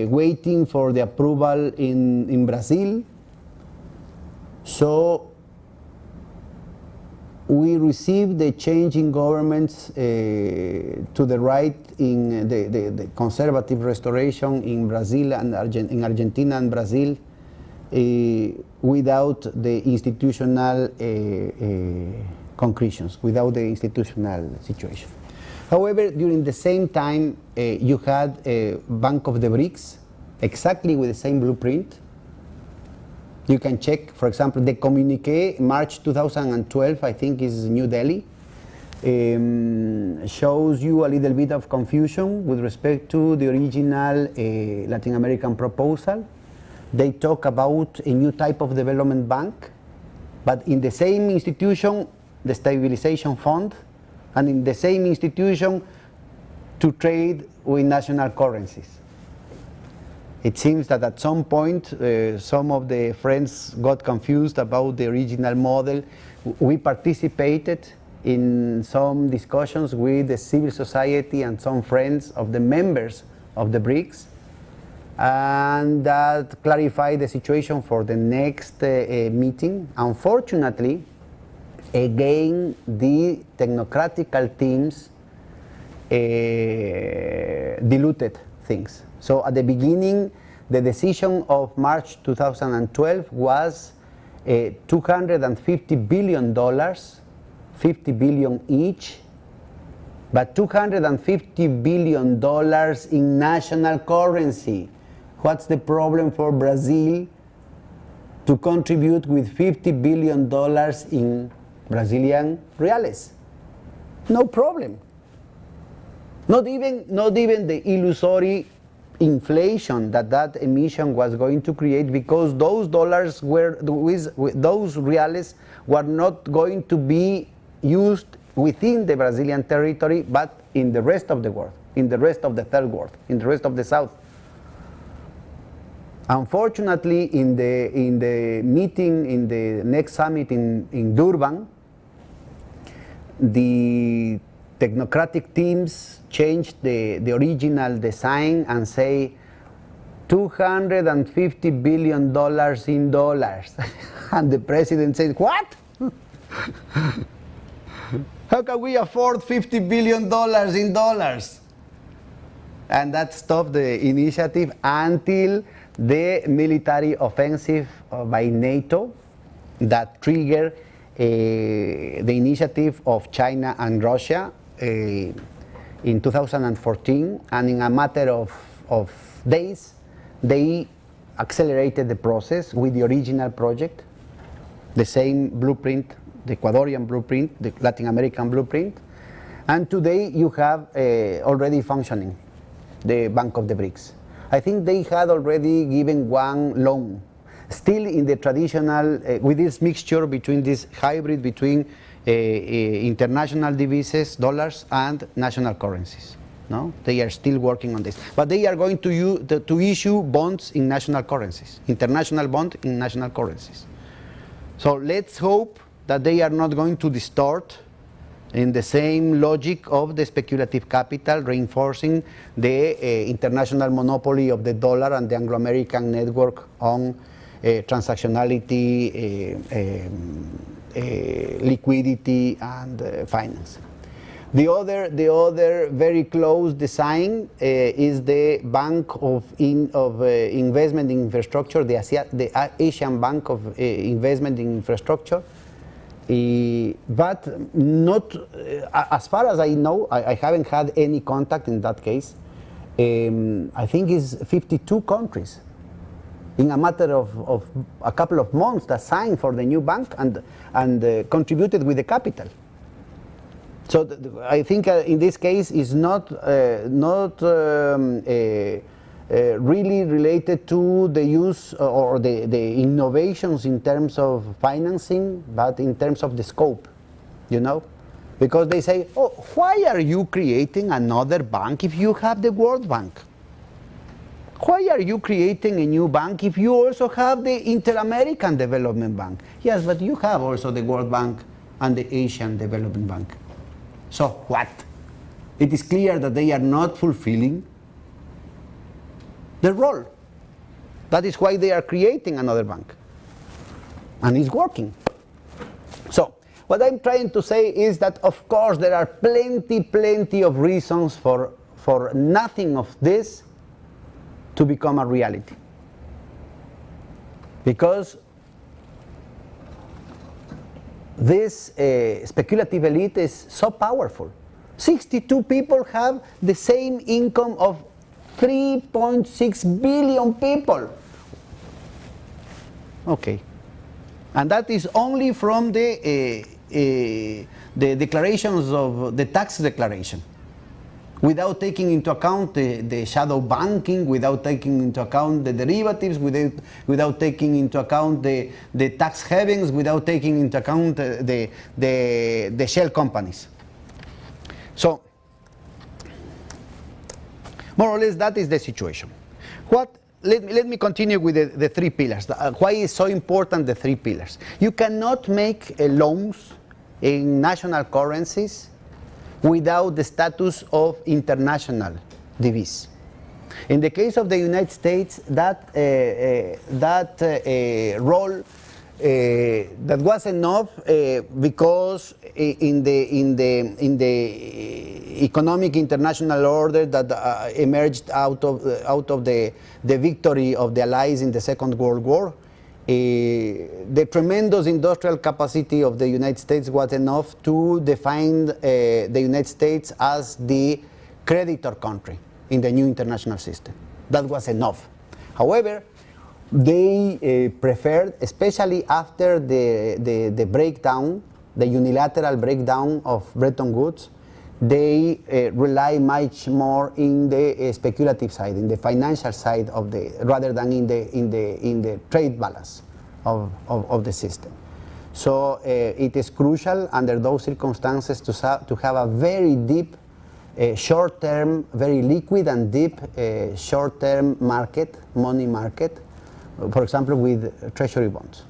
waiting for the approval in Brazil. So we received the change in governments to the right in the conservative restoration in Brazil and in Argentina and Brazil without the institutional concretions, without the institutional situation. However, during the same time, you had a Bank of the BRICS, exactly with the same blueprint. You can check, for example, the communiqué, March 2012, I think is New Delhi, shows you a little bit of confusion with respect to the original Latin American proposal. They talk about a new type of development bank, but in the same institution, the stabilization fund, and in the same institution to trade with national currencies. It seems that at some point some of the friends got confused about the original model. We participated in some discussions with the civil society and some friends of the members of the BRICS, and that clarified the situation for the next meeting. Unfortunately, again, the technocratical teams diluted things. So at the beginning, the decision of March 2012 was $250 billion, 50 billion each, but $250 billion in national currency. What's the problem for Brazil to contribute with $50 billion in Brazilian reales? No problem. Not even the illusory inflation that emission was going to create, because those dollars were, those reales were not going to be used within the Brazilian territory, but in the rest of the world, in the rest of the third world, in the rest of the South. Unfortunately, in the meeting, in the next summit in Durban, the technocratic teams changed the original design and say $250 billion in dollars. And the president said, what? How can we afford $50 billion in dollars? And that stopped the initiative until the military offensive by NATO that triggered the initiative of China and Russia in 2014, and in a matter of days, they accelerated the process with the original project, the same blueprint, the Ecuadorian blueprint, the Latin American blueprint, and today you have already functioning the Bank of the BRICS. I think they had already given one loan, still in the traditional, with this mixture between this hybrid between international devises, dollars, and national currencies. No, they are still working on this, but they are going to issue bonds in national currencies, international bond in national currencies. So let's hope that they are not going to distort in the same logic of the speculative capital, reinforcing the international monopoly of the dollar and the Anglo-American network on transactionality, liquidity, and finance. The other very close design is the Bank of Investment in Infrastructure, the Asian Bank of Investment in Infrastructure. But not, as far as I know, I haven't had any contact in that case. I think it's 52 countries in a matter of a couple of months that signed for the new bank and contributed with the capital. So I think in this case is not really related to the use or the innovations in terms of financing, but in terms of the scope, you know? Because they say, oh, why are you creating another bank if you have the World Bank? Why are you creating a new bank if you also have the Inter-American Development Bank? Yes, but you have also the World Bank and the Asian Development Bank. So what? It is clear that they are not fulfilling their role. That is why they are creating another bank. And it's working. So what I'm trying to say is that, of course, there are plenty of reasons for nothing of this to become a reality. Because this speculative elite is so powerful. 62 people have the same income of 3.6 billion people. Okay. And that is only from the declarations of the tax declaration, without taking into account the shadow banking, without taking into account the derivatives, without taking into account the tax havens, without taking into account the shell companies. So, more or less that is the situation. Let me continue with the three pillars. Why is so important the three pillars? You cannot make loans in national currencies without the status of international divisa. In the case of the United States, that role that was enough because in the economic international order that emerged out of the victory of the Allies in the Second World War, the tremendous industrial capacity of the United States was enough to define the United States as the creditor country in the new international system. That was enough. However, they preferred, especially after the breakdown, the unilateral breakdown of Bretton Woods, they rely much more in the speculative side, in the financial side of rather than in the trade balance of the system. So it is crucial under those circumstances to have a very deep, short-term, very liquid and deep short-term market, money market, for example with treasury bonds.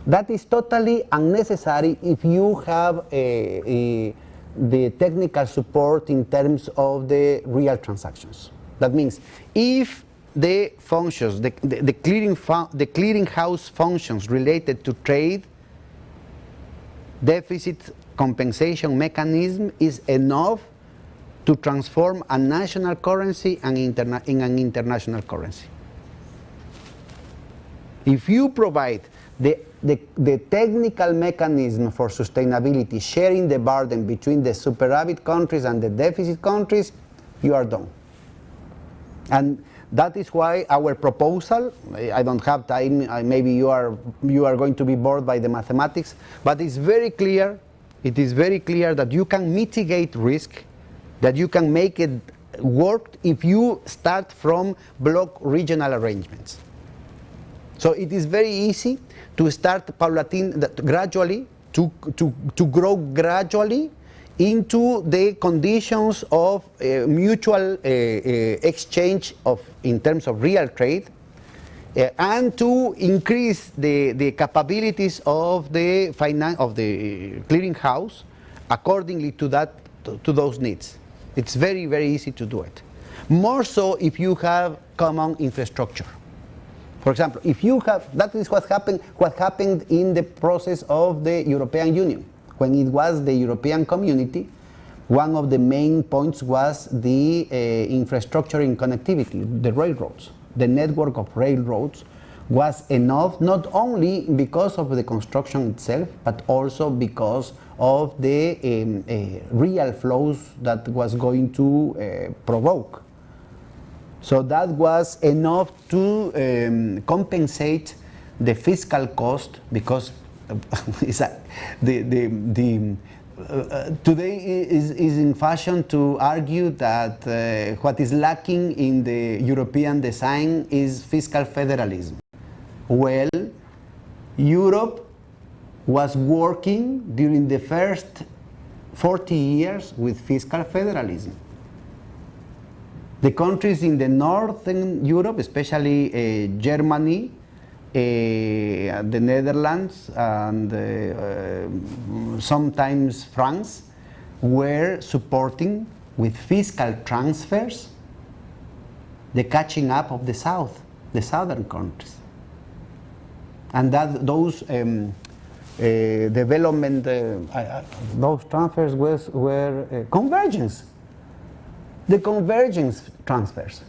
That is totally unnecessary if you have the technical support in terms of the real transactions. That means if the functions, the clearinghouse functions related to trade, deficit compensation mechanism is enough to transform a national currency in an international currency. If you provide the technical mechanism for sustainability, sharing the burden between the superávit countries and the deficit countries, you are done. And that is why our proposal, I don't have time, maybe you are going to be bored by the mathematics, but it's very clear, it is very clear that you can mitigate risk, that you can make it work if you start from block regional arrangements. So it is very easy to start gradually, to grow gradually into the conditions of mutual exchange in terms of real trade, and to increase the capabilities of the clearinghouse accordingly to those needs. It's very, very easy to do it. More so if you have common infrastructure. For example, if you have, that is what happened in the process of the European Union. When it was the European Community, One of the main points was the infrastructure and connectivity, the railroads. The network of railroads was enough, not only because of the construction itself, but also because of the real flows that was going to provoke. So that was enough to compensate the fiscal cost, because today is in fashion to argue that what is lacking in the European design is fiscal federalism. Well, Europe was working during the first 40 years with fiscal federalism. The countries in the northern Europe, especially Germany, the Netherlands, and sometimes France, were supporting with fiscal transfers the catching up of the south, the southern countries. And that those development, those transfers were convergence. The convergence transfers.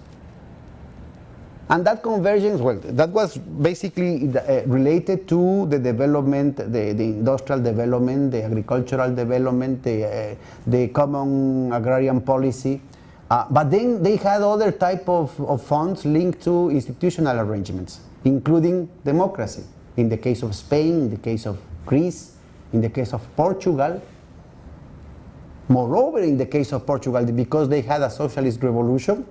And that convergence, well, that was basically related to the development, the industrial development, the agricultural development, the common agrarian policy. But then they had other type of funds linked to institutional arrangements, including democracy. In the case of Spain, in the case of Greece, in the case of Portugal. Moreover, in the case of Portugal, because they had a socialist revolution,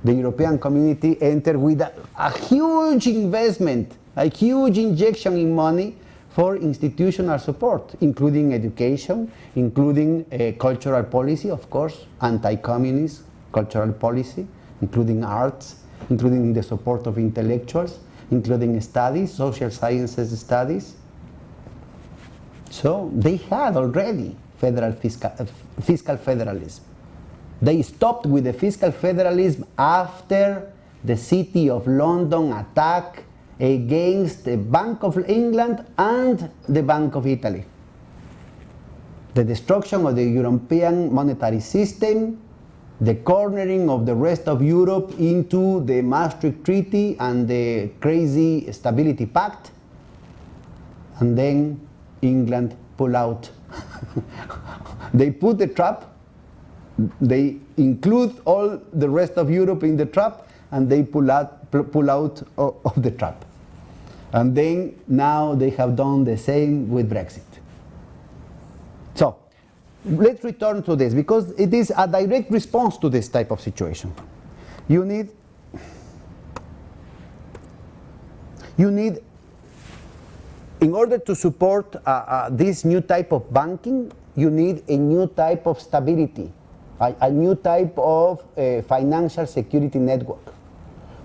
the European community entered with a huge investment, a huge injection in money for institutional support, including education, including cultural policy, of course, anti-communist cultural policy, including arts, including the support of intellectuals, including studies, social sciences studies. So they had already federal fiscal federalism. They stopped with the fiscal federalism after the City of London attack against the Bank of England and the Bank of Italy. The destruction of the European monetary system, the cornering of the rest of Europe into the Maastricht Treaty and the crazy Stability Pact, and then England pull out. They put the trap, they include all the rest of Europe in the trap, and they pull out of the trap. And then now they have done the same with Brexit. So let's return to this, because it is a direct response to this type of situation. You need in order to support this new type of banking, you need a new type of stability, a new type of financial security network,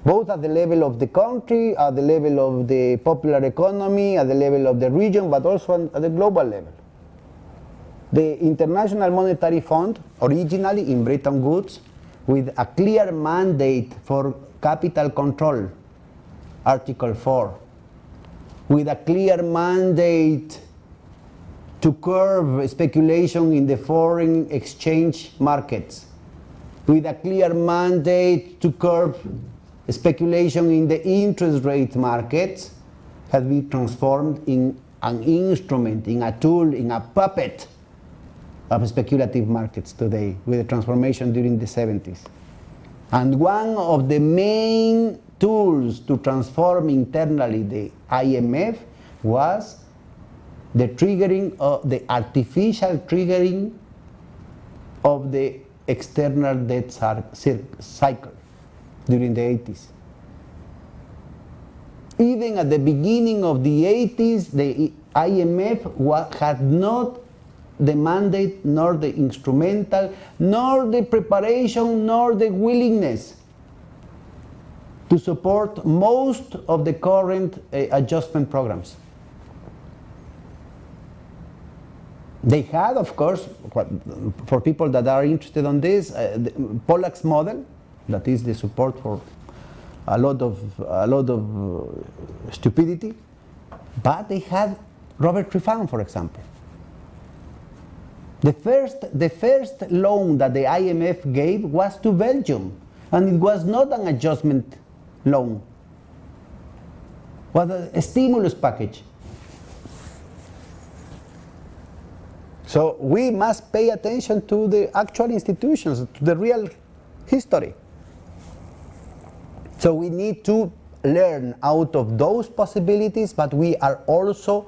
both at the level of the country, at the level of the popular economy, at the level of the region, but also at the global level. The International Monetary Fund, originally in Bretton Woods, with a clear mandate for capital control, Article 4, with a clear mandate to curb speculation in the foreign exchange markets, with a clear mandate to curb speculation in the interest rate markets, has been transformed in an instrument, in a tool, in a puppet of speculative markets today, with the transformation during the 70s. And one of the main tools to transform internally the IMF was the triggering of the artificial triggering of the external debt cycle during the 80s. Even at the beginning of the 80s, the IMF had not the mandate, nor the instrumental, nor the preparation, nor the willingness to support most of the current adjustment programs. They had, of course, for people that are interested on this, Pollack's model, that is the support for a lot of stupidity, but they had Robert Trifan, for example. The first loan that the IMF gave was to Belgium, and it was not an adjustment loan. It was a stimulus package. So we must pay attention to the actual institutions, to the real history. So we need to learn out of those possibilities, but we are also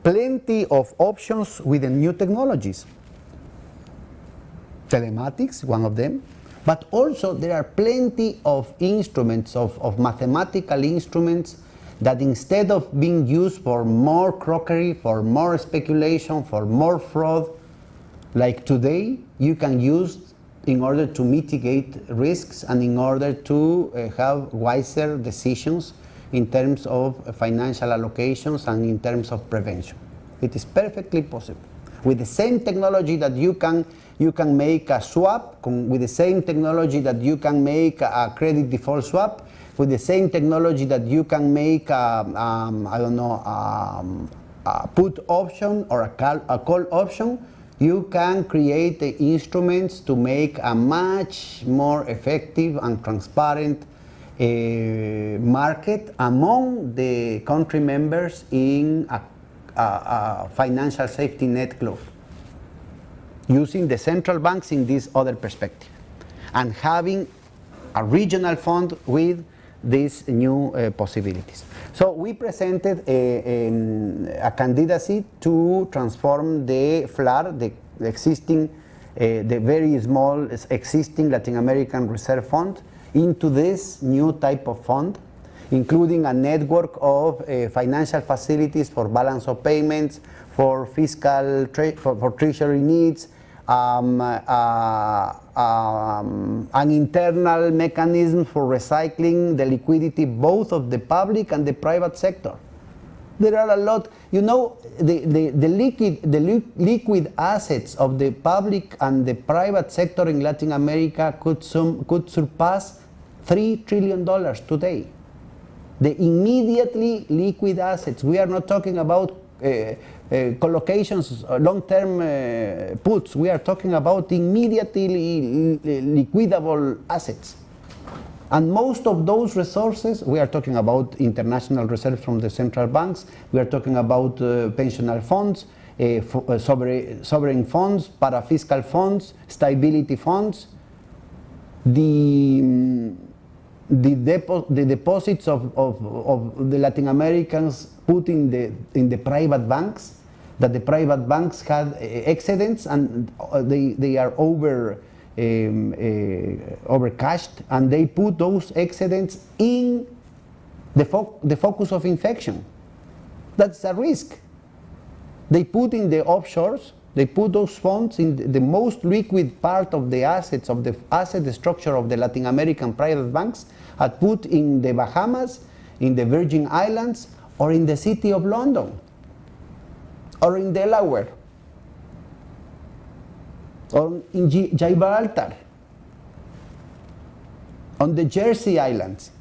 plenty of options with the new technologies. Telematics, one of them, but also there are plenty of instruments, of mathematical instruments that instead of being used for more crockery, for more speculation, for more fraud, like today, you can use in order to mitigate risks and in order to have wiser decisions in terms of financial allocations and in terms of prevention. It is perfectly possible. With the same technology that you can make a swap, with the same technology that you can make a credit default swap, with the same technology that you can make a put option or a call option, you can create the instruments to make a much more effective and transparent market among the country members in a financial safety net glove, using the central banks in this other perspective, and having a regional fund with these new possibilities. So we presented a candidacy to transform the FLAR, the existing, the very small existing Latin American Reserve Fund, into this new type of fund, including a network of financial facilities for balance of payments, for fiscal, for treasury needs, an internal mechanism for recycling the liquidity both of the public and the private sector. There are a lot, you know, the liquid assets of the public and the private sector in Latin America could surpass $3 trillion today. The immediately liquid assets, we are not talking about collocations, long-term puts, we are talking about immediately liquidable assets. And most of those resources, we are talking about international reserves from the central banks, we are talking about pensional funds, sovereign funds, parafiscal funds, stability funds, the deposits of the Latin Americans put in the private banks, that the private banks had excedents and they are over cashed, and they put those excedents in the focus of infection. That's a risk. They put in the offshores, they put those funds in the most liquid part of the assets, of the asset structure of the Latin American private banks, had put in the Bahamas, in the Virgin Islands, or in the city of London, or in Delaware, or in Gibraltar, on the Jersey Islands.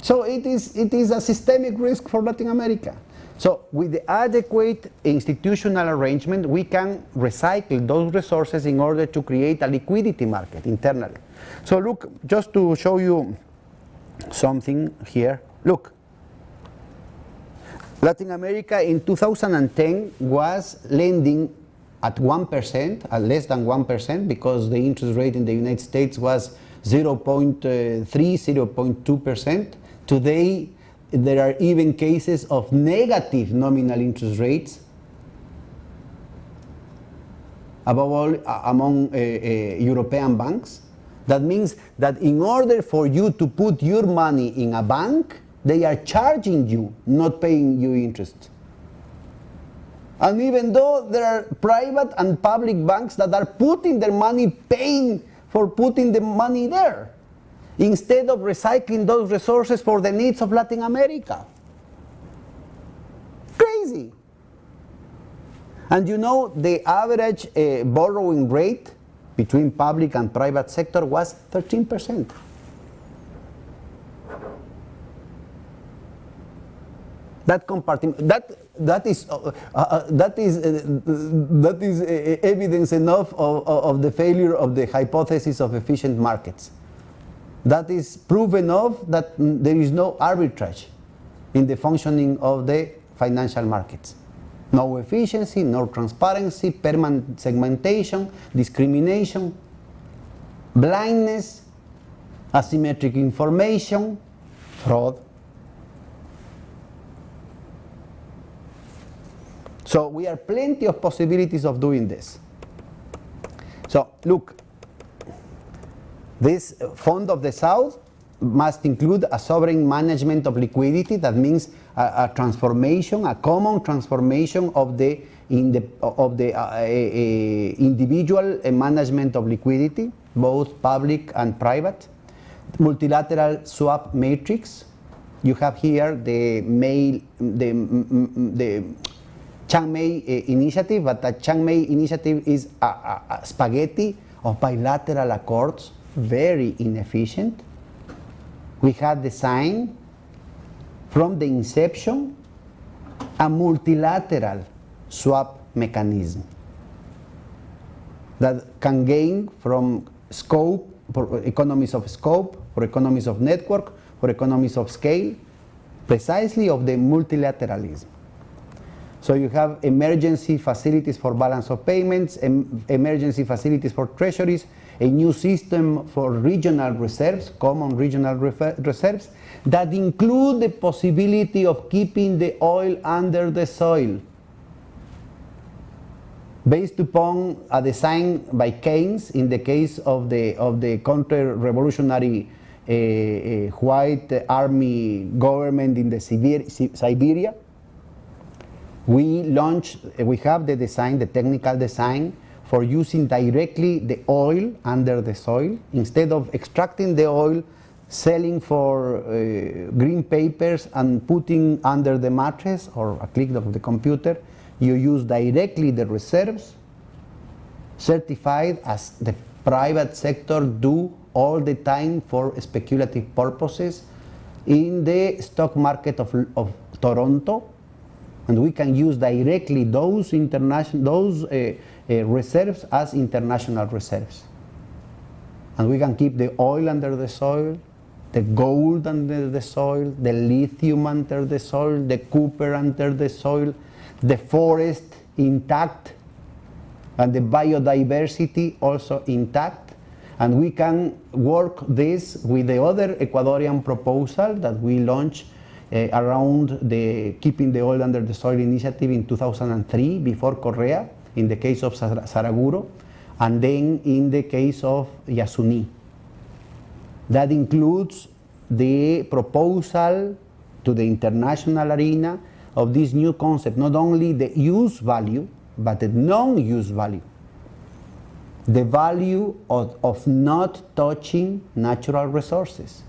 So it is a systemic risk for Latin America. So with the adequate institutional arrangement, we can recycle those resources in order to create a liquidity market internally. So look, just to show you something here, look. Latin America in 2010 was lending at 1%, at less than 1%, because the interest rate in the United States was 0.3, 0.2%. Today, there are even cases of negative nominal interest rates, above all among European banks. That means that in order for you to put your money in a bank, they are charging you, not paying you interest. And even though there are private and public banks that are putting their money, paying for putting the money there, instead of recycling those resources for the needs of Latin America. Crazy. And you know, the average borrowing rate between public and private sector was 13%. That that is evidence enough of the failure of the hypothesis of efficient markets. That is proof enough that there is no arbitrage in the functioning of the financial markets. No efficiency, no transparency, permanent segmentation, discrimination, blindness, asymmetric information, fraud. So we have plenty of possibilities of doing this. So look, this fund of the South must include a sovereign management of liquidity. That means a transformation, a common transformation of the individual management of liquidity, both public and private. Multilateral swap matrix. You have here the Chiang Mai initiative, but the Chiang Mai initiative is a spaghetti of bilateral accords, very inefficient. We had designed from the inception a multilateral swap mechanism that can gain from scope, for economies of scope, for economies of network, for economies of scale, precisely of the multilateralism. So you have emergency facilities for balance of payments, emergency facilities for treasuries, a new system for regional reserves, common regional reserves, that include the possibility of keeping the oil under the soil, based upon a design by Keynes in the case of the counter-revolutionary white army government in the Siberia. We have the design, the technical design, for using directly the oil under the soil. Instead of extracting the oil, selling for green papers and putting under the mattress or a click of the computer, you use directly the reserves, certified as the private sector do all the time for speculative purposes in the stock market of Toronto. And we can use directly those reserves as international reserves. And we can keep the oil under the soil, the gold under the soil, the lithium under the soil, the copper under the soil, the forest intact, and the biodiversity also intact. And we can work this with the other Ecuadorian proposal that we launched around the Keeping the Oil Under the Soil initiative in 2003, before Correa, in the case of Saraguro, and then in the case of Yasuni. That includes the proposal to the international arena of this new concept, not only the use value, but the non-use value. The value of not touching natural resources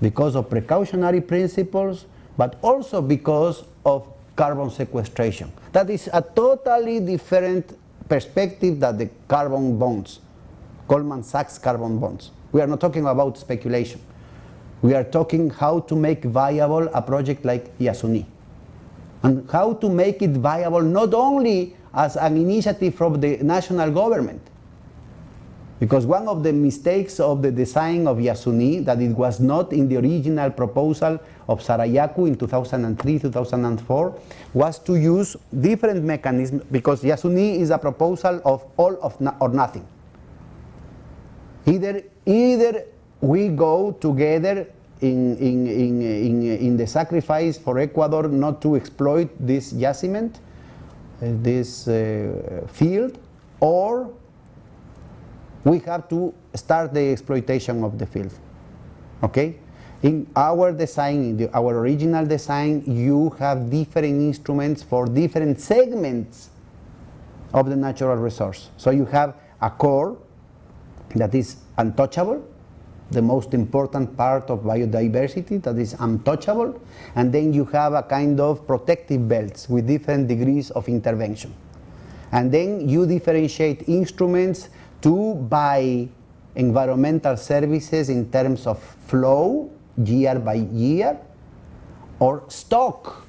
because of precautionary principles, but also because of carbon sequestration. That is a totally different perspective than the carbon bonds, Goldman Sachs carbon bonds. We are not talking about speculation. We are talking how to make viable a project like Yasuni, and how to make it viable not only as an initiative from the national government, because one of the mistakes of the design of Yasuni, that it was not in the original proposal of Sarayaku in 2003, 2004, was to use different mechanisms, because Yasuni is a proposal of all or nothing. Either we go together in the sacrifice for Ecuador not to exploit this yaciment, this field, or we have to start the exploitation of the field. Okay? In our design, in our original design, you have different instruments for different segments of the natural resource. So you have a core that is untouchable, the most important part of biodiversity that is untouchable, and then you have a kind of protective belts with different degrees of intervention. And then you differentiate instruments to buy environmental services in terms of flow, year by year, or stock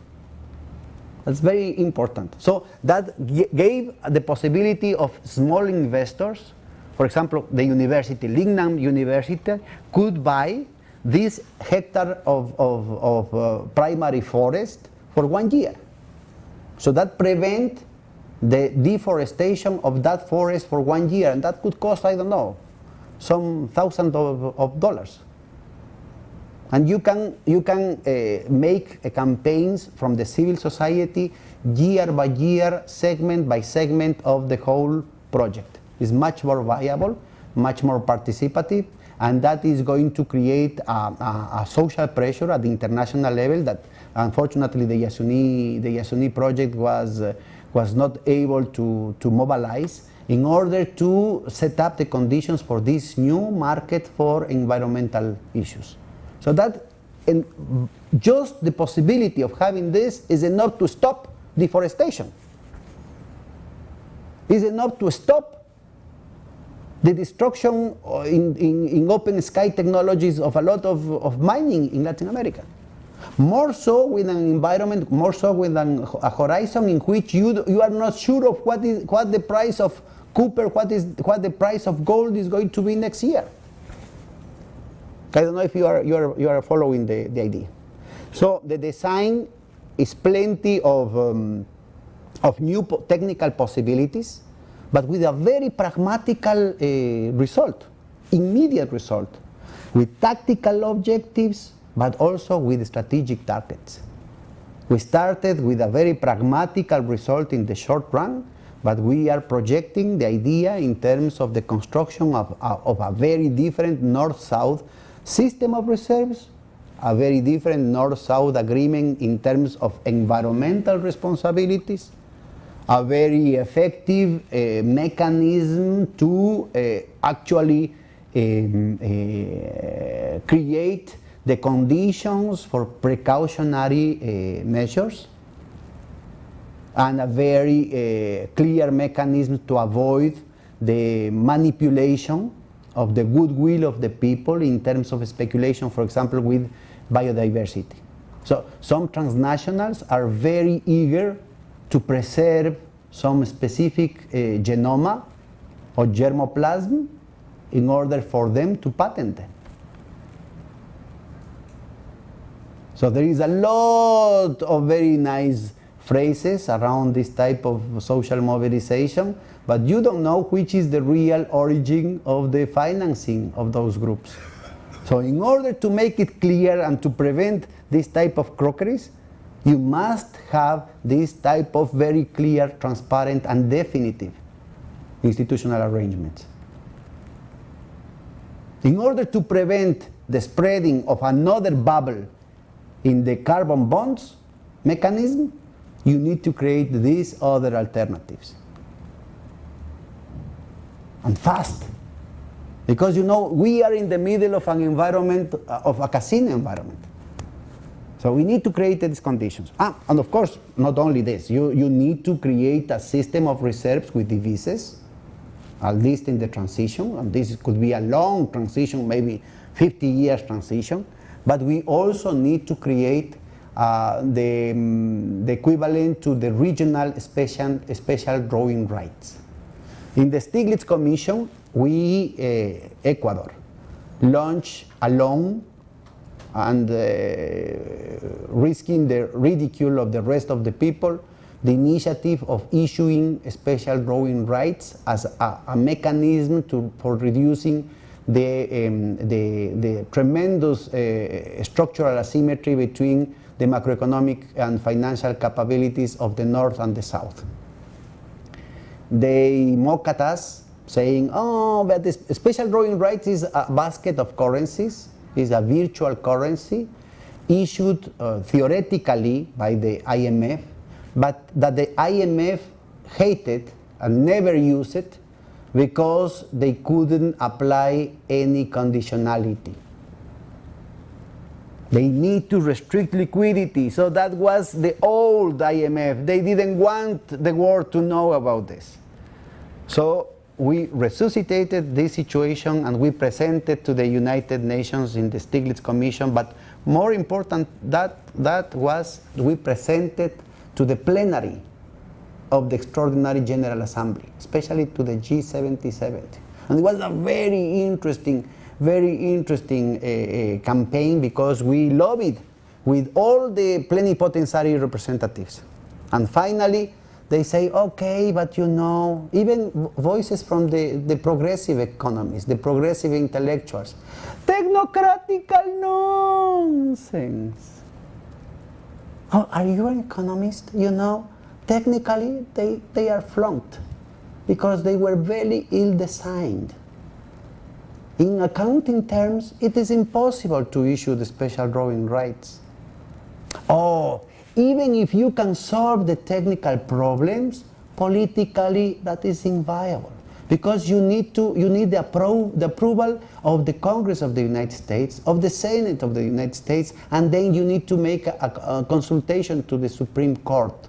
That's very important. So that gave the possibility of small investors, for example, the university, Lingnan University, could buy this hectare of primary forest for 1 year. So that prevent the deforestation of that forest for 1 year, and that could cost, I don't know, some thousands of dollars. And you can make campaigns from the civil society year by year, segment by segment of the whole project. It's much more viable, much more participative, and that is going to create a social pressure at the international level that unfortunately the Yasuni project was not able to mobilize in order to set up the conditions for this new market for environmental issues. So that, and just the possibility of having this is enough to stop deforestation. Is enough to stop the destruction in open sky technologies of a lot of mining in Latin America. More so with an environment, more so with a horizon in which you are not sure of what the price of copper, what the price of gold is going to be next year. I don't know if you are following the idea. So the design is plenty of new technical possibilities, but with a very pragmatical result, immediate result, with tactical objectives, but also with strategic targets. We started with a very pragmatical result in the short run, but we are projecting the idea in terms of the construction of a very different north-south system of reserves, a very different north-south agreement in terms of environmental responsibilities, a very effective mechanism to actually create the conditions for precautionary measures, and a very clear mechanism to avoid the manipulation of the goodwill of the people in terms of speculation, for example, with biodiversity. So some transnationals are very eager to preserve some specific genoma or germoplasm in order for them to patent them. So there is a lot of very nice phrases around this type of social mobilization, but you don't know which is the real origin of the financing of those groups. So in order to make it clear and to prevent this type of crookeries, you must have this type of very clear, transparent, and definitive institutional arrangements. In order to prevent the spreading of another bubble in the carbon bonds mechanism, you need to create these other alternatives. And fast. Because we are in the middle of an environment, of a casino environment. So we need to create these conditions. And of course, not only this, you need to create a system of reserves with devices, at least in the transition, and this could be a long transition, maybe 50 years transition, but we also need to create the equivalent to the regional special drawing rights. In the Stiglitz Commission, we, Ecuador, launched a loan and risking the ridicule of the rest of the people, the initiative of issuing special drawing rights as a mechanism for reducing the tremendous structural asymmetry between the macroeconomic and financial capabilities of the North and the South. They mock at us, saying, but the special drawing rights is a basket of currencies, is a virtual currency issued theoretically by the IMF, but that the IMF hated and never used it because they couldn't apply any conditionality. They need to restrict liquidity, so that was the old IMF. They didn't want the world to know about this. So we resuscitated this situation and we presented to the United Nations in the Stiglitz Commission, but more important that was we presented to the plenary of the Extraordinary General Assembly, especially to the G77. And it was a very interesting campaign because we lobbied with all the plenipotentiary representatives. And finally, they say, okay, but you know, even voices from the progressive economists, the progressive intellectuals, technocratical nonsense. Oh, are you an economist? You know, technically they are flunked because they were very ill-designed. In accounting terms, it is impossible to issue the special drawing rights. Oh, even if you can solve the technical problems, politically that is inviable because you need the approval of the Congress of the United States, of the Senate of the United States, and then you need to make a consultation to the Supreme Court.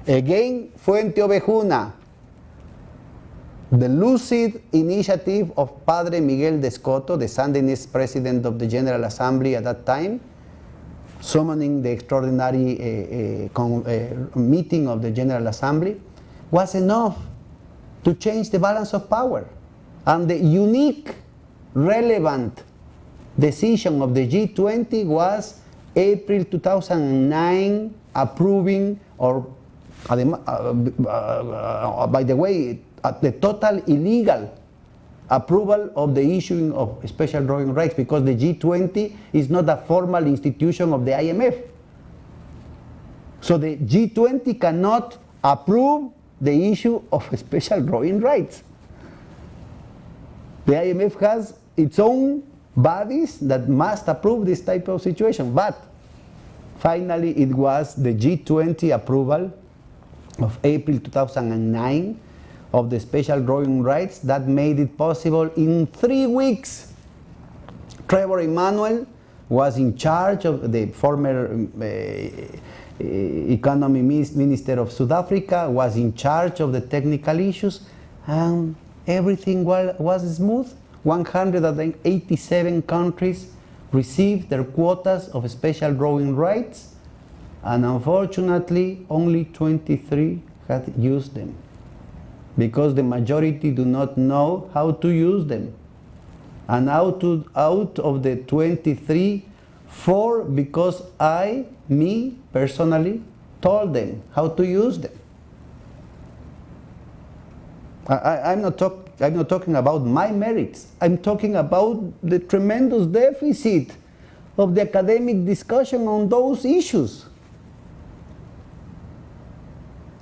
Again, Fuente Ovejuna, the lucid initiative of Padre Miguel de Escoto, the Sandinist president of the General Assembly at that time, summoning the extraordinary meeting of the General Assembly, was enough to change the balance of power. And the unique, relevant decision of the G20 was April 2009 approving, or by the way, the total illegal approval of the issuing of special drawing rights, because the G20 is not a formal institution of the IMF. So the G20 cannot approve the issue of special drawing rights. The IMF has its own bodies that must approve this type of situation. But finally it was the G20 approval of April 2009 of the special drawing rights that made it possible in 3 weeks. Trevor Emanuel was in charge of the former economy minister of South Africa, was in charge of the technical issues, and everything was smooth. 187 countries received their quotas of special drawing rights, and unfortunately only 23 had used them, because the majority do not know how to use them. And out of the 23, 4 because me personally told them how to use them. I'm not talking about my merits. I'm talking about the tremendous deficit of the academic discussion on those issues.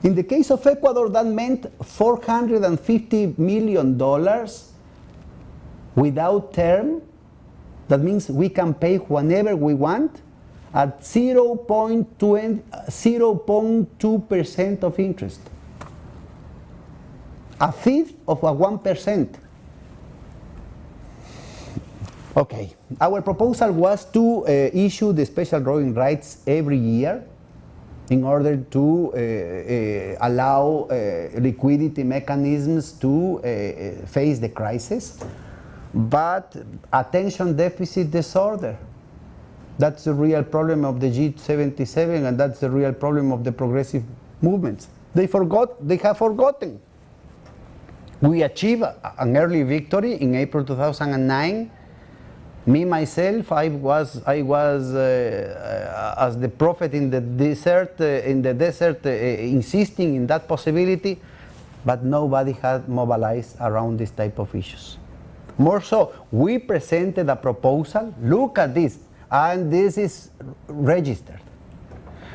In the case of Ecuador, that meant $450 million without term. That means we can pay whenever we want at 0.2% of interest. A fifth of 1%. Okay, our proposal was to issue the special drawing rights every year in order to allow liquidity mechanisms to face the crisis. But attention deficit disorder, that's the real problem of the G77, and that's the real problem of the progressive movements. They have forgotten. We achieved an early victory in April 2009. Me, myself, I was as the prophet in the desert, insisting in that possibility, but nobody had mobilized around this type of issues. More so, we presented a proposal, look at this, and this is registered.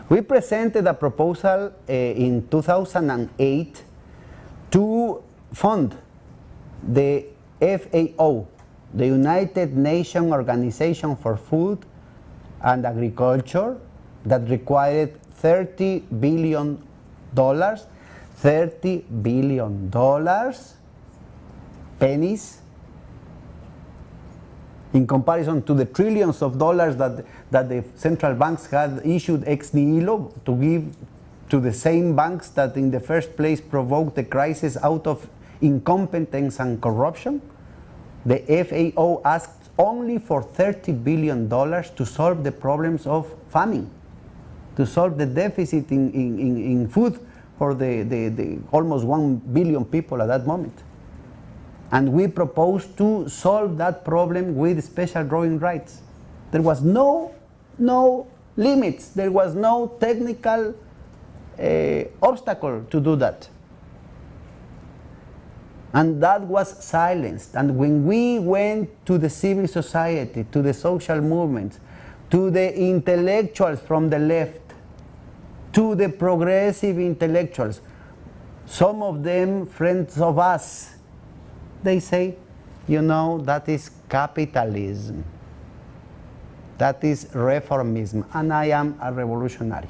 We presented a proposal in 2008 to fund the FAO, the United Nations Organization for Food and Agriculture, that required $30 billion, $30 billion, pennies, in comparison to the trillions of dollars that the central banks had issued ex nihilo to give to the same banks that in the first place provoked the crisis out of incompetence and corruption. The FAO asked only for $30 billion to solve the problems of famine. to solve the deficit in food for the almost 1 billion people at that moment. And we proposed to solve that problem with special drawing rights. There was no limits, there was no technical obstacle to do that. And that was silenced. And when we went to the civil society, to the social movements, to the intellectuals from the left, to the progressive intellectuals, some of them friends of us, they say, you know, that is capitalism. That is reformism, and I am a revolutionary.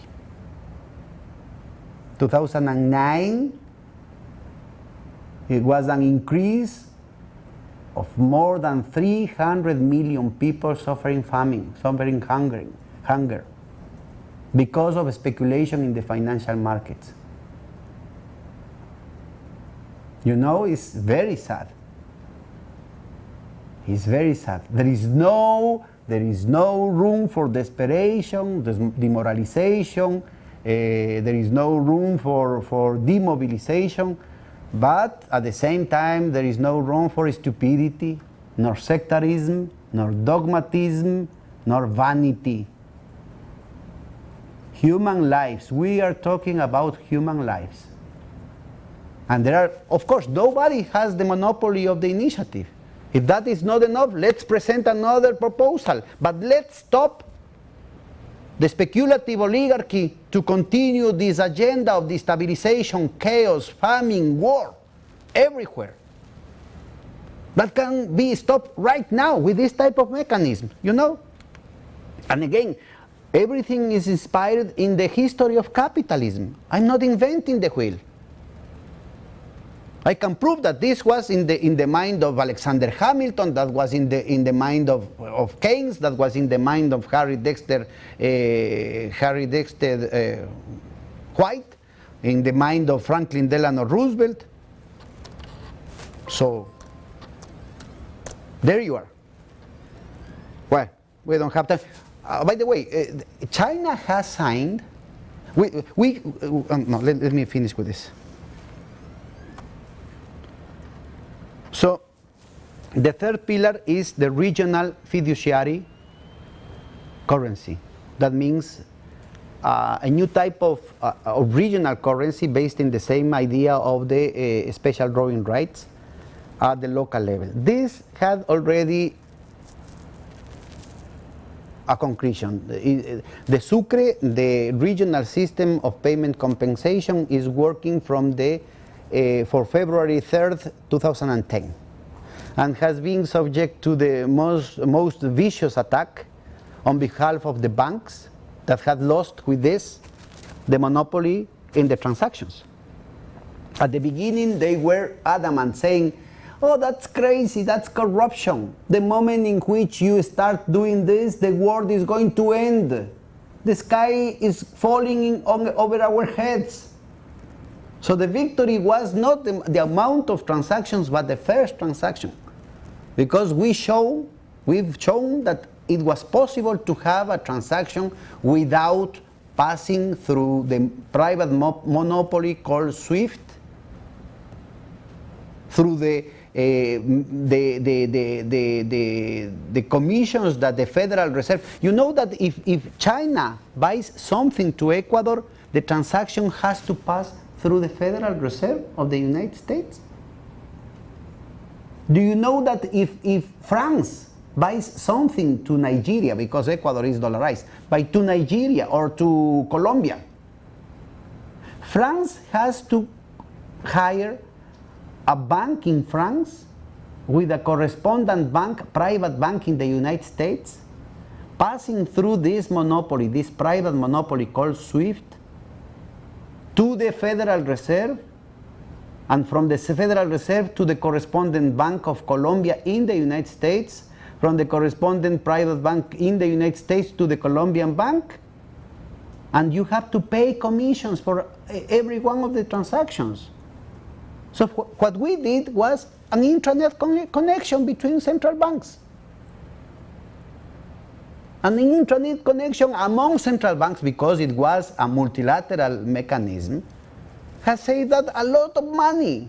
2009, it was an increase of more than 300 million people suffering famine, suffering hunger, because of speculation in the financial markets. You know, it's very sad. It's very sad. There is no room for desperation, demoralization. There is no room for demobilization. But at the same time, there is no room for stupidity, nor sectarism, nor dogmatism, nor vanity. Human lives. We are talking about human lives. And there are, of course, nobody has the monopoly of the initiative. If that is not enough, let's present another proposal. But let's stop the speculative oligarchy to continue this agenda of destabilization, chaos, famine, war, everywhere. That can be stopped right now with this type of mechanism, you know? And again, everything is inspired in the history of capitalism. I'm not inventing the wheel. I can prove that this was in the mind of Alexander Hamilton, that was in the mind of Keynes, that was in the mind of Harry Dexter White, in the mind of Franklin Delano Roosevelt. So there you are. Well, we don't have time. By the way, China has signed. Let me finish with this. So the third pillar is the regional fiduciary currency. That means a new type of regional currency based in the same idea of the special drawing rights at the local level. This had already a concretion. The Sucre, the regional system of payment compensation, is working from for February 3rd, 2010, and has been subject to the most vicious attack on behalf of the banks that had lost with this the monopoly in the transactions. At the beginning, they were adamant, saying, oh, that's crazy, that's corruption. The moment in which you start doing this, the world is going to end. The sky is falling over our heads. So the victory was not the amount of transactions, but the first transaction. Because we've shown that it was possible to have a transaction without passing through the private monopoly called SWIFT, through the commissions that the Federal Reserve. You know that if China buys something to Ecuador, the transaction has to pass through the Federal Reserve of the United States? Do you know that if France buys something to Nigeria, because Ecuador is dollarized, to Nigeria or to Colombia, France has to hire a bank in France with a correspondent bank, private bank in the United States, passing through this monopoly, this private monopoly called SWIFT, to the Federal Reserve, and from the Federal Reserve to the correspondent Bank of Colombia in the United States, from the correspondent private bank in the United States to the Colombian bank, and you have to pay commissions for every one of the transactions. So what we did was an intranet connection between central banks. And the intranet connection among central banks, because it was a multilateral mechanism, has saved that a lot of money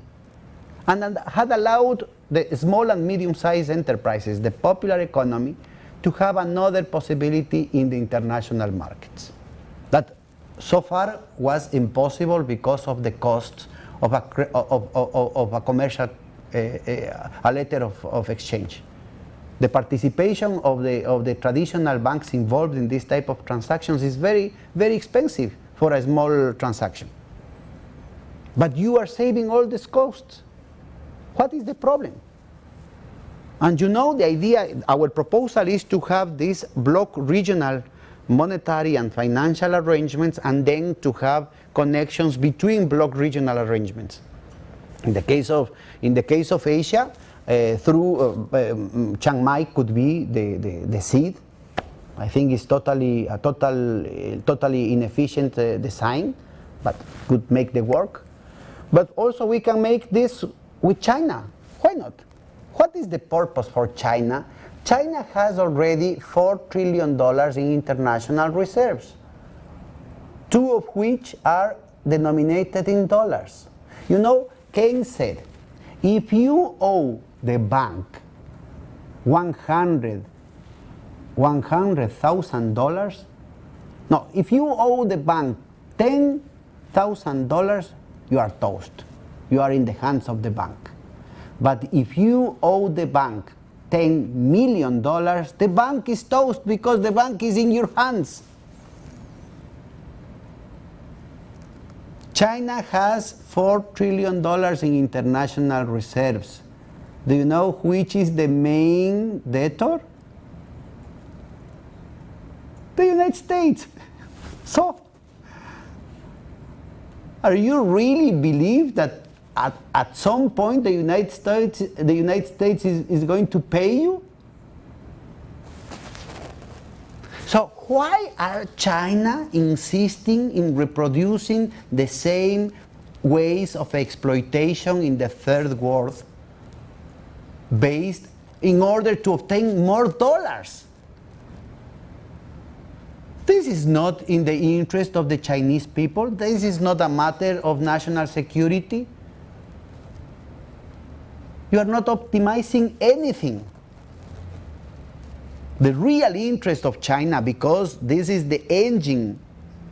and had allowed the small and medium-sized enterprises, the popular economy, to have another possibility in the international markets. That so far was impossible because of the cost of a commercial, a letter of exchange. The participation of the traditional banks involved in this type of transactions is very, very expensive for a small transaction. But you are saving all these costs. What is the problem? And you know, the idea, our proposal is to have these block regional monetary and financial arrangements, and then to have connections between block regional arrangements. In the case of Asia, through Chiang Mai could be the seed. I think it's totally inefficient design, but could make the work. But also we can make this with China. Why not? What is the purpose for China? China has already $4 trillion in international reserves, 2 of which are denominated in dollars. You know, Keynes said, if you owe the bank $100,000, no, if you owe the bank $10,000, you are toast. You are in the hands of the bank. But if you owe the bank $10 million, the bank is toast because the bank is in your hands. China has $4 trillion in international reserves. Do you know which is the main debtor? The United States. So, are you really believe that at some point the United States is going to pay you? So why are China insisting in reproducing the same ways of exploitation in the third world based in order to obtain more dollars? This is not in the interest of the Chinese people. This is not a matter of national security. You are not optimizing anything. The real interest of China, because this is the engine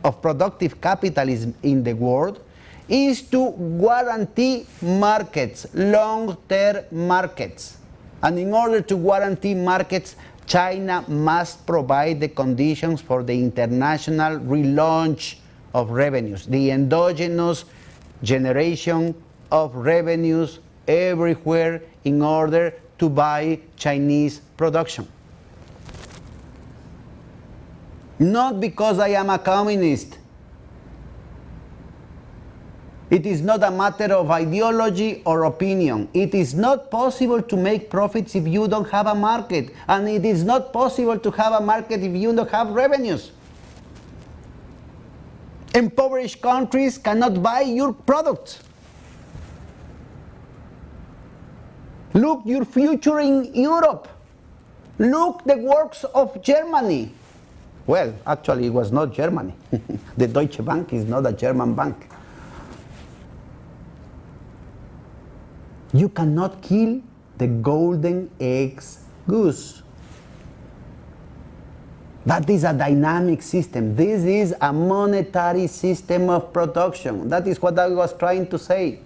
of productive capitalism in the world, is to guarantee markets, long-term markets. And in order to guarantee markets, China must provide the conditions for the international relaunch of revenues, the endogenous generation of revenues everywhere in order to buy Chinese production. Not because I am a communist. It is not a matter of ideology or opinion. It is not possible to make profits if you don't have a market. And it is not possible to have a market if you don't have revenues. Impoverished countries cannot buy your products. Look your future in Europe. Look the works of Germany. Well, actually it was not Germany. The Deutsche Bank is not a German bank. You cannot kill the golden eggs goose. That is a dynamic system. This is a monetary system of production. That is what I was trying to say.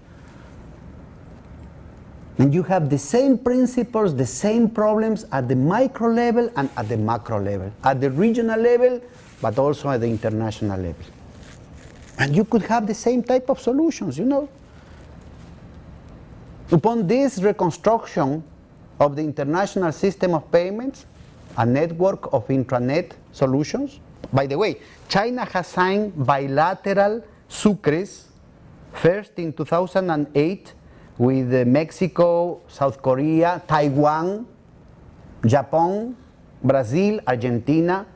And you have the same principles, the same problems at the micro level and at the macro level. At the regional level, but also at the international level. And you could have the same type of solutions, you know. Upon this reconstruction of the international system of payments, a network of intranet solutions. By the way, China has signed bilateral sucres, first in 2008 with Mexico, South Korea, Taiwan, Japan, Brazil, Argentina,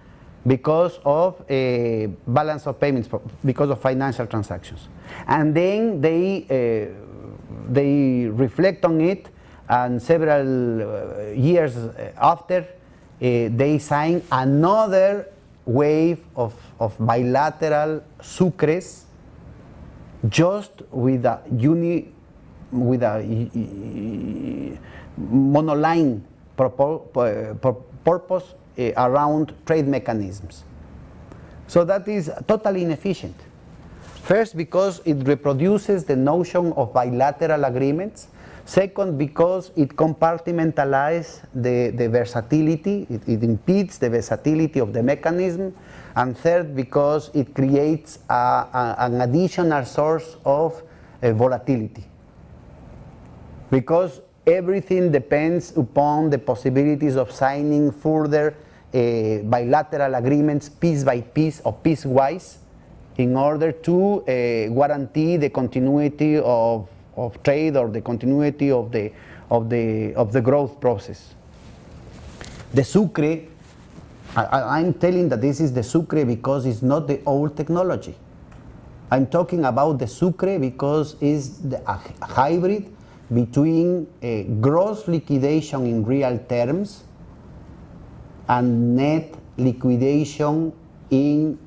because of a balance of payments, because of financial transactions. And then they reflect on it, and several years after, they signed another wave of bilateral sucres just with a monoline purpose around trade mechanisms. So that is totally inefficient. First, because it reproduces the notion of bilateral agreements. Second, because it compartmentalizes the versatility, it impedes the versatility of the mechanism. And third, because it creates an additional source of volatility. Because everything depends upon the possibilities of signing further bilateral agreements piece by piece or piecewise in order to guarantee the continuity of trade or the continuity of the growth process. The sucre, I'm telling that this is the sucre because it's not the old technology. I'm talking about the sucre because it's a hybrid between gross liquidation in real terms and net liquidation in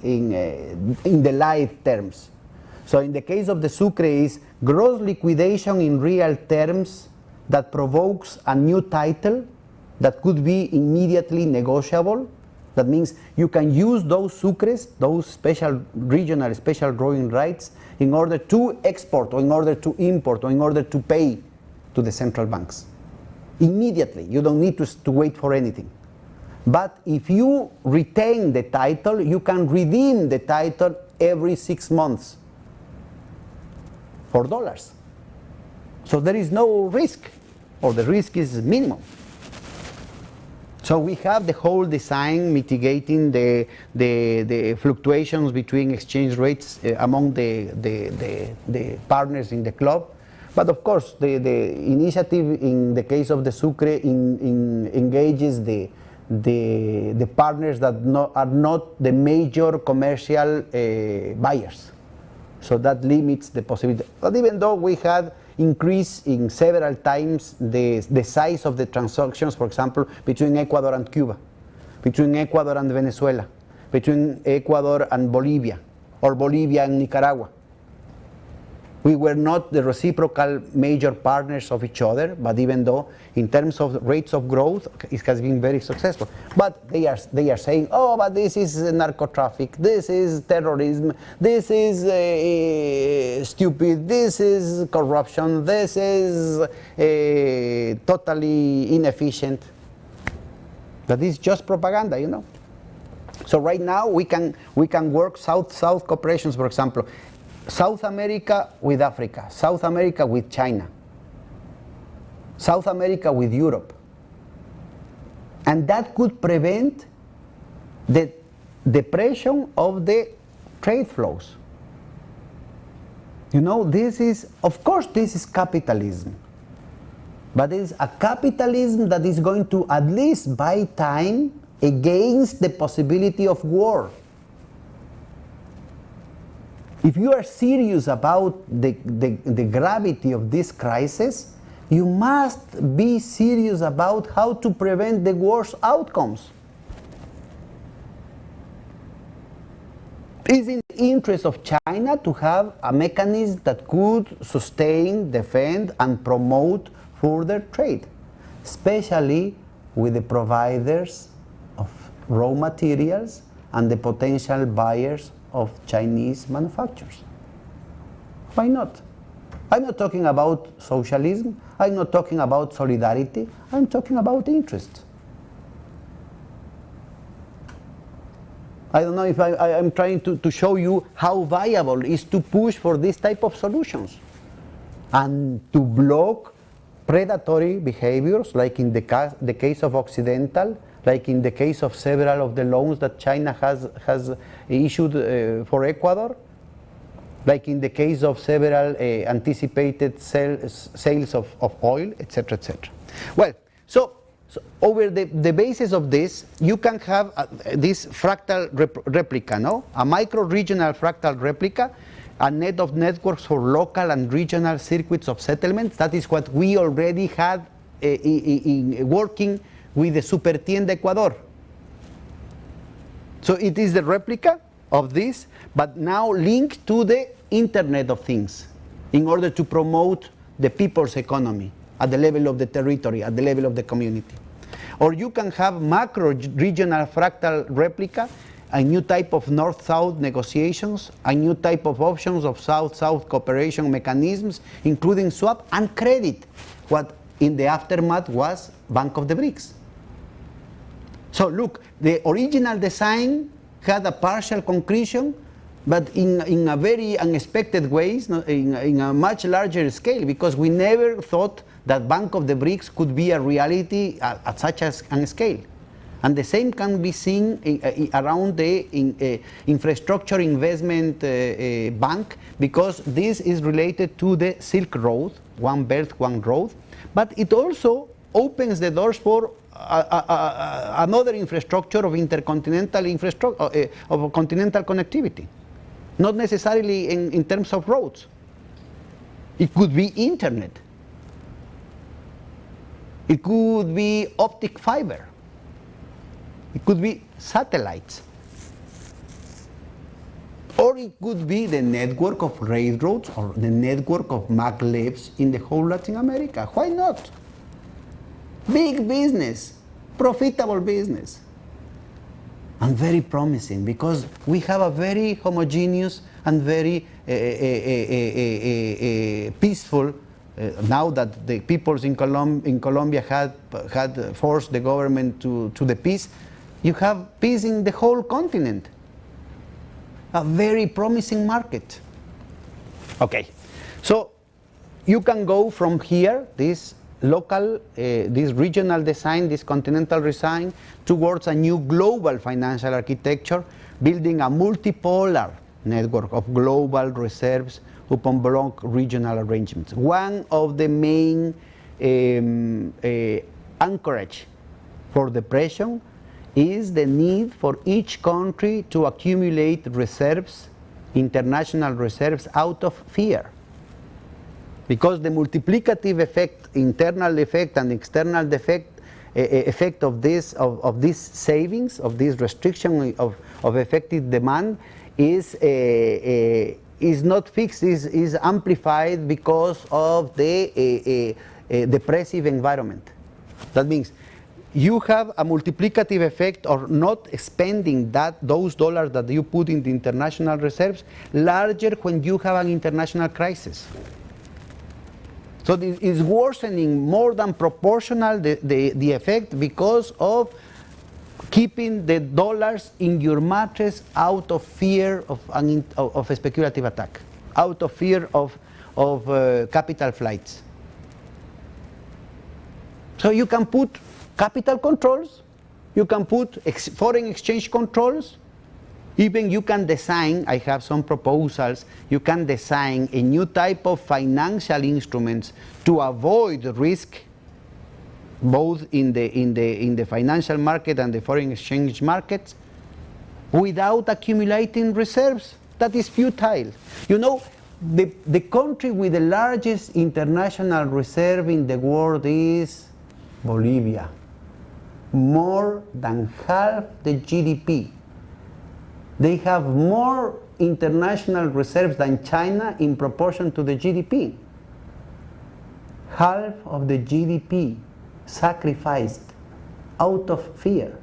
the live terms. So in the case of the sucre is gross liquidation in real terms that provokes a new title that could be immediately negotiable. That means you can use those sucres, those special regional special drawing rights, in order to export or in order to import or in order to pay to the central banks. Immediately, you don't need to wait for anything. But if you retain the title, you can redeem the title every 6 months for dollars. So there is no risk, or the risk is minimum. So we have the whole design mitigating the fluctuations between exchange rates among the partners in the club. But of course, the initiative in the case of the sucre engages the partners that are not the major commercial buyers. So that limits the possibility. But even though we had increase in several times the size of the transactions, for example, between Ecuador and Cuba, between Ecuador and Venezuela, between Ecuador and Bolivia, or Bolivia and Nicaragua. We were not the reciprocal major partners of each other, but even though in terms of rates of growth, it has been very successful. But they are saying, oh, but this is narco traffic, this is terrorism, this is stupid, this is corruption, this is totally inefficient. That is just propaganda, you know. So right now we can work South-South cooperations, for example. South America with Africa, South America with China, South America with Europe. And that could prevent the depression of the trade flows. You know, this is, of course, this is capitalism. But it is a capitalism that is going to at least buy time against the possibility of war. If you are serious about the gravity of this crisis, you must be serious about how to prevent the worst outcomes. It is in the interest of China to have a mechanism that could sustain, defend, and promote further trade, especially with the providers of raw materials and the potential buyers of Chinese manufacturers. Why not? I'm not talking about socialism, I'm not talking about solidarity, I'm talking about interest. I don't know if I'm trying to show you how viable it is to push for this type of solutions and to block predatory behaviors, like in the case of Occidental, like in the case of several of the loans that China has issued for Ecuador, like in the case of several anticipated sales of oil, etc., etc. Well, so over the basis of this, you can have this fractal replica, no? A micro-regional fractal replica, a net of networks for local and regional circuits of settlement. That is what we already had in working with the Supertienda Ecuador. So it is the replica of this, but now linked to the Internet of Things in order to promote the people's economy at the level of the territory, at the level of the community. Or you can have macro regional fractal replica, a new type of north-south negotiations, a new type of options of south-south cooperation mechanisms, including swap and credit, what in the aftermath was Bank of the BRICS. So look, the original design had a partial concretion, but in a very unexpected ways, in a much larger scale, because we never thought that Bank of the BRICS could be a reality at such a scale. And the same can be seen around the infrastructure investment bank, because this is related to the Silk Road, One Belt, One Road, but it also opens the doors for another infrastructure of intercontinental infrastructure, of continental connectivity. Not necessarily in terms of roads. It could be internet. It could be optic fiber. It could be satellites. Or it could be the network of railroads or the network of maglevs in the whole Latin America. Why not? Big business, profitable business. And very promising, because we have a very homogeneous and very peaceful, now that the peoples in Colombia had forced the government to the peace, you have peace in the whole continent. A very promising market. Okay, so you can go from here, this local, this regional design, this continental design, towards a new global financial architecture, building a multipolar network of global reserves upon block regional arrangements. One of the main anchorage for depression is the need for each country to accumulate reserves, international reserves, out of fear. Because the multiplicative effect, internal effect and external effect of this savings, of this restriction of effective demand is not fixed, is amplified because of the depressive environment. That means you have a multiplicative effect of not spending those dollars that you put in the international reserves larger when you have an international crisis. So this is worsening more than proportional the effect because of keeping the dollars in your mattress out of fear of a speculative attack, out of fear of capital flights. So you can put capital controls, you can put foreign exchange controls, even you can design, I have some proposals, you can design a new type of financial instruments to avoid risk, both in the financial market and the foreign exchange markets, without accumulating reserves. That is futile. You know, the country with the largest international reserve in the world is Bolivia. More than half the GDP. They have more international reserves than China in proportion to the GDP. Half of the GDP sacrificed out of fear.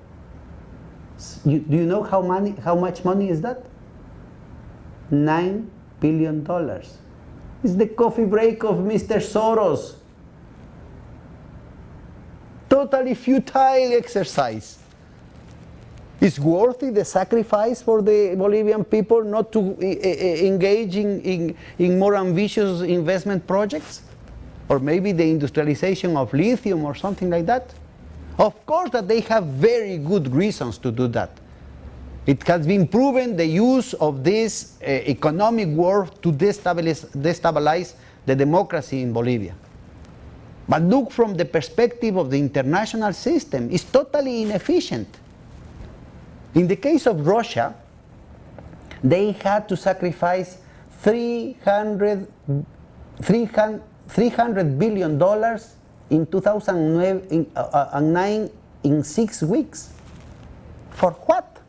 Do you know how much money is that? $9 billion. It's the coffee break of Mr. Soros. Totally futile exercise. Is worthy the sacrifice for the Bolivian people not to engage in more ambitious investment projects? Or maybe the industrialization of lithium or something like that? Of course that they have very good reasons to do that. It has been proven the use of this economic war to destabilize the democracy in Bolivia. But look from the perspective of the international system, it's totally inefficient. In the case of Russia, they had to sacrifice $300 billion in 2009 in 6 weeks. For what?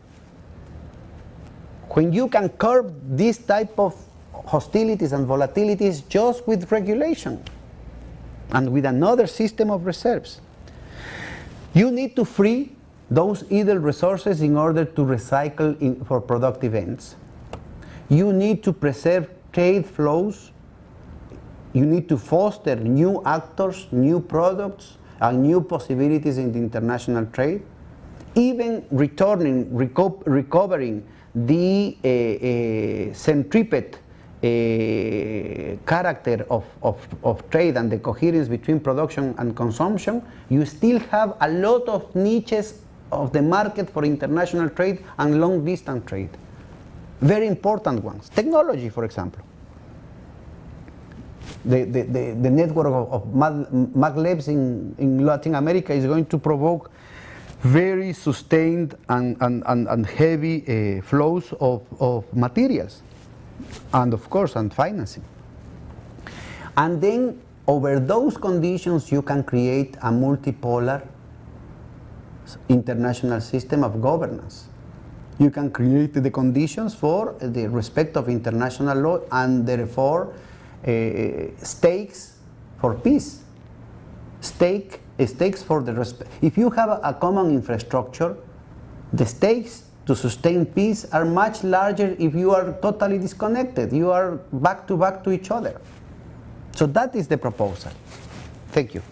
When you can curb this type of hostilities and volatilities just with regulation and with another system of reserves. You need to free those idle resources in order to recycle for productive ends. You need to preserve trade flows. You need to foster new actors, new products, and new possibilities in the international trade. Even recovering the centripete character of trade and the coherence between production and consumption, you still have a lot of niches of the market for international trade and long-distance trade. Very important ones. Technology, for example. The network of maglevs in Latin America is going to provoke very sustained and heavy flows of materials and of course and financing. And then over those conditions you can create a multipolar international system of governance. You can create the conditions for the respect of international law and therefore stakes for peace. Stakes for the respect. If you have a common infrastructure, the stakes to sustain peace are much larger if you are totally disconnected. You are back to each other. So that is the proposal. Thank you.